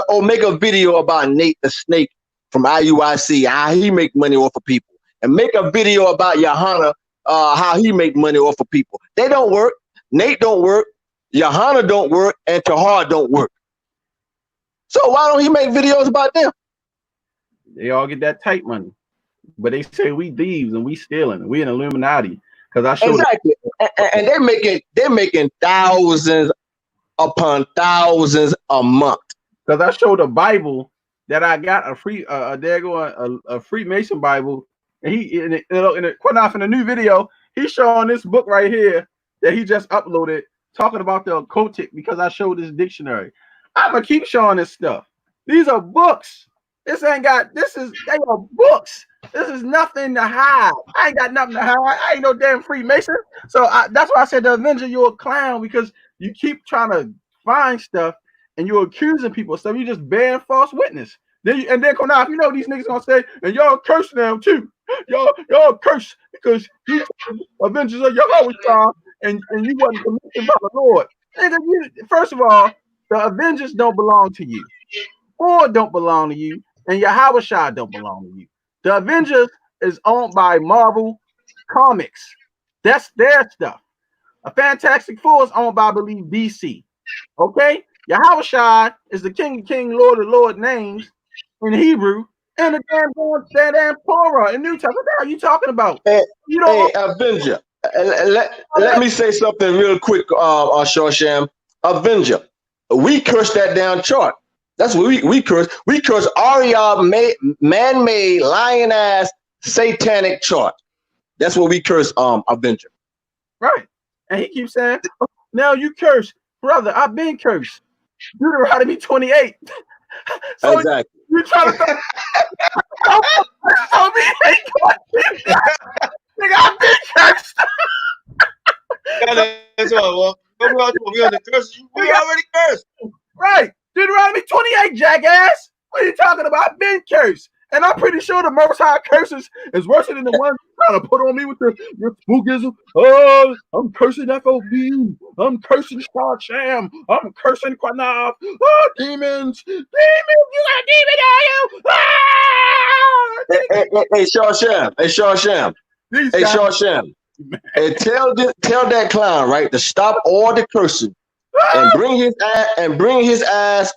Or make a video about Nate the Snake from IUIC, how he make money off of people, and make a video about Johanna, how he make money off of people. They don't work. Nate don't work. Johanna don't work, and Tahar don't work. So why don't he make videos about them? They all get that tight money, but they say we thieves and we stealing and we an Illuminati. Because I showed exactly, and they're making thousands upon thousands a month. Because I showed a Bible that I got a free a Freemason Bible, and in the new video he's showing this book right here that he just uploaded talking about the occultic, because I showed this dictionary. I'm gonna keep showing this stuff. These are books. They are books. This is nothing to hide. I ain't got nothing to hide. I ain't no damn Freemason. So that's why I said the Avenger, you're a clown, because you keep trying to find stuff and you're accusing people of stuff. You just bearing false witness. Then come out, you know these niggas gonna say, and y'all curse them too. Y'all curse because you Avengers of Yahawashi and you wasn't commissioned by the Lord. First of all, the Avengers don't belong to you. Or don't belong to you, and Yahawashi don't belong to you. The Avengers is owned by Marvel Comics. That's their stuff. A Fantastic Four is owned by, I believe, DC. Okay? Yahawashi is the King of King, Lord of Lord names in Hebrew, and the damn Torah in New Testament. What the hell are you talking about? Hey, Avenger, let me say something real quick, Shorsham. Avenger, we cursed that damn chart. That's what we curse. We curse AREA man-made, lion-ass, satanic chart. That's what we curse, Avenger. Right. And he keeps saying, oh, now you curse. Brother, I've been cursed. Deuteronomy 28. So exactly. You trying to tell me nigga, I've been cursed. That's all. We on the curse. We already cursed. Right. Deuteronomy 28, jackass. What are you talking about? I've been cursed. And I'm pretty sure the Most High curses is worse than the one trying to put on me with your spookism. Oh, I'm cursing F.O.P.E. I'm cursing Sham. I'm cursing QANATH. Oh, demons. Demons. You got a demon, are you? Ah! Hey, Sham. Hey, Sham. Hey, Sham. Hey, tell that clown, right, to stop all the cursing and bring his ass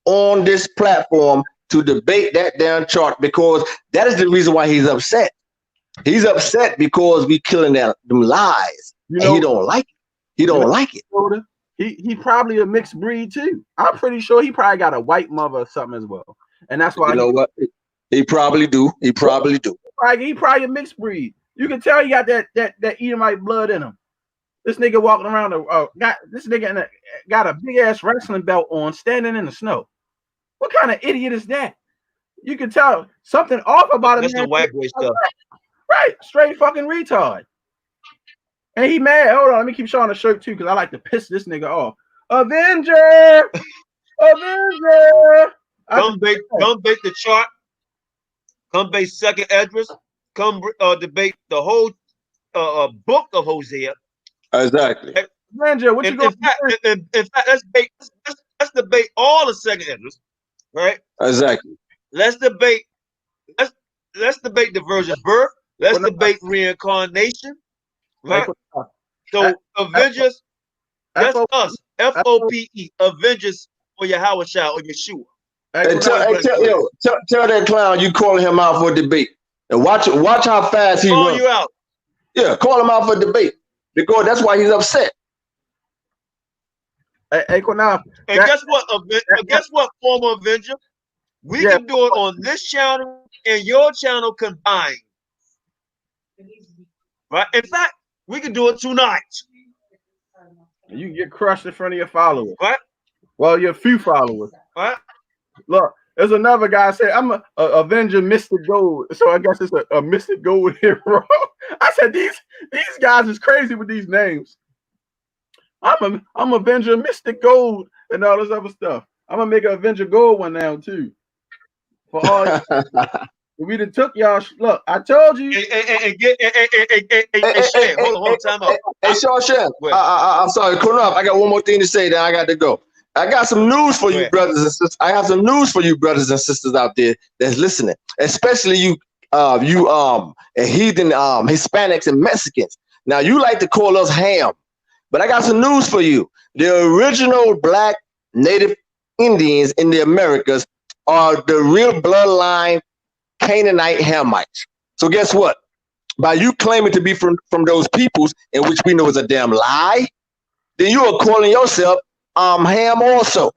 on this platform to debate that damn chart, because that is the reason why he's upset. He's upset because we killing them lies. And he don't like it. He don't like it. He probably a mixed breed too. I'm pretty sure he probably got a white mother or something as well. And that's why what? He probably do. He probably do. He probably a mixed breed. You can tell he got that Edomite blood in him. This nigga walking around got a big ass wrestling belt on, standing in the snow. What kind of idiot is that? You can tell something off about him. That's the white boy stuff. Right, straight fucking retard. And he mad. Hold on, let me keep showing the shirt too, because I like to piss this nigga off. Avenger, Avenger. Come bait the chart. Come bait second Esdras. Come debate the whole book of Hosea. Exactly. Avenger, what you going? In fact, let's debate all the second Esdras. Right. Exactly. Let's debate the virgin's birth. Let's debate reincarnation. Right. So Avengers, that's us. FOPE, Avengers for Yahawashi or Yeshua. Tell that clown you calling him out for debate, and watch how fast he runs. You out. Yeah, call him out for debate, because that's why he's upset. Hey, QANATH. And guess what? Guess what, former Avenger? We can do it on this channel and your channel combined. Right? In fact, we can do it tonight. You can get crushed in front of your followers. Right? Well, your few followers. Right? Look, there's another guy say I'm a Avenger Mystic Gold. So I guess it's a Mystic Gold hero. I said these guys is crazy with these names. I'm Avenger Mystic Gold and all this other stuff. I'm gonna make an Avenger Gold one now too. For all we done took y'all. Look, I told you. Hey, hold on, time out. Hey, Shawshan, I'm sorry, QANATH, I got one more thing to say, then I got to go. I got some news for you, brothers and sisters. I have some news for you, brothers and sisters out there that's listening, especially you heathen Hispanics and Mexicans. Now, you like to call us ham, but I got some news for you. The original black native Indians in the Americas are the real bloodline Canaanite Hamites. So guess what? By you claiming to be from those peoples, in which we know is a damn lie, then you are calling yourself Ham also,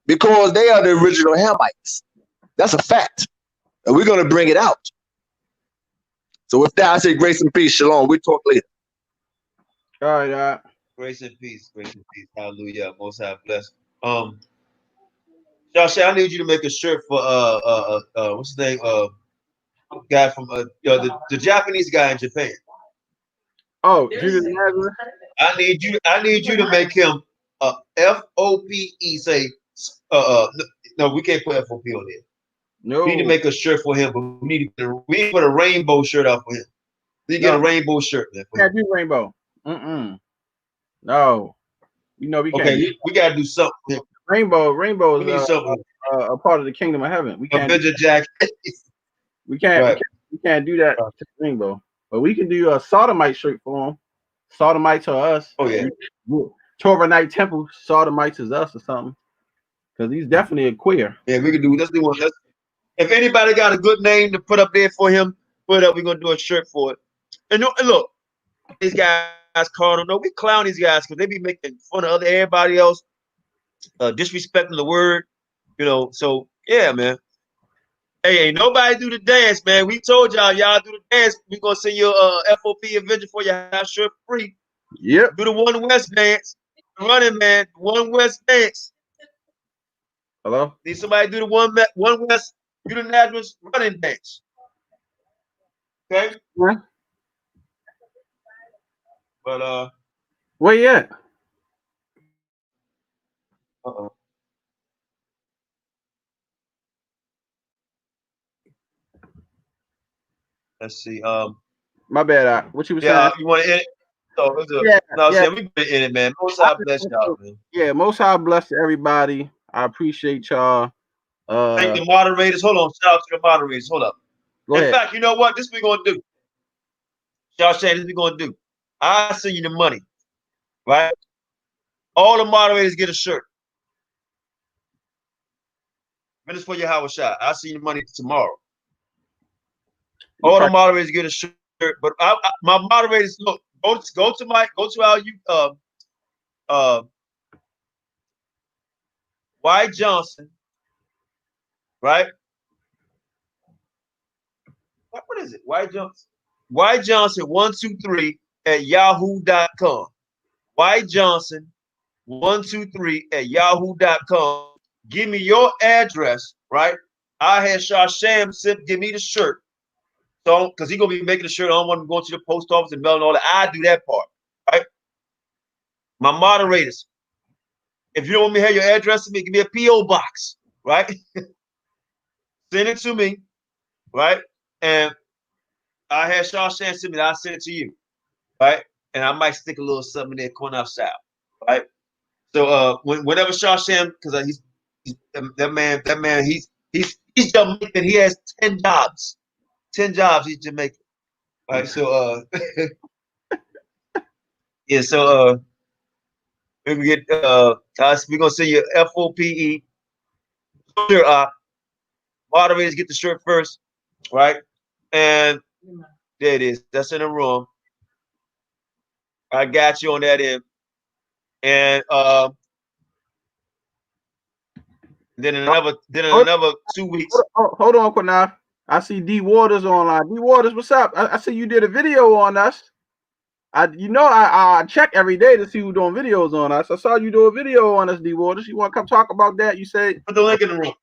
because they are the original Hamites. That's a fact, and we're gonna bring it out. So with that, I say grace and peace. Shalom. We'll talk later. All right. Grace and peace. Grace and peace. Hallelujah. Most High bless. Josh, I need you to make a shirt for what's his name? Guy from the Japanese guy in Japan. Oh, Judas Nazareth. I need you to make him F.O.P.E. say no, we can't put F.O.P. on there. No. We need to make a shirt for him, but we need to put a rainbow shirt out for him. We get a rainbow shirt, man. Can't do rainbow. No. You know we can't. Okay, we gotta do something. Rainbow we need is a part of the kingdom of heaven. We can't. We can't do that to rainbow. But we can do a sodomite shirt for him. Sodomites are us. Oh yeah. Torah Night Temple, sodomites is us or something. Because he's definitely a queer. Yeah, we can do. Let's do one. If anybody got a good name to put up there for him, put it up. We're gonna do a shirt for it. And look, these guys call them. No, we clown these guys because they be making fun of everybody else, disrespecting the word. So yeah, man. Hey, ain't nobody do the dance, man. We told y'all do the dance. We gonna send you FOP Avenger for your house shirt free. Yep. Do the One West dance. Running man, One West dance. Hello? Need somebody do the One West, do the Nazareth running dance. Okay? Yeah. But where you at? Let's see. My bad. What you was saying? You want to end it? We been in it, man. Most High bless y'all, man. Yeah, Most High bless everybody. I appreciate y'all. Thank the moderators. Hold on, shout out to the moderators. Hold up. In fact, you know what? This we gonna do. Y'all saying this we gonna do. I'll send you the money, right? All the moderators get a shirt. Finish for your house shot. I'll send you the money tomorrow. All the moderators get a shirt, but my moderators look. Go to our Y Johnson, right? What is it? Y Johnson. Y Johnson 123 at yahoo.com. Y Johnson 123 at yahoo.com. Give me your address, right? I had Sham give me the shirt. So, because he's gonna be making the shirt, I don't want him going to the post office and mailing all that. I do that part, right? My moderators, if you don't want me to have your address to me, give me a P.O. box, right? Send it to me, right? And I had Sham send me, I'll send it to you, right? And I might stick a little something in there, QANATH style, right? So whenever Sham, because he's that man, he's Jamaican. He has 10 jobs. 10 jobs he's Jamaican. Right, so yeah, so we can get we're gonna send you FOPE. Sure, moderators get the shirt first, right? And there it is. That's in the room. I got you on that end. And Then in another 2 weeks. Hold on, QANATH. I see D Waters online. D Waters, what's up? I see you did a video on us. I check every day to see who's doing videos on us. I saw you do a video on us, D Waters. You want to come talk about that? You said put the link in the room.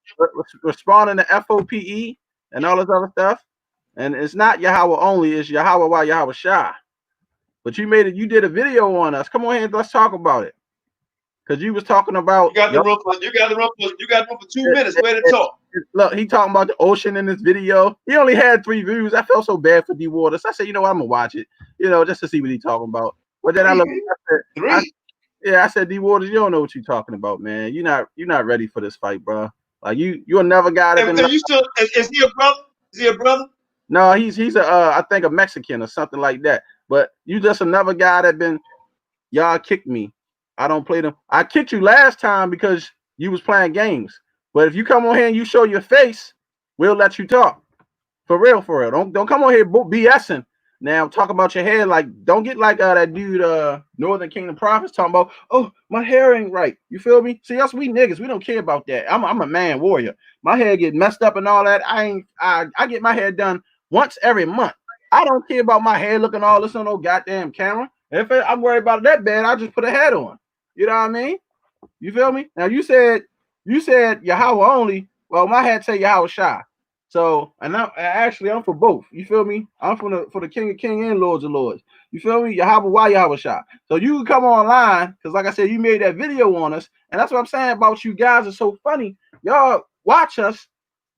Responding to FOPE and all this other stuff. And it's not Yahweh only, it's Yahweh Yahawashi. But you did a video on us. Come on here, let's talk about it. Because you was talking about you got the room for 2 minutes. Where to talk? Look, he talking about the ocean in this video. He only had 3 views. I felt so bad for D Waters. I said, you know what, I'm gonna watch it, just to see what he's talking about. But then I looked, I said, D Waters, you don't know what you're talking about, man. You're not ready for this fight, bro. Like you'll never got it. Is he a brother? Is he a brother? No, he's I think a Mexican or something like that. But you just another guy that y'all kicked me. I don't play them. I kicked you last time because you was playing games. But if you come on here and you show your face, we'll let you talk. For real. Don't come on here BSing. Now talk about your hair. Like, don't get like that dude Northern Kingdom Prophets talking about, oh, my hair ain't right. You feel me? See, us we niggas, we don't care about that. I'm a man warrior. My hair get messed up and all that. I get my hair done once every month. I don't care about my hair looking all this on no goddamn camera. If I'm worried about that bad, I'll just put a hat on. You know what I mean? You feel me? Now you said Yahweh only. Well, my hat say Yahawashi. So, and I'm for both. You feel me? I'm for the King of Kings and Lords of Lords. You feel me? Yahweh Yahawashi. So you can come online because, like I said, you made that video on us, and that's what I'm saying about you guys are so funny. Y'all watch us,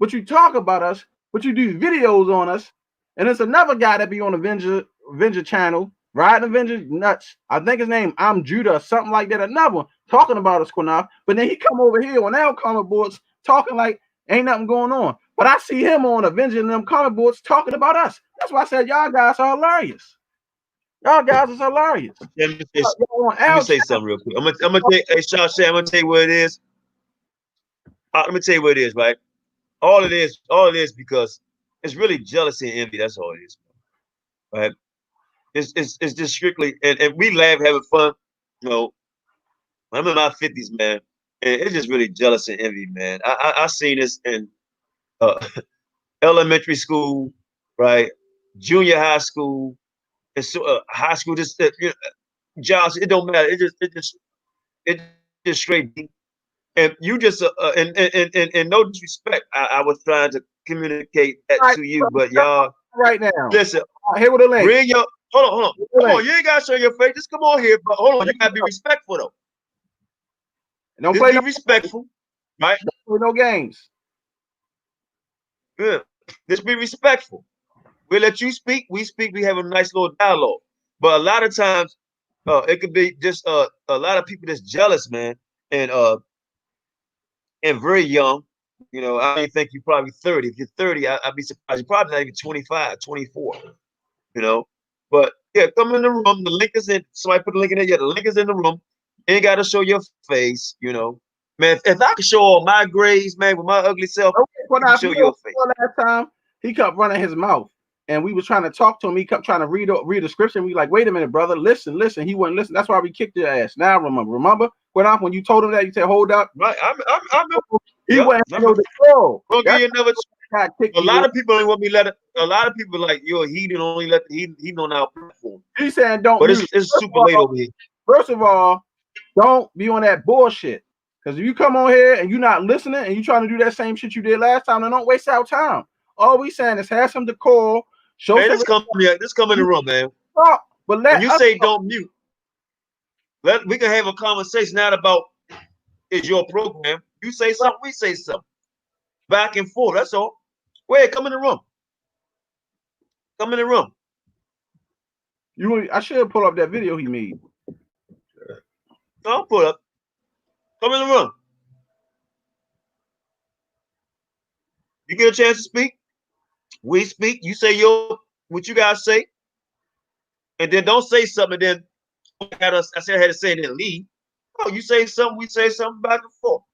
but you talk about us, but you do videos on us, and it's another guy that be on Avenger channel. Riding Avengers nuts. I think his name I'm Judah or something like that. Another one talking about us, QANATH. But then he come over here on our comic boards talking like ain't nothing going on. But I see him on Avengers and them comic boards talking about us. That's why I said y'all guys are hilarious. Y'all guys are hilarious. Let me say something real quick. I'm gonna tell you, hey, Shashay, I'm gonna tell you what it is. Let me tell you what it is, right? All it is because it's really jealousy and envy. That's all it is, right? It's just strictly, and we laugh, having fun. I'm in my 50s, man, and it's just really jealous and envy, man. I seen this in elementary school, right? Junior high school, and so high school. Just jobs. It don't matter. It just straight. And you just and no disrespect, I was trying to communicate that to you, but y'all right now. Listen, here with a link. Bring your hold on. Come on, you ain't gotta show your face. Just come on here, but hold on, you gotta be respectful though. Don't play respectful, right? Don't play no games. Good. Just be respectful. We'll let you speak. We speak. We have a nice little dialogue. But a lot of times, it could be just a lot of people that's jealous, man, and very young. I don't think you're probably 30. If you're 30, I'd be surprised. You're probably not even 25, 24. But yeah, come in the room. The link is in. Somebody put the link in there. Yeah, the link is in the room. You ain't got to show your face. Man, if I could show all my grays, man, with my ugly self, show your face. Last time he kept running his mouth, and we was trying to talk to him. He kept trying to read the scripture. We like, wait a minute, brother, listen. He wouldn't listen. That's why we kicked your ass. Now remember when you told him that, you said, hold up. Right, I he went to the control. A lot of people want me let it. A lot of people like, yo, he didn't only let the heathen on our platform. He's saying don't. But it's super late over here. First of all, don't be on that bullshit. Because if you come on here and you're not listening and you trying to do that same shit you did last time, then don't waste our time. All we saying is have some decor. Show man, this come in the room, man. But when you say don't mute, we can have a conversation not about is your program. You say something, we say something. Back and forth. That's all. Wait, come in the room. Come in the room. I should pull up that video he made. I'll pull up. Come in the room. You get a chance to speak. We speak. You say what you guys say, and then don't say something. And then I had to say it and leave. Oh, you say something, we say something back and forth.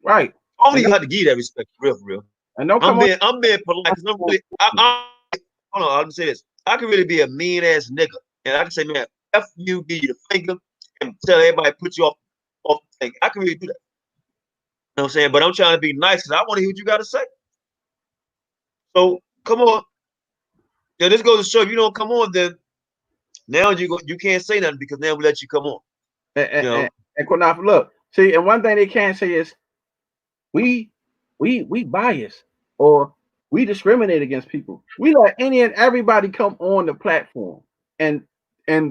Right. Only you have to give that respect, for real. And don't I'm being polite because I'm really. Hold on, I'll say this. I can really be a mean ass nigga, and I can say, man, F you, give you the finger, and tell everybody put you off the thing. I can really do that. know what I'm saying? But I'm trying to be nice because I want to hear what you got to say. So come on. Yeah, this goes to show if you don't come on, then now you can't say nothing because now we let you come on. And QANATH, look, see, and one thing they can't say is we bias or we discriminate against people. We let any and everybody come on the platform and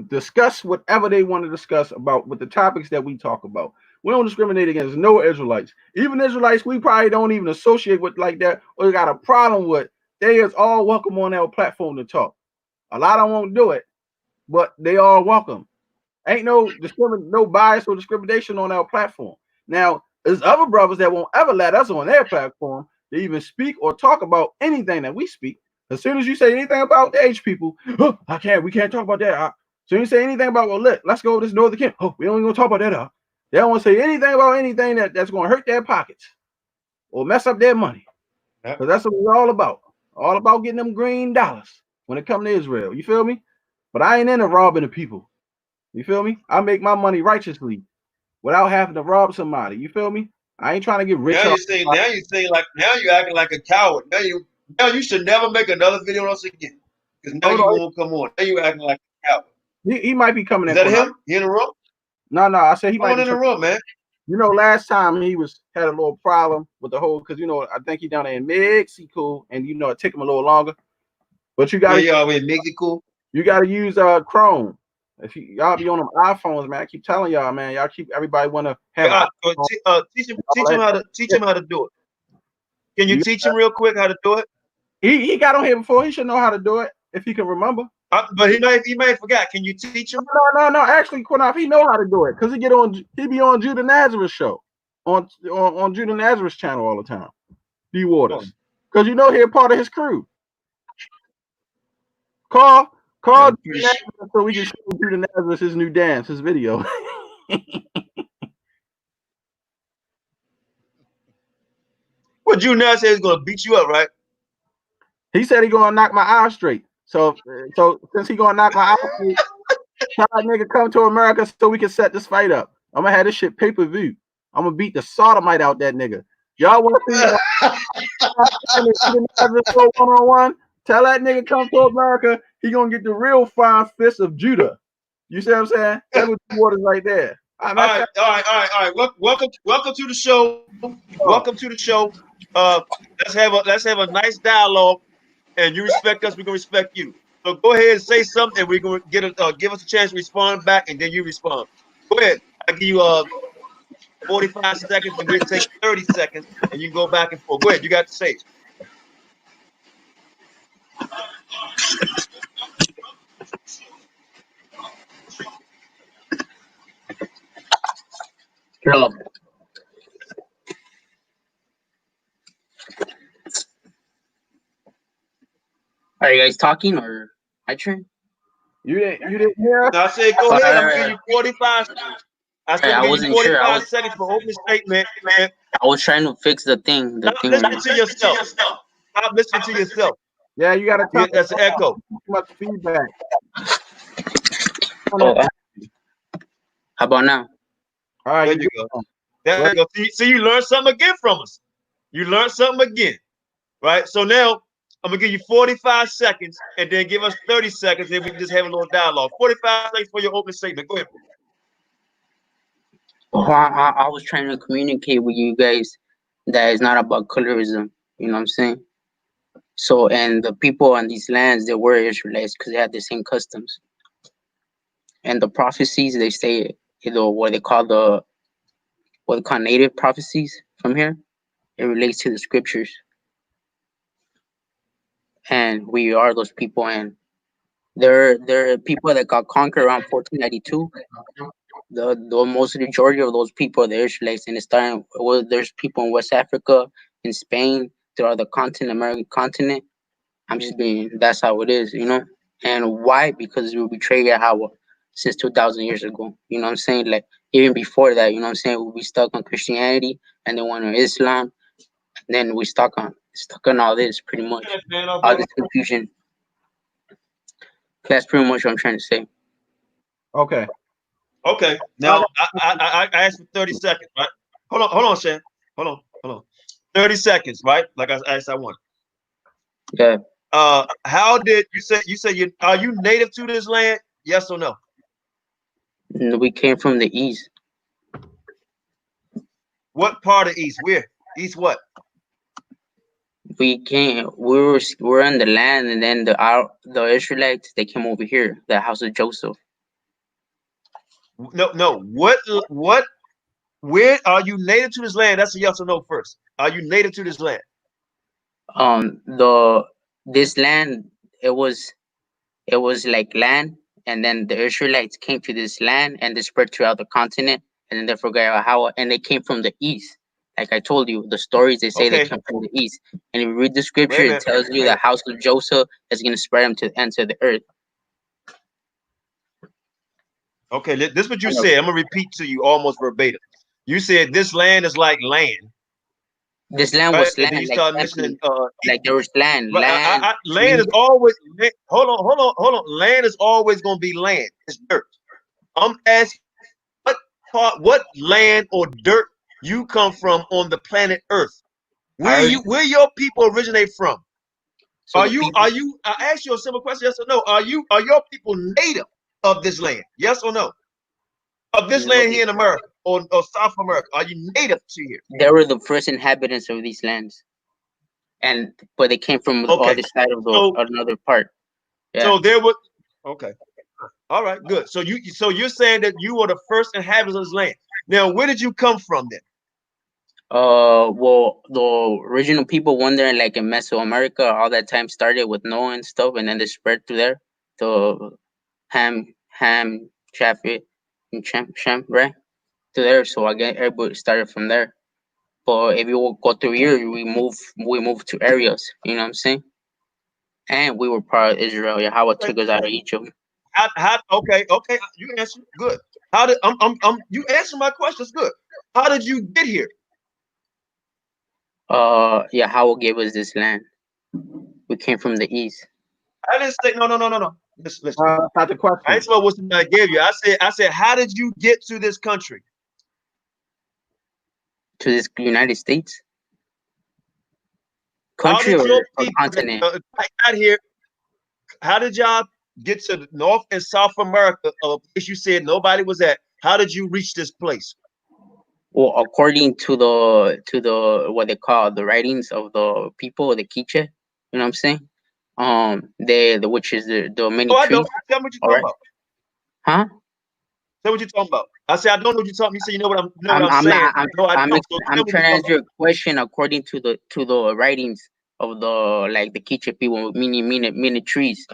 discuss whatever they want to discuss about with the topics that we talk about. We don't discriminate against no Israelites. Even Israelites we probably don't even associate with like that or got a problem with. They is all welcome on our platform to talk. A lot of them won't do it, but they all welcome. Ain't no bias or discrimination on our platform. Now, there's other brothers that won't ever let us on their platform to even speak or talk about anything that we speak. As soon as you say anything about the H people, oh, we can't talk about that. As soon as you say anything about, well, let's go to this Northern Kingdom. Oh, we don't even talk about that. They don't want to say anything about anything that's going to hurt their pockets or mess up their money. Because that's what we're all about. All about getting them green dollars when it comes to Israel. You feel me? But I ain't into robbing the people. You feel me? I make my money righteously without having to rob somebody. You feel me? I ain't trying to get rich. Now you acting like a coward. Now you should never make another video on us again. Because now you won't come on. Now you acting like a coward. He might be coming in. Is that him? He in the room? No, I said he might be in the room, man. You know, last time he had a little problem with the whole because I think he down there in Mexico and it took him a little longer. But you gotta in Mexico. You gotta use Chrome. If y'all be on them iPhones, man, I keep telling y'all, man, y'all keep everybody want to have. Teach him how to do it. Can you teach him real quick how to do it? He got on here before. He should know how to do it if he can remember. But he may have forgot. Can you teach him? No. Actually, QANATH, he know how to do it because he be on Judah Nazareth show on Judah Nazareth's channel all the time. D Waters, because he's part of his crew. Call so we can show Judah Nazareth his new dance, his video. Well, Judah Nazareth said he's gonna beat you up, right? He said he's gonna knock my eye straight. So since he's gonna knock my eye straight, tell that nigga come to America so we can set this fight up. I'm gonna have this shit pay-per-view. I'm gonna beat the sodomite out that nigga. Y'all want to see one-on-one? Tell that nigga come to America. He gonna get the real fine fist of Judah. You see what I'm saying? That's what the water's right there. All right. Welcome to the show. Welcome to the show. Let's have a nice dialogue. And you respect us, we're gonna respect you. So go ahead and say something, and we're gonna give us a chance to respond back, and then you respond. Go ahead. I'll give you 45 seconds, and we'll take 30 seconds, and you can go back and forth. Go ahead, you got to say it. Are you guys talking or my turn? You didn't hear? No, I said go ahead. I'm gonna give you 45 seconds. I wasn't sure. 45 seconds for opening statement, man. I was trying to fix the thing. Listen to yourself. Stop listening to yourself. Yeah, you gotta talk. That's an echo. Too much feedback. How about now? All right, there you go. There you go. See, you learned something again from us. You learned something again, right? So now I'm gonna give you 45 seconds, and then give us 30 seconds, and we can just have a little dialogue. 45 seconds for your opening statement. Go ahead. I was trying to communicate with you guys that it's not about colorism. You know what I'm saying? So, and the people on these lands, they were Israelites because they had the same customs. And the prophecies, they say, what they call native prophecies from here, it relates to the scriptures. And we are those people, and they're people that got conquered around 1492. The most of the majority of those people are the Israelites, and there's people in West Africa, in Spain, throughout the continent, American continent. That's how it is, And why? Because we betrayed Yahweh since 2,000 years ago. You know what I'm saying? Like, even before that, you know what I'm saying? We stuck on Christianity, and then went on Islam, and then we stuck on all this, pretty much. All this confusion. That's pretty much what I'm trying to say. Okay. Now, I asked for 30 seconds, right? Hold on, Shan. Hold on. 30 seconds, right? Like I asked, I want. Yeah. How did you say are you native to this land? Yes or no? We came from the east. What part of east? Where? East what? We're in the land, and then the Israelites, they came over here, the house of Joseph. No. What? Where are you native to this land? That's a yes or no first. Are you native to this land? This land, it was like land, and then the Israelites came to this land and they spread throughout the continent, and then they forgot how, and they came from the east. Like I told you, the stories, they say they come from the east. And if you read the scripture, it tells you the house of Joseph is going to spread them to the ends of the earth. Okay, this is what you said. I'm going to repeat to you almost verbatim. You said this land is like land. This land was land. You start mentioning, like there was land. Land is always, hold on. Land is always going to be land. It's dirt. I'm asking what land or dirt you come from on the planet Earth. Where your people originate from? So I asked you a simple question, yes or no. Are your people native of this land? Yes or no? Of this land here in America or South America, are you native to here? They were the first inhabitants of these lands, but they came from the other side of another part. Yeah. So there were all right, good. So you're saying that you were the first inhabitants of this land. Now, where did you come from then? Well, the original people wandering like in Mesoamerica, all that time started with Noah and stuff, and then they spread through there. To Ham, Japheth, and Shem, right? To there. So I guess everybody started from there. But if you go through here, we move to areas. You know what I'm saying? And we were part of Israel. Yahweh took us out of Egypt. Okay, you answered good. How did you answer my questions? Good. How did you get here? Yahweh gave us this land. We came from the east. I didn't say no. Listen. Not the question. I ain't know what I gave you. I said, how did you get to this country? To this United States? Country or continent? Out here. How did y'all get to North and South America, a place you said nobody was at? How did you reach this place? Well, according to the what they call the writings of the people, the Quiche, you know what I'm saying? Which is the many trees. I don't. Tell me what you're talking about. Huh? Tell what you're talking about. I said I don't know what you're talking. You say you know what I'm saying. I'm trying to answer your question according to the writings of the Quiche people with many trees,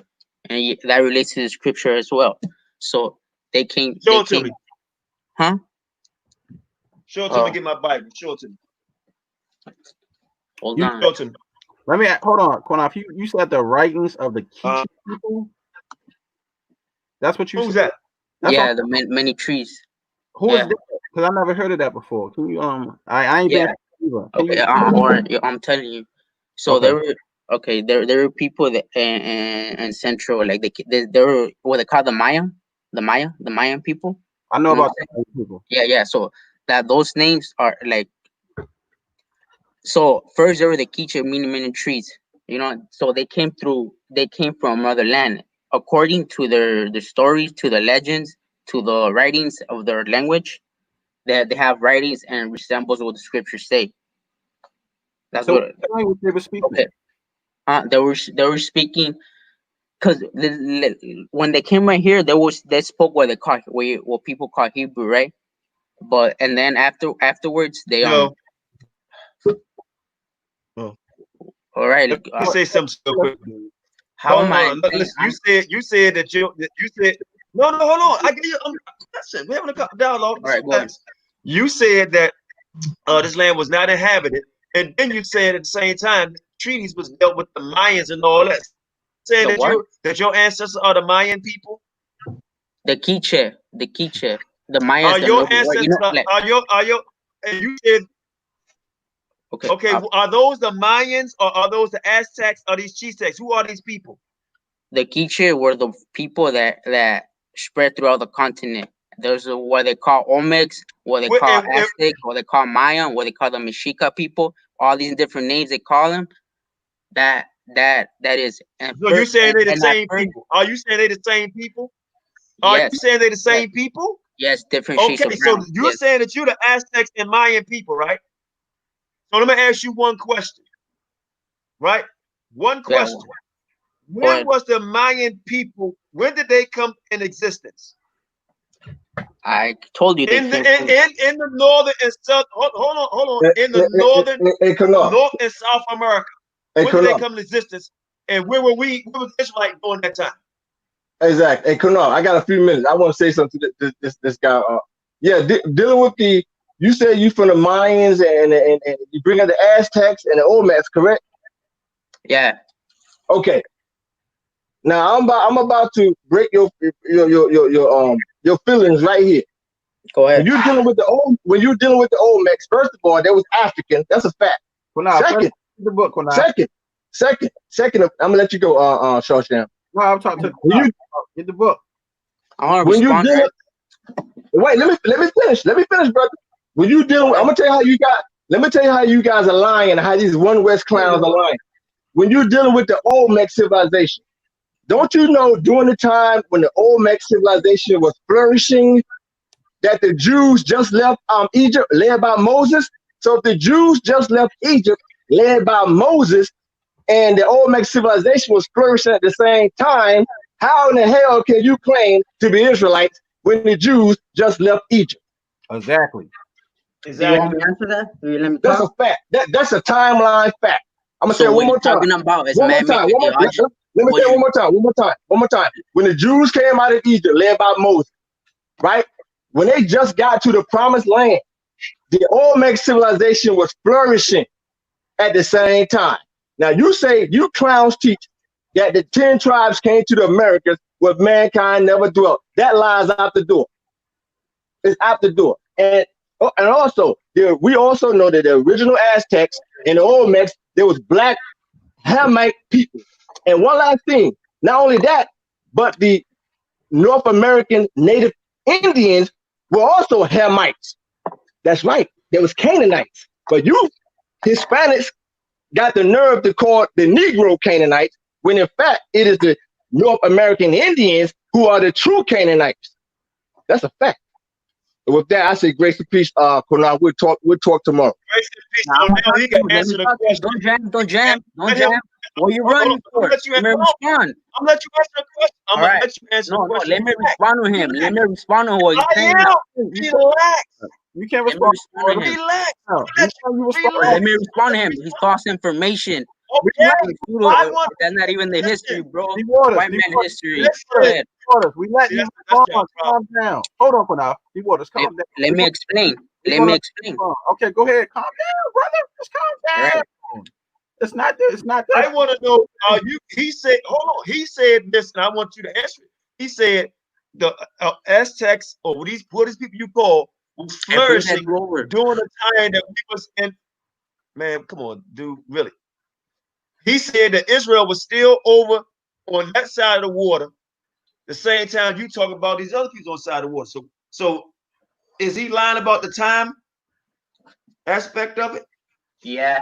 and that relates to the scripture as well. So they came. Show it to me. Huh? Show it to me. Get my Bible. Show it to me. Hold on. Show it to me. Let me hold on, QANATH. You said the writings of the Quiche people. That's what you said. Who's that? That's the many trees. Who is that? Because I never heard of that before. Can you I ain't been okay. I'm telling you. So there were people that in Central, like they were what they call the Mayan people. I know about people. Yeah. So those names are like. So first there were the Quiche many trees, you know. So they came from another land, according to their stories, to the legends, to the writings of their language. That they have writings and resembles what the scriptures say. That's so what language they were speaking. Okay. They were speaking because when they came right here, they spoke what people call Hebrew, right? But and then afterwards they All right. Let me say something so quick. How am I? Listen, you said that you said no. Hold on. I give you. Listen, we're having a dialogue. All right, go ahead. You said that this land was not inhabited, and then you said at the same time treaties was dealt with the Mayans and all that. Saying that your ancestors are the Mayan people. The Quiche, the Mayans. Are your ancestors? Are your? And you said. Okay. Are those the Mayans or are those the Aztecs or these Chiefs? Who are these people? The Quiche were the people that spread throughout the continent. there's what they call Olmecs, what they call Aztec, what they call Mayan, what they call the Mexica people. All these different names they call them. That is. So you saying they the same people? Are you saying they the same people? Are you saying they the same people? Yes, different shades of brown. So you're saying that you're the Aztecs and Mayan people, right? So let me ask you one question. Right? One question. When was the Mayan people, when did they come in existence? I told you they in the northern and south. Hold on. In the northern, North and South America. When did they come in existence? And where were we? Where was Israelite during that time? Exactly. Hey, Kunal, I got a few minutes. I want to say something to this guy. Dealing with you said you from the Mayans and you bring up the Aztecs and the Olmecs, correct? Yeah. Okay. Now I'm about to break your feelings right here. Go ahead. When you're dealing with the Olmecs, first of all, they was African. That's a fact. Second, the book. Second, I'm gonna let you go, Shawshank. No, I'm talking to get the book. I want to respond. Wait, let me finish. Let me finish, brother. When you dealing with, I'm gonna tell you how you got. Let me tell you how you guys are lying and how these One West clowns are lying. When you're dealing with the Olmec civilization, don't you know during the time when the Olmec civilization was flourishing, that the Jews just left Egypt, led by Moses? So if the Jews just left Egypt, led by Moses, and the Olmec civilization was flourishing at the same time, how in the hell can you claim to be Israelites when the Jews just left Egypt? Exactly. Do you want me to answer that? That's a fact. That's a timeline fact. I'm gonna say it one more time. Let me say it one more time. When the Jews came out of Egypt, led by Moses, right? When they just got to the promised land, the Olmec civilization was flourishing at the same time. Now you say you clowns teach that the 10 tribes came to the Americas where mankind never dwelt. That lies out the door. It's out the door. And also, we also know that the original Aztecs and the Olmecs, there was black Hamite people. And one last thing, not only that, but the North American Native Indians were also Hamites. That's right. There was Canaanites. But you Hispanics got the nerve to call the Negro Canaanites, when in fact it is the North American Indians who are the true Canaanites. That's a fact. And with that, I say grace and peace, Kunal. We'll talk tomorrow. Grace and peace. Now he can answer the question. Don't jam. What are you running for? Let me respond. I'm let you answer the question. I'm gonna let you answer the question. Let me respond to him. Let me respond to what he's saying. Relax. You can't respond. Relax. Let me respond to him. He's false information. Okay. That's not even the history, bro. White man history. We let you respond. Calm down. Hold on for now. Calm down. Let me explain. Okay, go ahead. Calm down, brother. Just calm down. Right. It's not this. I want to know. He said. Hold on. He said this, and I want you to answer it. He said the Aztecs, or what these people you call, was flourishing during the time that we was in. Man, come on, dude. Really? He said that Israel was still over on that side of the water, the same time you talk about these other people on the side of the water. So is he lying about the time aspect of it? Yeah.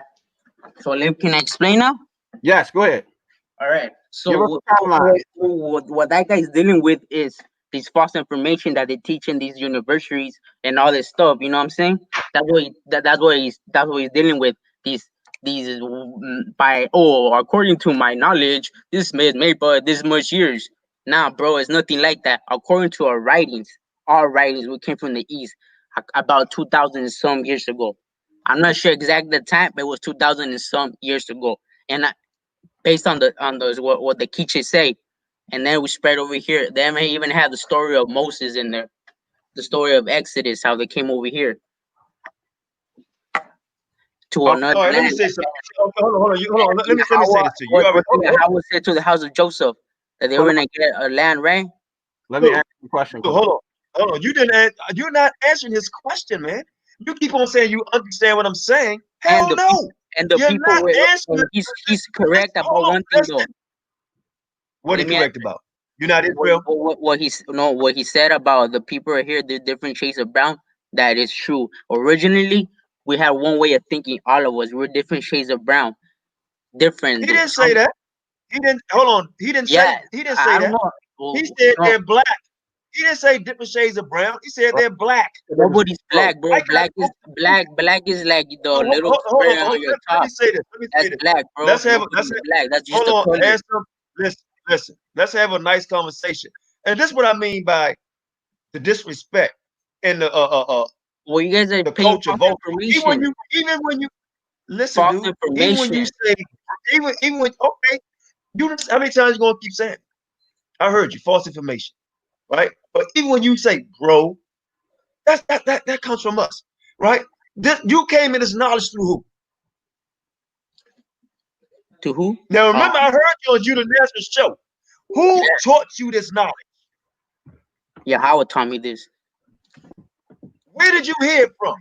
So can I explain now? Yes, go ahead. All right. So what that guy is dealing with is this false information that they teach in these universities and all this stuff. You know what I'm saying? That's what he's dealing with. These according to my knowledge, this is made by this much years. Nah, bro, it's nothing like that. According to our writings, we came from the East about 2,000 and some years ago. I'm not sure exactly the time, but it was 2,000 and some years ago. And based on those what the Quiches say, and then we spread over here. They may even have the story of Moses in there, the story of Exodus, how they came over here to another land. Let me say something. Hold on. Let me say this to you. How was it to the house of Joseph that they were gonna get a land, right? Let me ask you a question. Hold on. You're not answering his question, man. You keep on saying you understand what I'm saying. Hell no. And the people, he's correct about one thing though. What are you correct about? You're not Israel. What he said about the people right here, the different shades of brown. That is true. Originally, we had one way of thinking. All of us, we're different shades of brown. Different. He didn't say that. He didn't. Hold on. He didn't say. He didn't say that. He said they're black. He didn't say different shades of brown. He said they're black. Nobody's black, bro. Black is like the little square on your top. Let me say this. That's black, bro. Let's have black. That's just hold on. color. Listen. Let's have a nice conversation. And this is what I mean by the disrespect and the well, you guys are the culture vote. Even when you listen, false dude. Even when you say, even when how many times you gonna keep saying it? I heard you. False information, right? But even when you say bro, that comes from us, right? You came in this knowledge through who? To who? Now remember, I heard you on Judah Nazareth's show. Who taught you this knowledge? Yahweh taught me this. Where did you hear it from?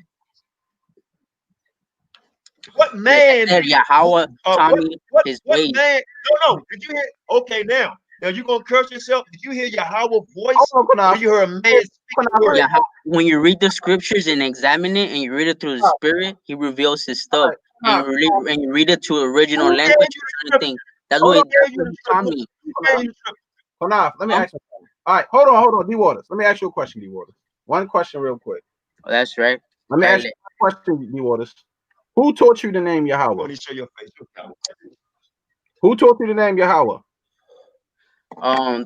What man? Yahweh taught me his ways. Man? No. Did you hear? Okay, now you gonna curse yourself? Did you hear Yahweh's voice? Or you heard a man speak? When you read the scriptures and examine it, and you read it through the Spirit, He reveals His stuff. And you read it to original language. That's what He taught me. Hold on, let me ask you. All right, hold on, D Waters. Let me ask you a question, D Waters. One question, real quick. Oh, that's right. Let me ask you a question, D Waters. Who taught you the name Yahweh? Let me show your face. Who taught you the name Yahweh?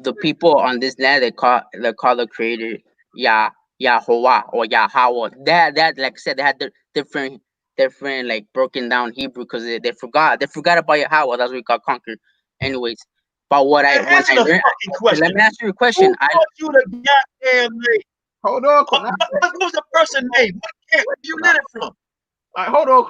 The people on this land they call the Creator Yahovah or Yahweh. That like I said, they had the different like broken down Hebrew because they forgot about Yahweh. That's what we got conquered. Anyways, but what I learned. Let me ask you a question. Who taught you the goddamn name? Hold on. What was the person's name? Where you learn it from? All right, hold on.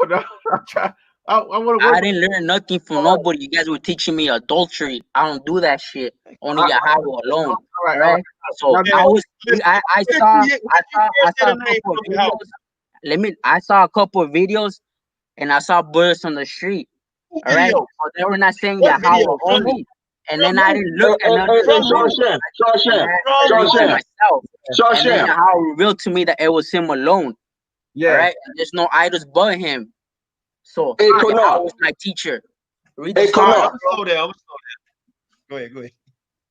I didn't learn nothing from nobody. You guys were teaching me adultery. I don't do that shit. Only Yahweh alone. All right. So I saw a couple of videos. I saw a couple of videos, and I saw birds on the street. All right. So they were not saying Yahweh only. And then I didn't look at myself. And then Yahweh revealed to me that it was Him alone. Yeah. All right. There's no idols but Him. So Yahweh was my teacher. Read the Psalm. Slow down. Go ahead.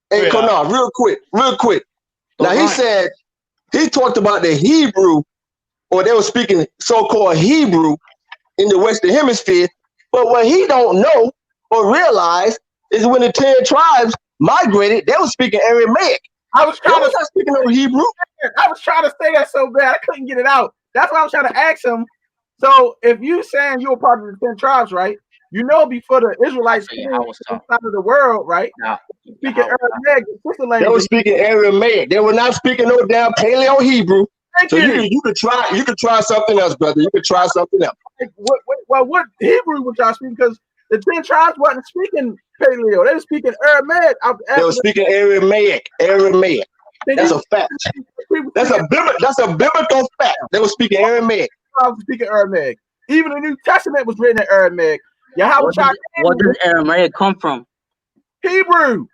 Hey, Konal, real quick. Now he said he talked about the Hebrew, or they were speaking so-called Hebrew in the Western Hemisphere. But what he don't know or realize is when the 10 tribes migrated, they were speaking Aramaic. I was trying to speaking no Hebrew. I was trying to say that so bad I couldn't get it out. That's why I was trying to ask him. So if you saying you're part of the 10 tribes, right? You know, before the Israelites came inside of the world, right? Speaking Aramaic, they were speaking Aramaic. They were not speaking no damn Paleo Hebrew. So you could try something else, brother. You could try something else. What Hebrew would y'all speak? Because the 10 tribes wasn't speaking Paleo. They were speaking Aramaic. They were speaking Aramaic. That's a fact. That's a biblical fact. They were speaking Aramaic. I was speaking Aramaic. Even the New Testament was written in Aramaic. What does Aramaic come from? Hebrew.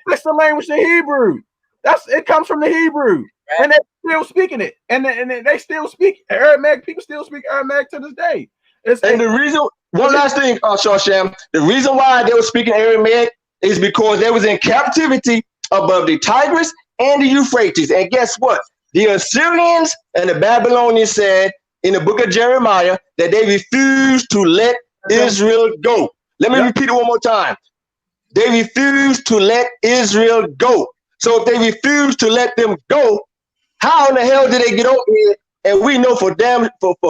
It's the language in Hebrew. It comes from the Hebrew, and they're still speaking it. And they still speak Aramaic. People still speak Aramaic to this day. The reason, one last thing, Shawsham, the reason why they were speaking Aramaic is because they was in captivity above the Tigris and the Euphrates. And guess what? The Assyrians and the Babylonians said in the book of Jeremiah that they refused to let Israel go. Let me repeat it one more time. They refused to let Israel go. So if they refused to let them go, how in the hell did they get over here? And we know for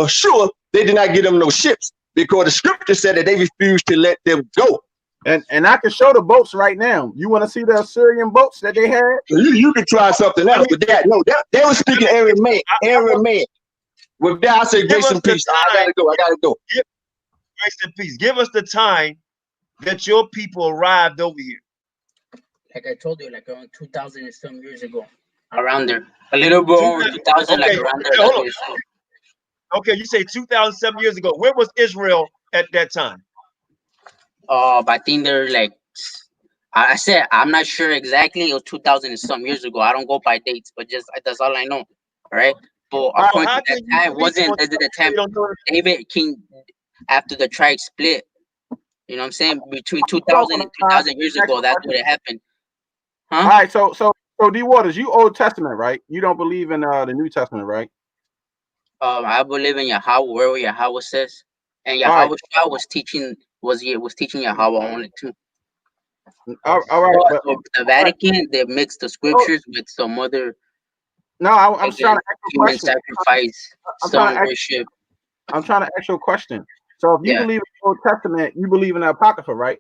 sure they did not give them no ships, because the scripture said that they refused to let them go. And I can show the boats right now. You want to see the Assyrian boats that they had? You can try something else with that. No, they were speaking Aramaic. With that, I say grace and peace. I gotta go. Grace and peace. Give us the time that your people arrived over here. Like I told you, like around 2,000 and some years ago. Around there. A little bit over 2,000, like around there. Hold on. Okay, you say 2,007 years ago. Where was Israel at that time? I think they're like, I said I'm not sure exactly. It was 2000 and some years ago. I don't go by dates, but just that's all I know. All right. But according to that time, wasn't at the time David King after the tribe split? You know what I'm saying? Between 2000 and 2000 years ago, that's what it happened. Huh? All right. So D Waters, you Old Testament, right? You don't believe in the New Testament, right? I believe in Yahweh, wherever Yahweh says, and Yahweh was teaching Yahweh only too. All right, but the Vatican, they mixed the scriptures with some other. No, I'm trying to ask you a human question. sacrifice, stone worship. I'm trying to ask you a question. So if you believe in the Old Testament, you believe in the Apocrypha, right?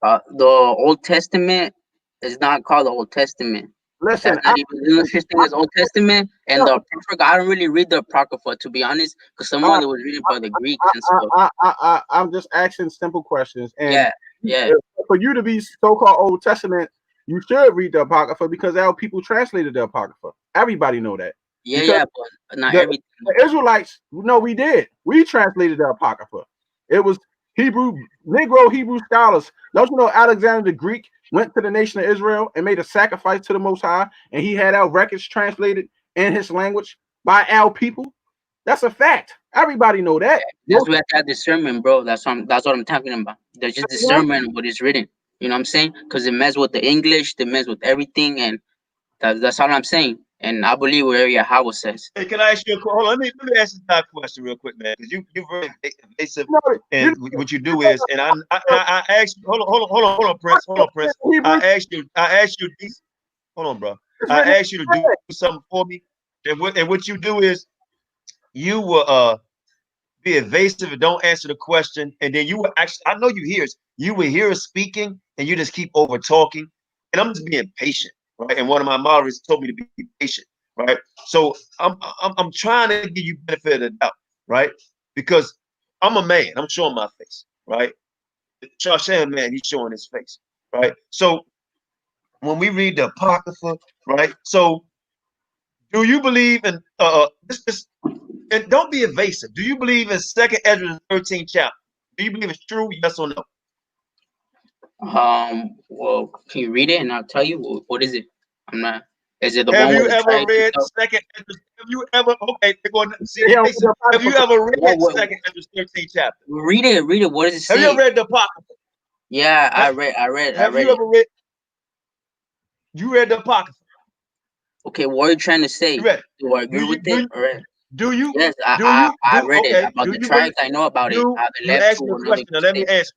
The Old Testament is not called the Old Testament. Listen, that's not even the such thing as Old Testament, and the Apocrypha. I don't really read the Apocrypha, to be honest, because someone that was reading by the Greeks and stuff. I'm just asking simple questions. And yeah. For you to be so-called Old Testament, you should read the Apocrypha because our people translated the Apocrypha. Everybody know that. Yeah, but not everything. The Israelites, no, we did. We translated the Apocrypha. It was Negro Hebrew scholars. Don't you know Alexander the Greek went to the nation of Israel and made a sacrifice to the Most High, and he had our records translated in his language by our people? That's a fact. Everybody know that. That's what that discernment, bro. That's what I'm talking about. There's just discernment what is written. You know what I'm saying? Because it messes with the English, it messes with everything, and that's all I'm saying. And I believe whatever Yahweh says. Hey, can I ask you a question? Let me ask you that question real quick, man, because you're very evasive, and what you do is, and I asked you, hold on, Prince. I asked you, hold on, bro. I asked you to do something for me, and what you do is, you will be evasive and don't answer the question, and then you will actually, I know you will hear us speaking, and you just keep over talking, and I'm just being patient. Right, and one of my moderators told me to be patient, right? So I'm trying to give you benefit of the doubt, right? Because I'm a man, I'm showing my face, right? Shashan man, he's showing his face, right? So when we read the Apocrypha, right? So do you believe in this? And don't be evasive. Do you believe in 2nd Ezra 13th chapter? Do you believe it's true? Yes or no? Well, can you read it and I'll tell you what is it? I'm not. Is it the have one? You ever read 2nd? Have you ever? Okay, have you ever read 2nd Ezra 13th chapter? Read it. What does it say? Have you ever read the Apocrypha? Yeah, I read. Have you ever read? You read the Apocrypha? Okay, what are you trying to say? You read it. Do I agree with it? All right. Do you? Yes, I read it about the tribes. I know about it. You asked me a question. Now let me answer.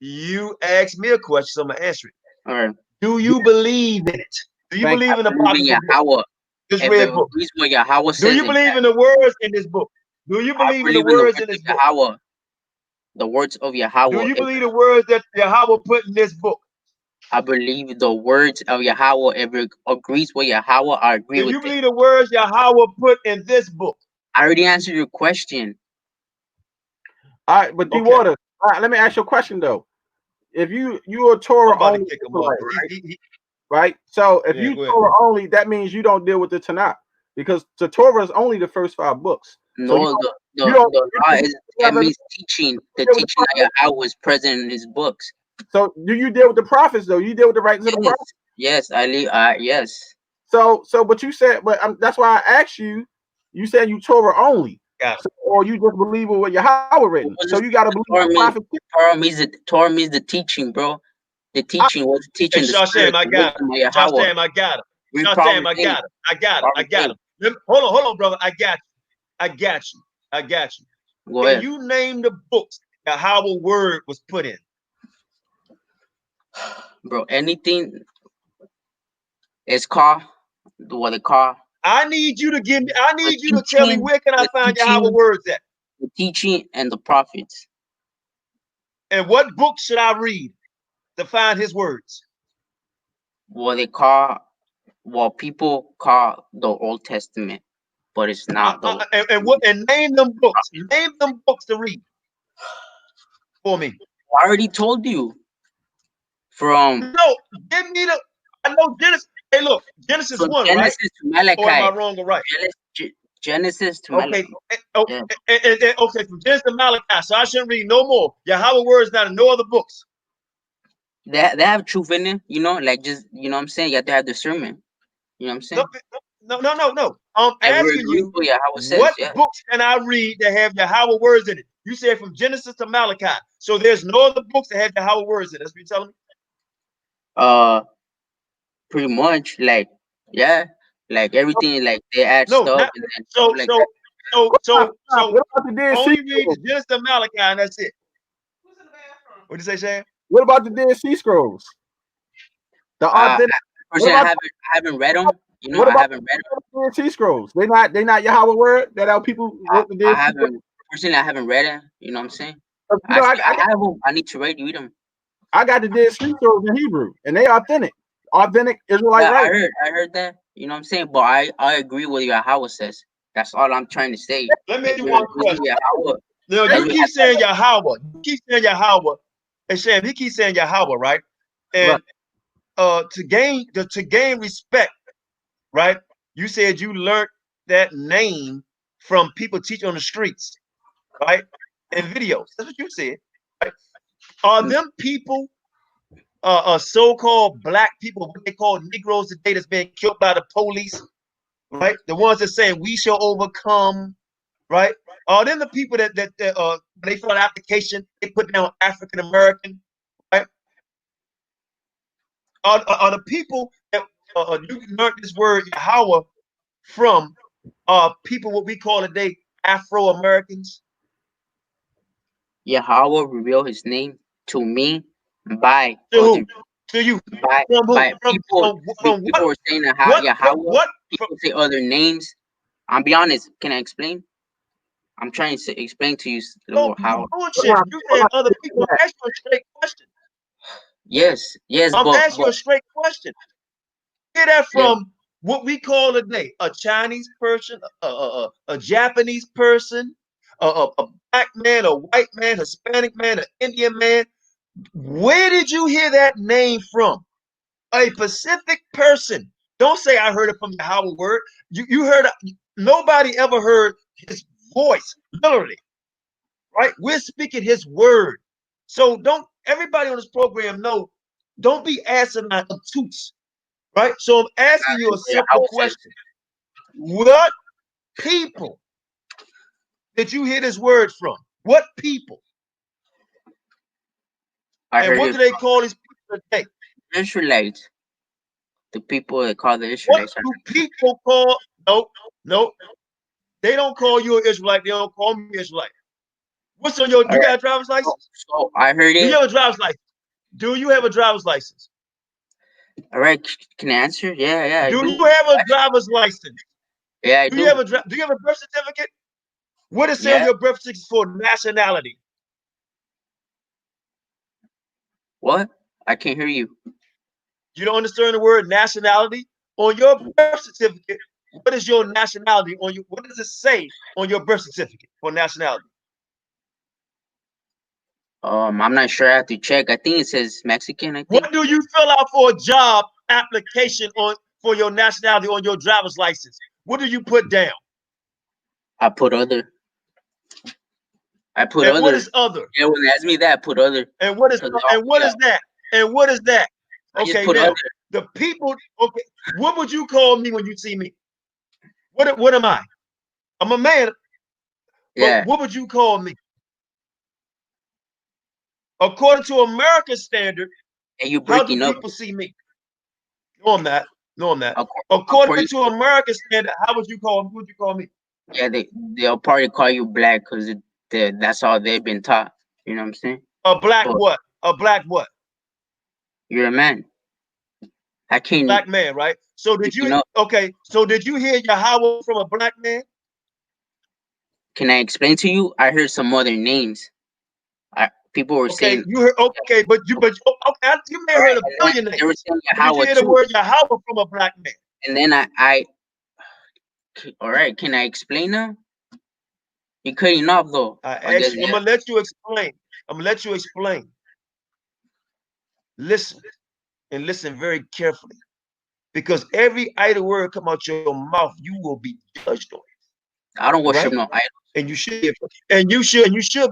You asked me a question, so I'm gonna answer it. All right. Do you believe it? Do you believe in the Apocrypha? This red book. What Yahweh says. Do you believe in the words in this book? Do you believe in the words in this book? Yahweh. The words of Yahweh. Do you believe the words that Yahweh put in this book? I believe the words of Yahweh. If it agrees with Yahweh, I agree with it. Do you believe the words Yahweh put in this book? I already answered your question. All right, but D Water. All right, let me ask you a question though. If you are Torah only, right? So if you Torah only, that means you don't deal with the Tanakh because the Torah is only the first 5 books. No, so the law is it means teaching. The teaching that Yahweh is present in his books. So do you deal with the prophets though? You deal with the writings of the prophets? Yes, yes. So but you said, but that's why I asked you. You said you Torah only. So, or you just believe in what Yahweh written. So you got to believe the prophets. Torah means the teaching, bro. The teaching was teaching. Hey, Shashem, I got him. Shashem, I got him. Shashem, I got him. Hold on, brother. I got you. Go ahead. Can you name the books that Yahweh word was put in? Bro, anything is called what they call. I need you to tell me where can I find Yahweh words at? The teaching and the prophets. And what book should I read to find his words? What people call the Old Testament, but it's not. And name them books. Name them books to read for me. I already told you. No, give me the. I know Genesis. Hey, look, Genesis 1, Genesis right? To Malachi. Or am I wrong or right? Genesis to Malachi. Okay, okay, from Genesis to Malachi. So I shouldn't read no more. Yahweh words not in no other books. they have truth in it, you know, like just you know what I'm saying. You have to have discernment. You know what I'm saying? No. I'm asking you, says, what books can I read that have Yahweh words in it? You said from Genesis to Malachi. So there's no other books that have Yahweh words in it. That's what you're telling me? Pretty much, like, yeah, like everything, like they add stuff. And then so what about the Dead Sea only read Scrolls? Genesis to Malachi and that's it. What'd you say, Shane? What about the Dead Sea Scrolls? The authentic. I haven't read them. You know, I haven't read them. The Dead Sea Scrolls. They not Yahweh word that our people wrote the Dead Sea Scrolls. Personally, I haven't read it. You know what I'm saying? You know, I have them. I need to read them. I got the Dead Sea Scrolls in Hebrew, and they authentic Israelite. Yeah, right? I heard that. You know what I'm saying? But I agree with what Yahweh says. That's all I'm trying to say. Let me ask you one question. No, you keep saying Yahweh. You keep saying Yahweh. And Shane, he keeps saying Yahweh, right? And to gain respect, right? You said you learned that name from people teaching on the streets, right? And videos. That's what you said, right? Are them people so-called black people, what they call Negroes today, that's being killed by the police, right? The ones that saying we shall overcome, right? Are them the people that when they fill out an application, they put down African American, right? Are the people that you learned this word Yahweh from people what we call today Afro Americans? Yahweh revealed his name to me by to you by people. People were saying Yahweh. People say other names. I'll be honest. Can I explain? I'm trying to explain to you how. You said other people. I'm asking you a straight question. Yes. I'm asking you a straight question. Hear that from what we call today a Chinese person, a Japanese person, a black man, a white man, Hispanic man, an Indian man. Where did you hear that name from? A Pacific person. Don't say I heard it from the Yahweh word. You heard it. Nobody ever heard his voice, literally. Right? We're speaking his word. So don't everybody on this program know, don't be asinine obtuse. Right? So I'm asking you a simple question. What people did you hear this word from? What people? And what do they call these people today? Israelites. The people that call the Israelites. What do people call? No. They don't call you an Israelite. They don't call me Israelite. What's on your? You got a driver's license? So I heard it. Do you have a driver's license? Do you have a driver's license? All right. Can I answer? Yeah. Do you have a driver's license? Yeah, I do. Do you have a birth certificate? What is on your birth certificate for nationality? What? I can't hear you. You don't understand the word nationality? On your birth certificate, what is your nationality on you? What does it say on your birth certificate for nationality? I'm not sure. I have to check. I think it says Mexican. I think. What do you fill out for a job application for your nationality on your driver's license? What do you put down? I put other. And what is other? Yeah, when they ask me that, I put other. And what is that? And what is that? Okay, now the people. Okay, what would you call me when you see me? What am I? I'm a man. Yeah. What would you call me? According to American standard, how do people see me? No, I'm not. According to American standard, how would you call me? Who would you call me? Yeah, they'll probably call you black because that's all they've been taught. You know what I'm saying? A black what? A black what? You're a man. I can't. Black man, right? So did you? Okay. So did you hear Yahweh from a black man? Can I explain to you? I heard some other names. People were saying. You heard but you may have heard a billion names. They were saying Yahweh. Did you hear the word Yahweh from a black man? And then I all right, can I explain now? You're cutting off though. I'm gonna let you explain. Listen, and listen very carefully. Because every idle word come out your mouth, you will be judged on it. I don't worship no idol. And you should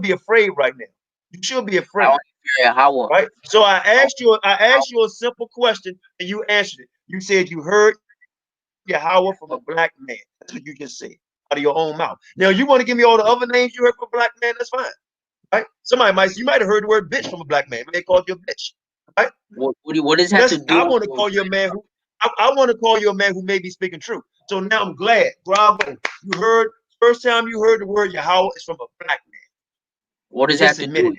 be afraid right now. You should be afraid. Yahweh. Right? So I asked you a simple question and you answered it. You said you heard Yahweh from a black man. That's what you just said out of your own mouth. Now you want to give me all the other names you heard from a black man, that's fine. Right? You might have heard the word bitch from a black man. They called you a bitch. Right? What does that to do? I want to call you a man who I want to call you a man who may be speaking truth. So now I'm glad. Bravo. You heard first time you heard the word Yahweh is from a black man. What does that to do? Yahweh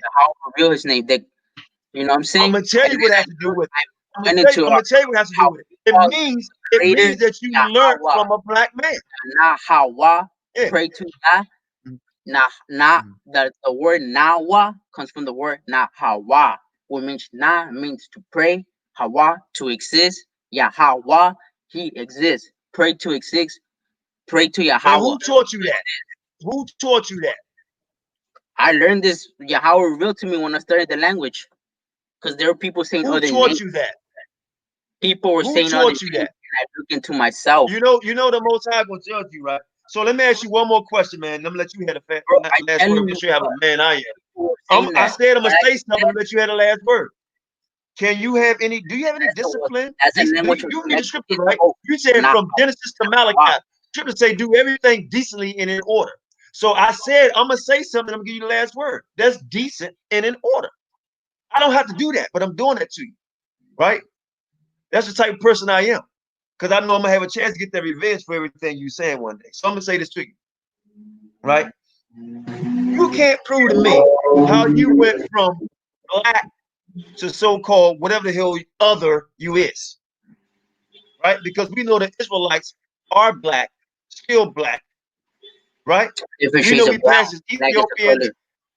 reveal his name. That you know what I'm saying? I'm gonna tell you what it has to do with it. I'm gonna tell you what it has to do with it. It means that you learned from a black man. Nahawa, pray to Nah. The word Nawa comes from the word Nahawa, which means Na means to pray, Hawa to exist, Yahweh he exists. Pray to exist, pray to Yahweh. And who taught you that? Who taught you that? I learned this. Yahweh revealed to me when I studied the language, because there were people saying other names. Who taught you that? People were saying other names, and I looked into myself. You know the Most High will judge you, right? So let me ask you one more question, man. I'm gonna let you have the last word. I'm sure you have a man I am. I said I'm gonna say something and let you have the last word. Can you have any? Do you have any discipline? You read the scripture, right? You said from Genesis to Malachi. Scripture say do everything decently and in order. So I said I'm gonna say something. I'm gonna give you the last word. That's decent and in order. I don't have to do that, but I'm doing that to you, right? That's the type of person I am, because I know I'm gonna have a chance to get that revenge for everything you saying one day. So I'm gonna say this to you, right? You can't prove to me how you went from black to so-called whatever the hell other you is, right? Because we know the Israelites are black, still black, right? We know we passed as Ethiopians.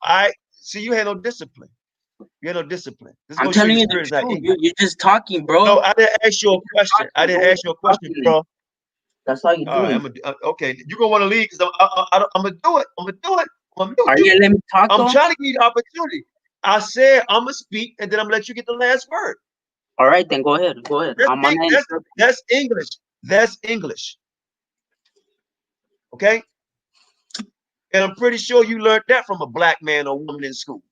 I see you had no discipline. You had no discipline. I'm telling you the truth. You're just talking, bro. No, I didn't ask you a question. I didn't ask you a question, bro. That's all you do. Okay, you're gonna want to leave because I'm gonna do it. I'm gonna do it. Are you letting me talk? I'm trying to give you the opportunity. I said I'm gonna speak and then I'm gonna let you get the last word. All right, then go ahead. Go ahead. That's English. That's English. Okay. And I'm pretty sure you learned that from a black man or woman in school.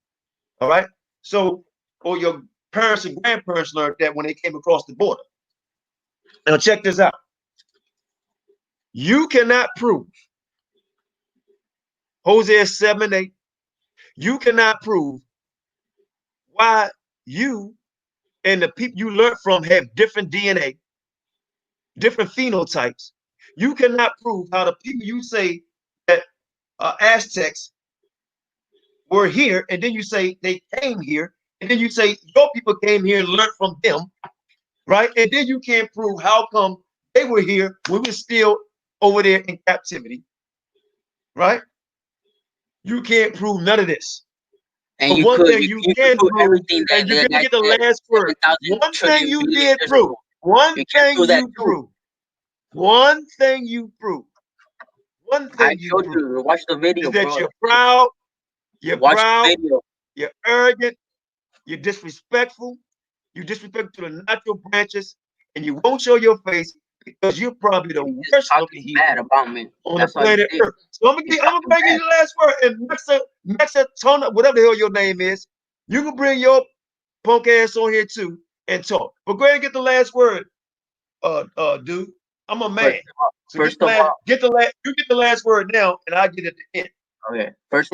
All right. So, or your parents and grandparents learned that when they came across the border. Now check this out. You cannot prove Hosea 7:8. You cannot prove why you and the people you learned from have different DNA, different phenotypes. You cannot prove how the people you say that Aztecs were here, and then you say they came here, and then you say your people came here and learned from them, right? And then you can't prove how come they were here when we're still over there in captivity, right? You can't prove none of this. And but one thing you can prove, and you're gonna get the last word. One thing you did prove. One thing you proved. One thing you proved. One thing you proved. Watch the video, is that bro. you're proud. You're proud. You're arrogant. You're disrespectful. You disrespect to the natural branches, and you won't show your face because you're probably the worst looking human on the planet Earth. So I'm gonna bring you the last word. And Mexatona, whatever the hell your name is, you can bring your punk ass on here too and talk. But go ahead and get the last word, dude. I'm a man. So you get the last word now, and I get it at the end. Okay. First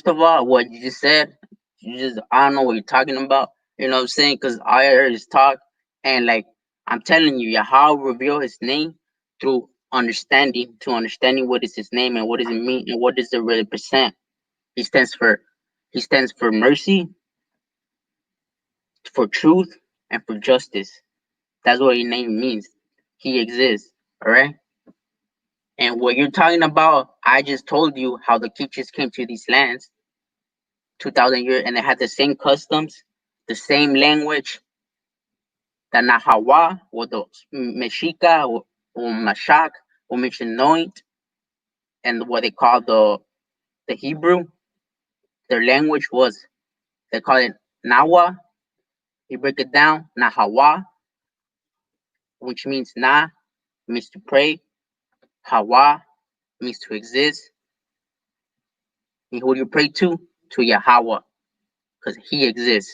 of all, what you just said, I don't know what you're talking about. You know what I'm saying? Because I heard his talk, and like I'm telling you, Yahweh reveal his name through understanding, what is his name and what does it mean and what does it really represent. He stands for mercy, for truth, and for justice. That's what his name means. He exists. All right. And what you're talking about, I just told you how the Quiches came to these lands 2,000 years, and they had the same customs, the same language. The Nahawa, or the Mexica, or Mashak, or Michinoint, and what they call the Hebrew, their language was, they call it Nawa. You break it down, Nahawa, which means Na, means to pray. Hawa means to exist. And who do you pray to? To Yahweh. because he exists.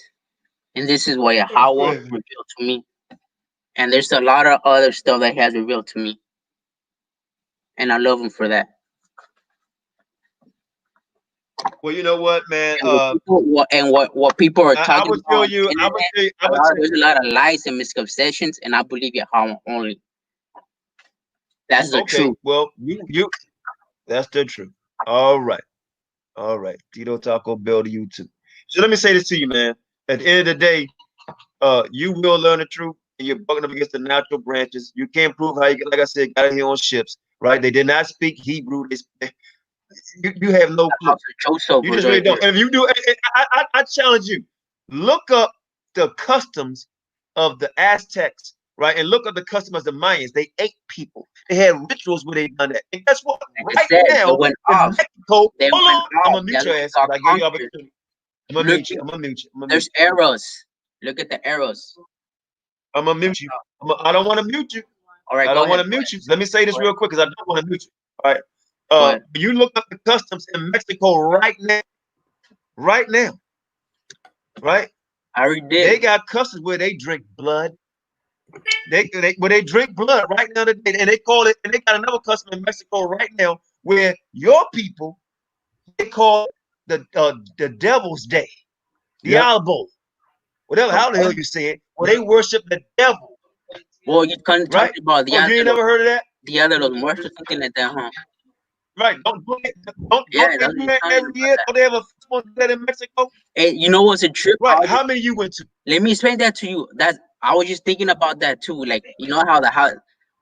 And this is what Yahweh revealed to me. And there's a lot of other stuff that he has revealed to me. And I love him for that. Well, you know what, man? What people are talking I would tell about, you, there's a lot of lies and misconceptions, and I believe Yahweh only. That's the truth. Well, you that's the truth. All right. Tito Taco Bell to you too. So let me say this to you, man. At the end of the day, you will learn the truth, and you're bucking up against the natural branches. You can't prove how you get, like I said, got here on ships, right? They did not speak Hebrew. You have no clue. You just really don't. And if you do, I challenge you. Look up the customs of the Aztecs, right? And look up the customs of the Mayans. They ate people. They had rituals where they done that. And guess what? Right now, in Mexico, hold on. I'm gonna mute your ass. I give you opportunity. I'm gonna mute you. There's arrows. Look at the arrows. I'm gonna mute you. I don't want to mute you. All right, I don't want to mute you. Let me say this real quick because I don't want to mute you. All right. You look up the customs in Mexico right now. Right? I already did. They got customs where they drink blood. They drink blood right now today, and they call it. And they got another custom in Mexico right now where your people, they call the Devil's Day, Diablo, whatever how the hell you say it. Where they worship the devil. Well, you couldn't talk about the you ain't never heard of that? Dia de los Muertos, something like that, huh? Right. Don't do that every year. Don't they have a festival that in Mexico? Hey, you know what's a trip? Right. How many you went to? Let me explain that to you. I was just thinking about that too. Like, you know how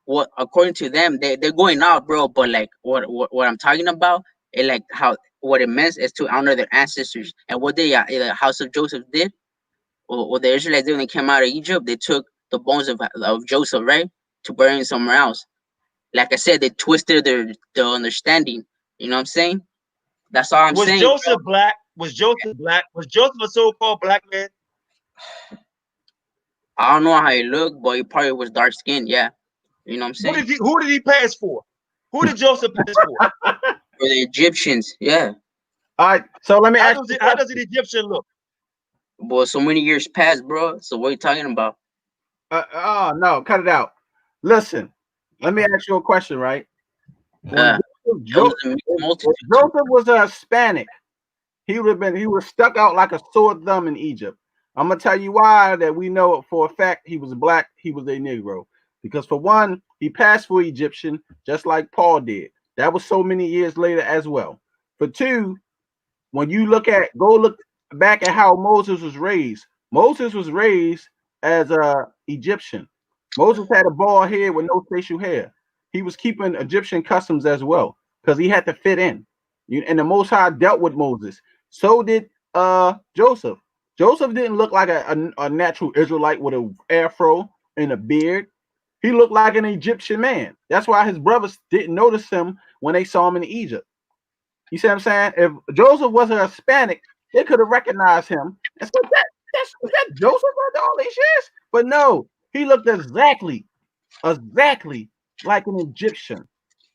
what according to them they're going out, bro. But like what I'm talking about, and like how what it meant is to honor their ancestors and what the house of Joseph did, or the Israelites did when they came out of Egypt. They took the bones of Joseph, right, to bury him somewhere else. Like I said, they twisted their understanding. You know what I'm saying? That's all I'm saying. Was Joseph black? Was Joseph black? Was Joseph a so-called black man? I don't know how he looked, but he probably was dark skinned. Yeah, you know what I'm saying. Who did he pass for? Who did Joseph pass for? For the Egyptians. Yeah. All right. So let me ask you. How does an Egyptian look? Boy, so many years passed, bro. So what are you talking about? No, cut it out. Listen, let me ask you a question, right? Joseph was a Hispanic. He was stuck out like a sore thumb in Egypt. I'm gonna tell you why that we know for a fact he was black, he was a Negro. Because for one, he passed for Egyptian, just like Paul did. That was so many years later as well. For two, when you look back at how Moses was raised as a Egyptian. Moses had a bald head with no facial hair. He was keeping Egyptian customs as well because he had to fit in. And the Most High dealt with Moses. So did Joseph. Joseph didn't look like a natural Israelite with an afro and a beard. He looked like an Egyptian man. That's why his brothers didn't notice him when they saw him in Egypt. You see what I'm saying? If Joseph was a Hispanic, they could have recognized him and said, is that Joseph after all these years? But no, he looked exactly like an Egyptian.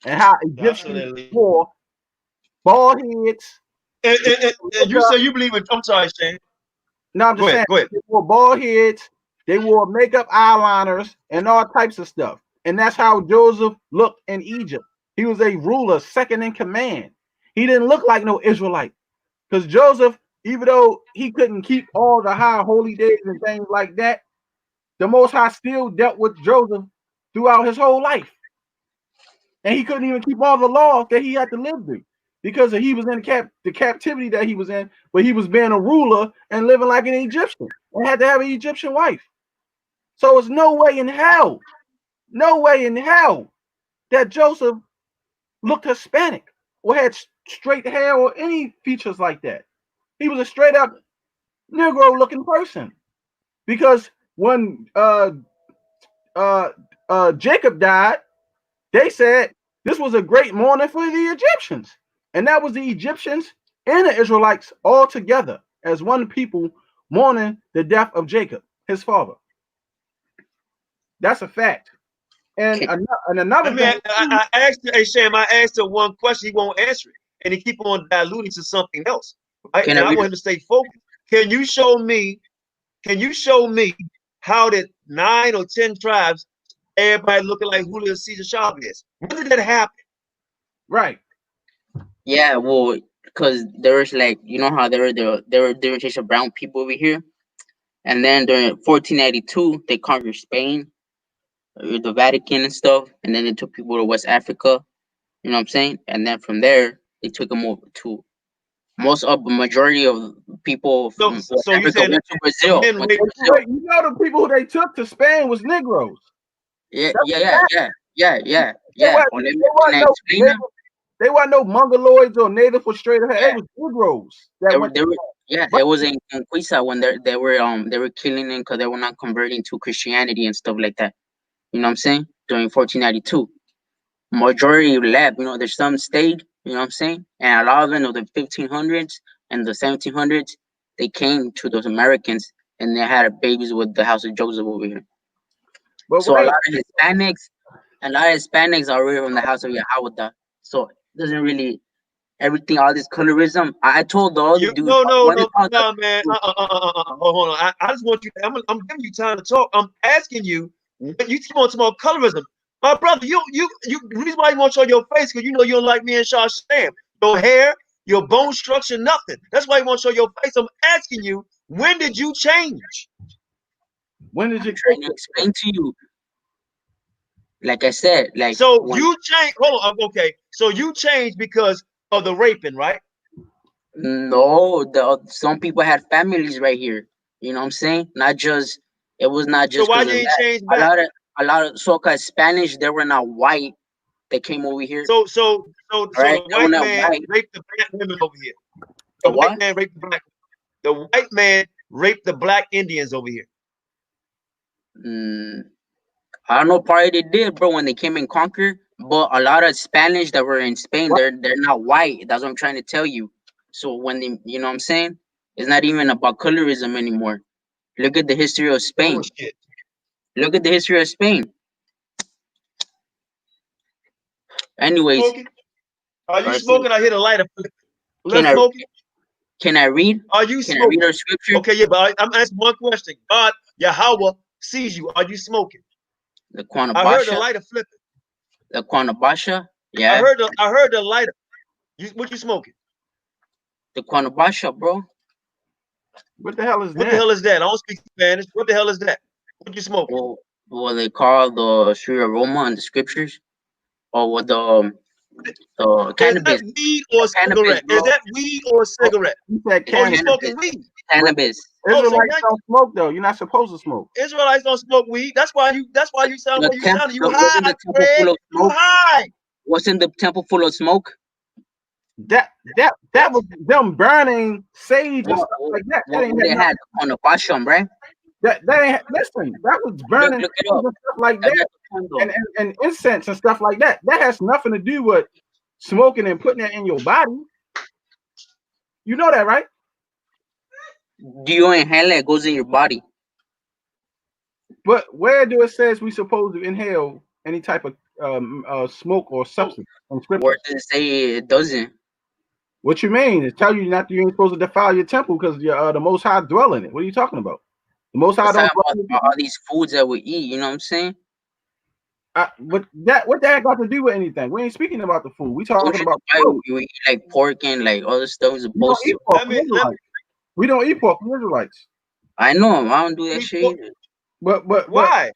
And how Egyptians wore bald heads. And you say you believe in, I'm sorry, Shane. No, I'm just saying they wore bald heads, they wore makeup, eyeliners, and all types of stuff. And that's how Joseph looked in Egypt. He was a ruler, second in command. He didn't look like no Israelite. Because Joseph, even though he couldn't keep all the high holy days and things like that, the Most High still dealt with Joseph throughout his whole life. And he couldn't even keep all the laws that he had to live through because he was in the captivity that he was in, but he was being a ruler and living like an Egyptian and had to have an Egyptian wife. So it's no way in hell that Joseph looked Hispanic or had straight hair or any features like that. He was a straight up Negro looking person because when Jacob died, they said this was a great mourning for the Egyptians. And that was the Egyptians and the Israelites all together as one people mourning the death of Jacob, his father. That's a fact. And another thing. I asked hey Sham, I asked him one question, he won't answer it. And he keep on diluting to something else. Right? And I want him to stay focused. Can you show me how did 9 or 10 tribes, everybody looking like Julio Cesar Chavez? When did that happen? Right. Yeah, well, because there was like, you know how there were different types of brown people over here, and then during 1492 they conquered Spain, the Vatican and stuff, and then they took people to West Africa. You know what I'm saying? And then from there they took them over to majority of people from West Africa went to Brazil. You know the people who they took to Spain was Negroes. Yeah. They weren't no Mongoloids or native or straight ahead. They was Negroes. It was in Conquista when they were killing them because they were not converting to Christianity and stuff like that. You know what I'm saying? During 1492, majority left. You know, there's some stayed. You know what I'm saying? And a lot of them of the 1500s and the 1700s, they came to those Americans and they had babies with the House of Joseph over here. So a lot of Hispanics are really from the House of Yahweh. So it doesn't really everything, all this colorism. I told the other dude. No, man. Hold on. I just want you. I'm giving you time to talk. I'm asking you. You want about colorism, my brother? You. The reason why you want to show your face because you know you don't like me and Shaw Sham. Your hair, your bone structure, nothing. That's why you want to show your face. I'm asking you. When did you change? When did you? I'm trying to explain to you. Like I said, like so you changed. Hold on. Okay. So you changed because of the raping, right? No, some people had families right here. You know what I'm saying? It was not just. So why you ain't changed back? A lot of so-called Spanish, they were not white. They came over here. So the white man raped the black women over here. The white man raped the black. The white man raped the black Indians over here. I don't know, probably they did, bro, when they came and conquered. But a lot of Spanish that were in Spain, they're not white. That's what I'm trying to tell you. So when they, you know what I'm saying? It's not even about colorism anymore. Look at the history of Spain. Oh, shit. Look at the history of Spain. Anyways. Are you smoking? I hit a lighter. Can I read? Are you smoking? Can I read our scripture? Okay, yeah, but I'm asking one question. God, Yahweh sees you. Are you smoking? The QANATH. I heard the lighter flipping. The QANATH, yeah. I heard the lighter. What you smoking? The QANATH, bro. What the hell is that? What the hell is that? I don't speak Spanish. What the hell is that? What you smoking? Well, they call the sweet aroma in the scriptures, or what the cannabis. Is that weed or cigarette? Is that weed or cigarette? You said cannabis. Oh, you smoking weed? Cannabis. Israelites don't smoke though. You're not supposed to smoke. Israelites don't smoke weed. That's why you sound like you sound. You high, Craig. You high. What's in the temple full of smoke? That was them burning sage and stuff like that. They had on the washroom, right? That ain't listen. That was burning look and stuff like that, and incense and stuff like that. That has nothing to do with smoking and putting that in your body. You know that, right? Do you inhale it? It goes in your body. But where do it says we supposed to inhale any type of smoke or substance? Where does it say it doesn't? What you mean? It tells you not you ain't supposed to defile your temple because the Most High dwell in it. What are you talking about? The Most High don't all these foods that we eat. You know what I'm saying? But what that got to do with anything? We ain't speaking about the food. We talking about you eat like pork and like other stuff. We don't eat pork from Israelites. I know. I don't do that shit either. But why?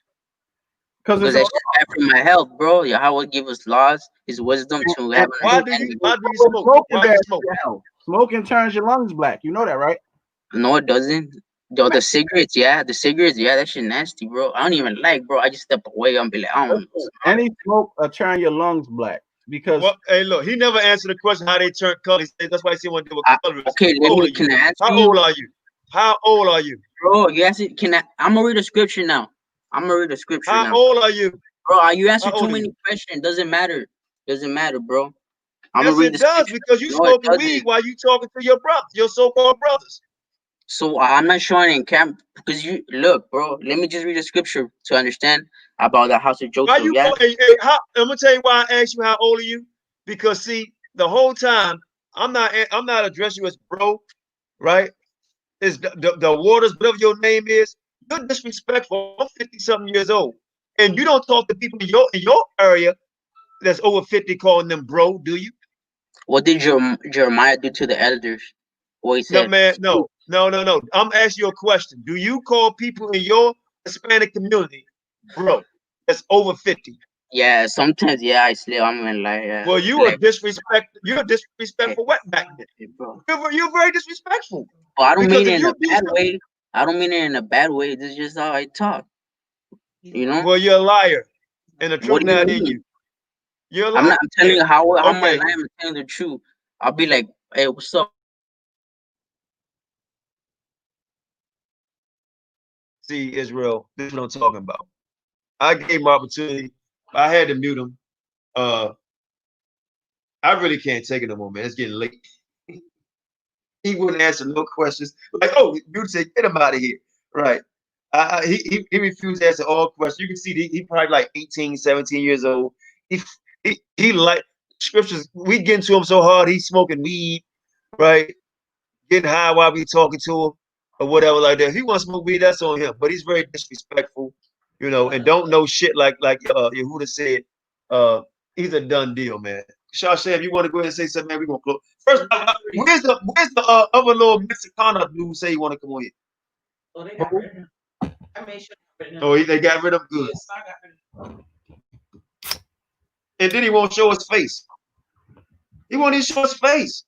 Because that's just bad for my health, bro. Yahweh give us laws, His wisdom to have. Why do you smoke? Smoking turns your lungs black. You know that, right? No, it doesn't. The cigarettes, that shit nasty, bro. I don't even like, bro. I just step away and be like, I don't know. Any smoke turn your lungs black because. Well, hey, look, he never answered the question how they turn color. That's why he said want to do a color. Okay, can I answer How old are you? How old are you? Bro, you asked it. I'm gonna read the scripture now. How old are you? Bro, you answered too many questions. Doesn't matter, bro. I'm yes, gonna read it does because you smoking weed while you talking to your brothers, your so-called brothers. So I'm not showing in camp because you look, bro. Let me just read the scripture to understand about the house of Joseph. I'm gonna tell you why I asked you how old are you, because see, the whole time I'm not addressing you as bro, right? is the Waters, whatever your name is. You're disrespectful. I'm 50-something years old, and you don't talk to people in your area that's over 50 calling them bro, do you? What did Jeremiah do to the elders? What he No, said? man, no. I'm asking you a question. Do you call people in your Hispanic community bro that's over 50? Yeah, sometimes, yeah, I sleep. I'm in like. Well, you're a disrespectful wetback then. You're very disrespectful. Well, I don't Because mean if it in you a do bad something, way. I don't mean it in a bad way. This is just how I talk. You know? well, you're a liar, and the What truth do you not in mean? you. You're a I'm liar. not. I'm telling you how my Okay. life. I'm telling the truth. I'll be like, hey, what's up? See, Israel, this is what I'm talking about. I gave him opportunity. I had to mute him. I really can't take it no more, man. It's getting late. He wouldn't answer no questions. Like, oh, you say, get him out of here. Right. He refused to answer all questions. You can see he probably like 18, 17 years old. He like scriptures. We get into him so hard. He's smoking weed, right? Getting high while we talking to him or whatever like that. If he wants to smoke weed, that's on him. But he's very disrespectful, and don't know shit like Yehuda said. He's a done deal, man. Shasha, if you want to go ahead and say something, man, we're gonna close. First, where's the other little Mexicana dude say you want to come on here? Oh, they got rid of him. I made sure they got rid of him. Oh, they got rid of him. Good. Yes, I got rid of him. And then he won't show his face. He won't even show his face.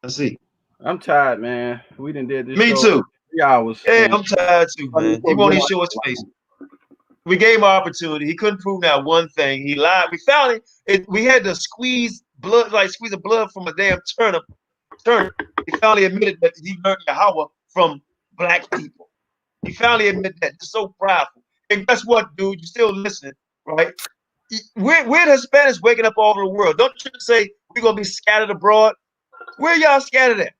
Let's see. I'm tired, man. We done did this Me show too. 3 hours. Yeah, I'm tired too, man. He won't even show his face. We gave him an opportunity. He couldn't prove that one thing. He lied. We found it. We had to squeeze the blood from a damn turnip. He finally admitted that he learned Yahweh from black people. He finally admitted that. It's so prideful. And guess what, dude? You're still listening, right? We're the Hispanics waking up all over the world. Don't you say we're gonna be scattered abroad? Where y'all scattered at?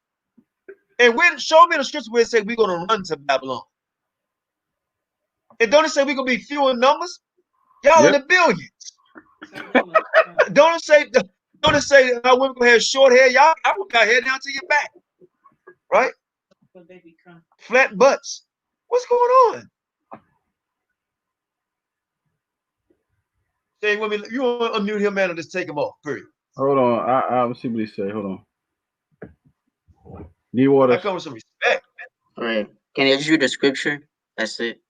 And show me the scripture where it say we're gonna run to Babylon. And don't it say we're gonna be few in numbers? Y'all in the billions. Don't it say our women gonna have short hair? Y'all, I want got hair down to your back, right? Flat butts. What's going on? Say, women, you want to unmute him, man, or just take him off? Period. Hold on. I'll see what he say. Hold on. D-Water. That comes with some respect. All right. Can I just read the scripture? That's it.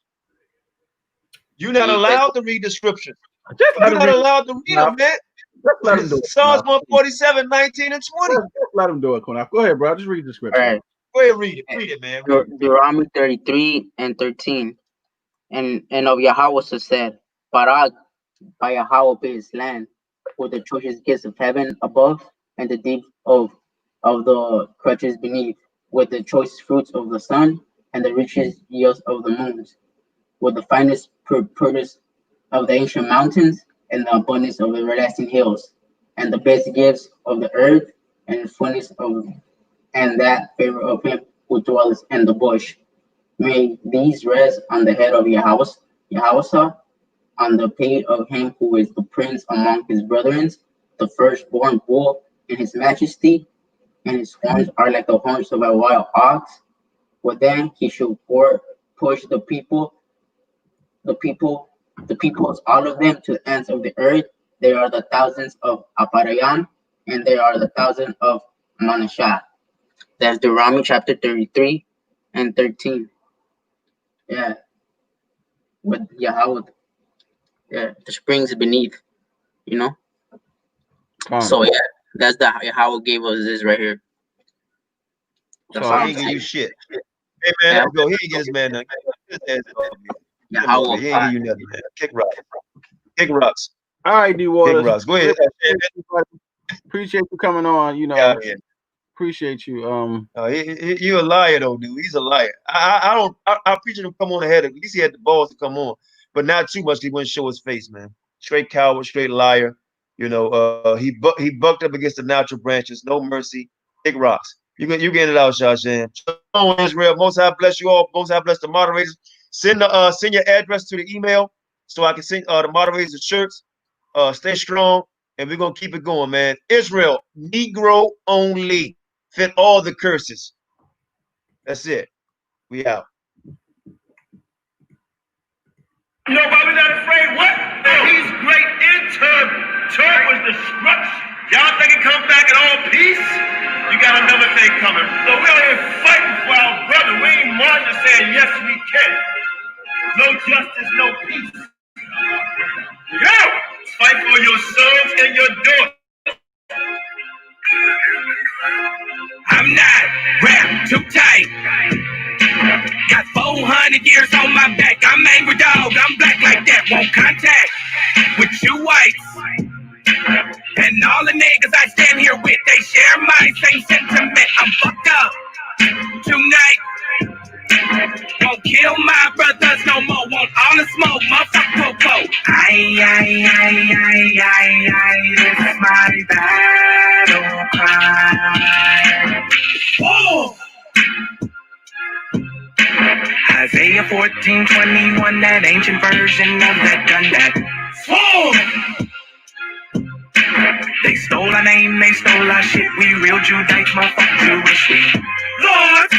You're not allowed to read the scripture. You're not allowed to read them, man. Let him do it. Psalms 147, 19 and 20. Let him do it, Kunaf. Go ahead, bro. Just read the scripture. All right. Go ahead, read it. Read it, man. Deuteronomy 33 and 13. And of Yahweh said, Barak by Yahweh be his land, with the choicest gifts of heaven above, and the deep of the creatures beneath, with the choicest fruits of the sun, and the richest yields of the moons, with the finest produce of the ancient mountains, and the abundance of the everlasting hills, and the best gifts of the earth, and the fullness of and that favor of him who dwells in the bush. May these rest on the head of Yahweh, on the pay of him who is the prince among his brethren, the firstborn bull in his majesty, and his horns are like the horns of a wild ox. With them he shall push the peoples, all of them, to the ends of the earth. They are the thousands of Aparayam, and they are the thousand of Manashah. That's Deuteronomy chapter 33 and 13. Yeah. With Yahweh. Yeah, the springs beneath, So yeah, that's the Yahweh gave us this right here. So he ain't give you shit. Hey man, let's go. He ain't get his man nothing. Yahweh. He ain't give you nothing, man. Kick rocks. Kick rocks. All right, D-Water. Kick rocks. Go ahead. Appreciate you coming on. Yeah. Appreciate you. You a liar though, dude. He's a liar. I appreciate him come on ahead. At least he had the balls to come on, but not too much. He wouldn't show his face, man. Straight coward, straight liar. He bucked up against the natural branches. No mercy. Kick rocks. You get it out, Shashan. Shalom, Israel. Most High bless you all. Most High bless the moderators. Send your address to the email so I can send the moderators the shirts. Stay strong, and we're gonna keep it going, man. Israel, Negro only. Fit all the curses. That's it. We out. No, Bobby not afraid. What? He's great in turn. Turn was destruction. Y'all think he come back in all peace? You got another thing coming. So we're out here fighting for our brother. We ain't marching saying yes we can. No justice, no peace. Yo! Fight for your sons and your daughters. I'm not wrapped too tight. Got 400 years on my back. I'm angry dog. I'm black like that. Won't contact with you whites. And all the niggas I stand here with, they share my same sentiment. I'm fucked up tonight. Won't kill my brothers no more. Won't all the smoke. Motherfucker, po. Aye, this is my battle cry. Oh! Isaiah 14:21, that ancient version of that gun that swore. They stole our name, they stole our shit. We real Judites, motherfucker Jewish. Lord,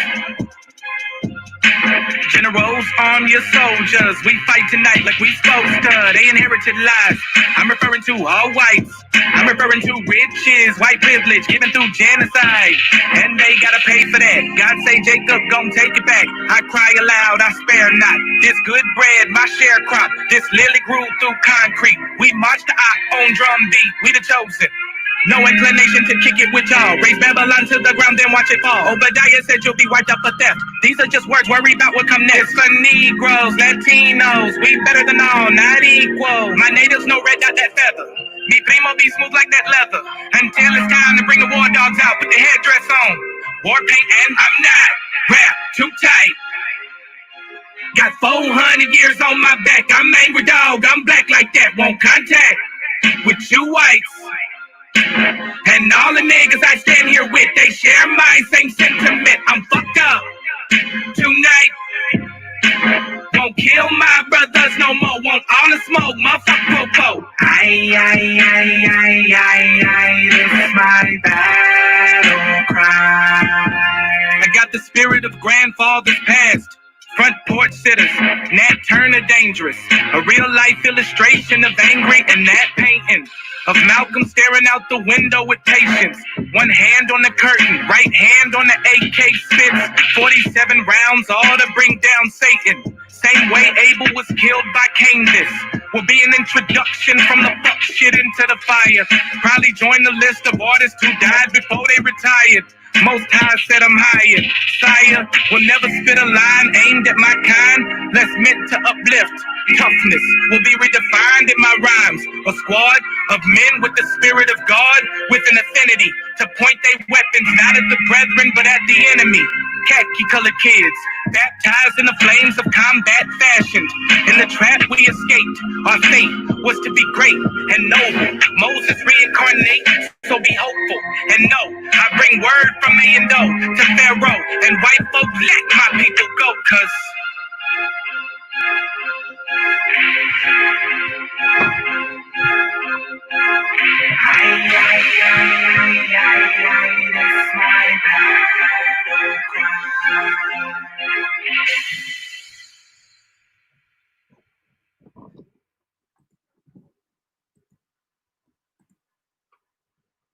generals, arm your soldiers. We fight tonight like we supposed to. They inherited lies. I'm referring to all whites. I'm referring to riches, white privilege, given through genocide. And they gotta pay for that. God say, Jacob, gon' take it back. I cry aloud, I spare not. This good bread, my sharecrop. This lily grew through concrete. We march the on drum beat. We the chosen. No inclination to kick it with y'all. Raise Babylon to the ground, then watch it fall. Obadiah said you'll be wiped up for theft. These are just words, worry about what come next. For Negroes, Latinos, we better than all, not equal. My natives no red dot that feather. Me primo be smooth like that leather. Until it's time to bring the war dogs out, put the headdress on. War paint and I'm not wrapped too tight. Got 400 years on my back. I'm angry dog, I'm black like that. Won't contact with you whites. And all the niggas I stand here with, they share my same sentiment. I'm fucked up tonight. Won't kill my brothers no more. Won't all the smoke, motherfucker, po. Aye, this is my battle cry. I got the spirit of grandfathers past. Front porch sitters, Nat Turner dangerous. A real life illustration of angry and that painting. Of Malcolm staring out the window with patience. One hand on the curtain, right hand on the AK spits. 47 rounds, all to bring down Satan. Same way Abel was killed by Cain. This will be an introduction from the fuck shit into the fire. Probably join the list of artists who died before they retired. Most High said I'm hired. Sire will never spit a line aimed at my kind, less meant to uplift. Toughness will be redefined in my rhymes. A squad of men with the spirit of God, with an affinity to point their weapons not at the brethren but at the enemy. Khaki-colored kids, baptized in the flames of combat fashioned. In the trap we escaped, our fate was to be great and noble. Moses reincarnate, so be hopeful and know I bring word from A and O to Pharaoh and white folk let my people go, cause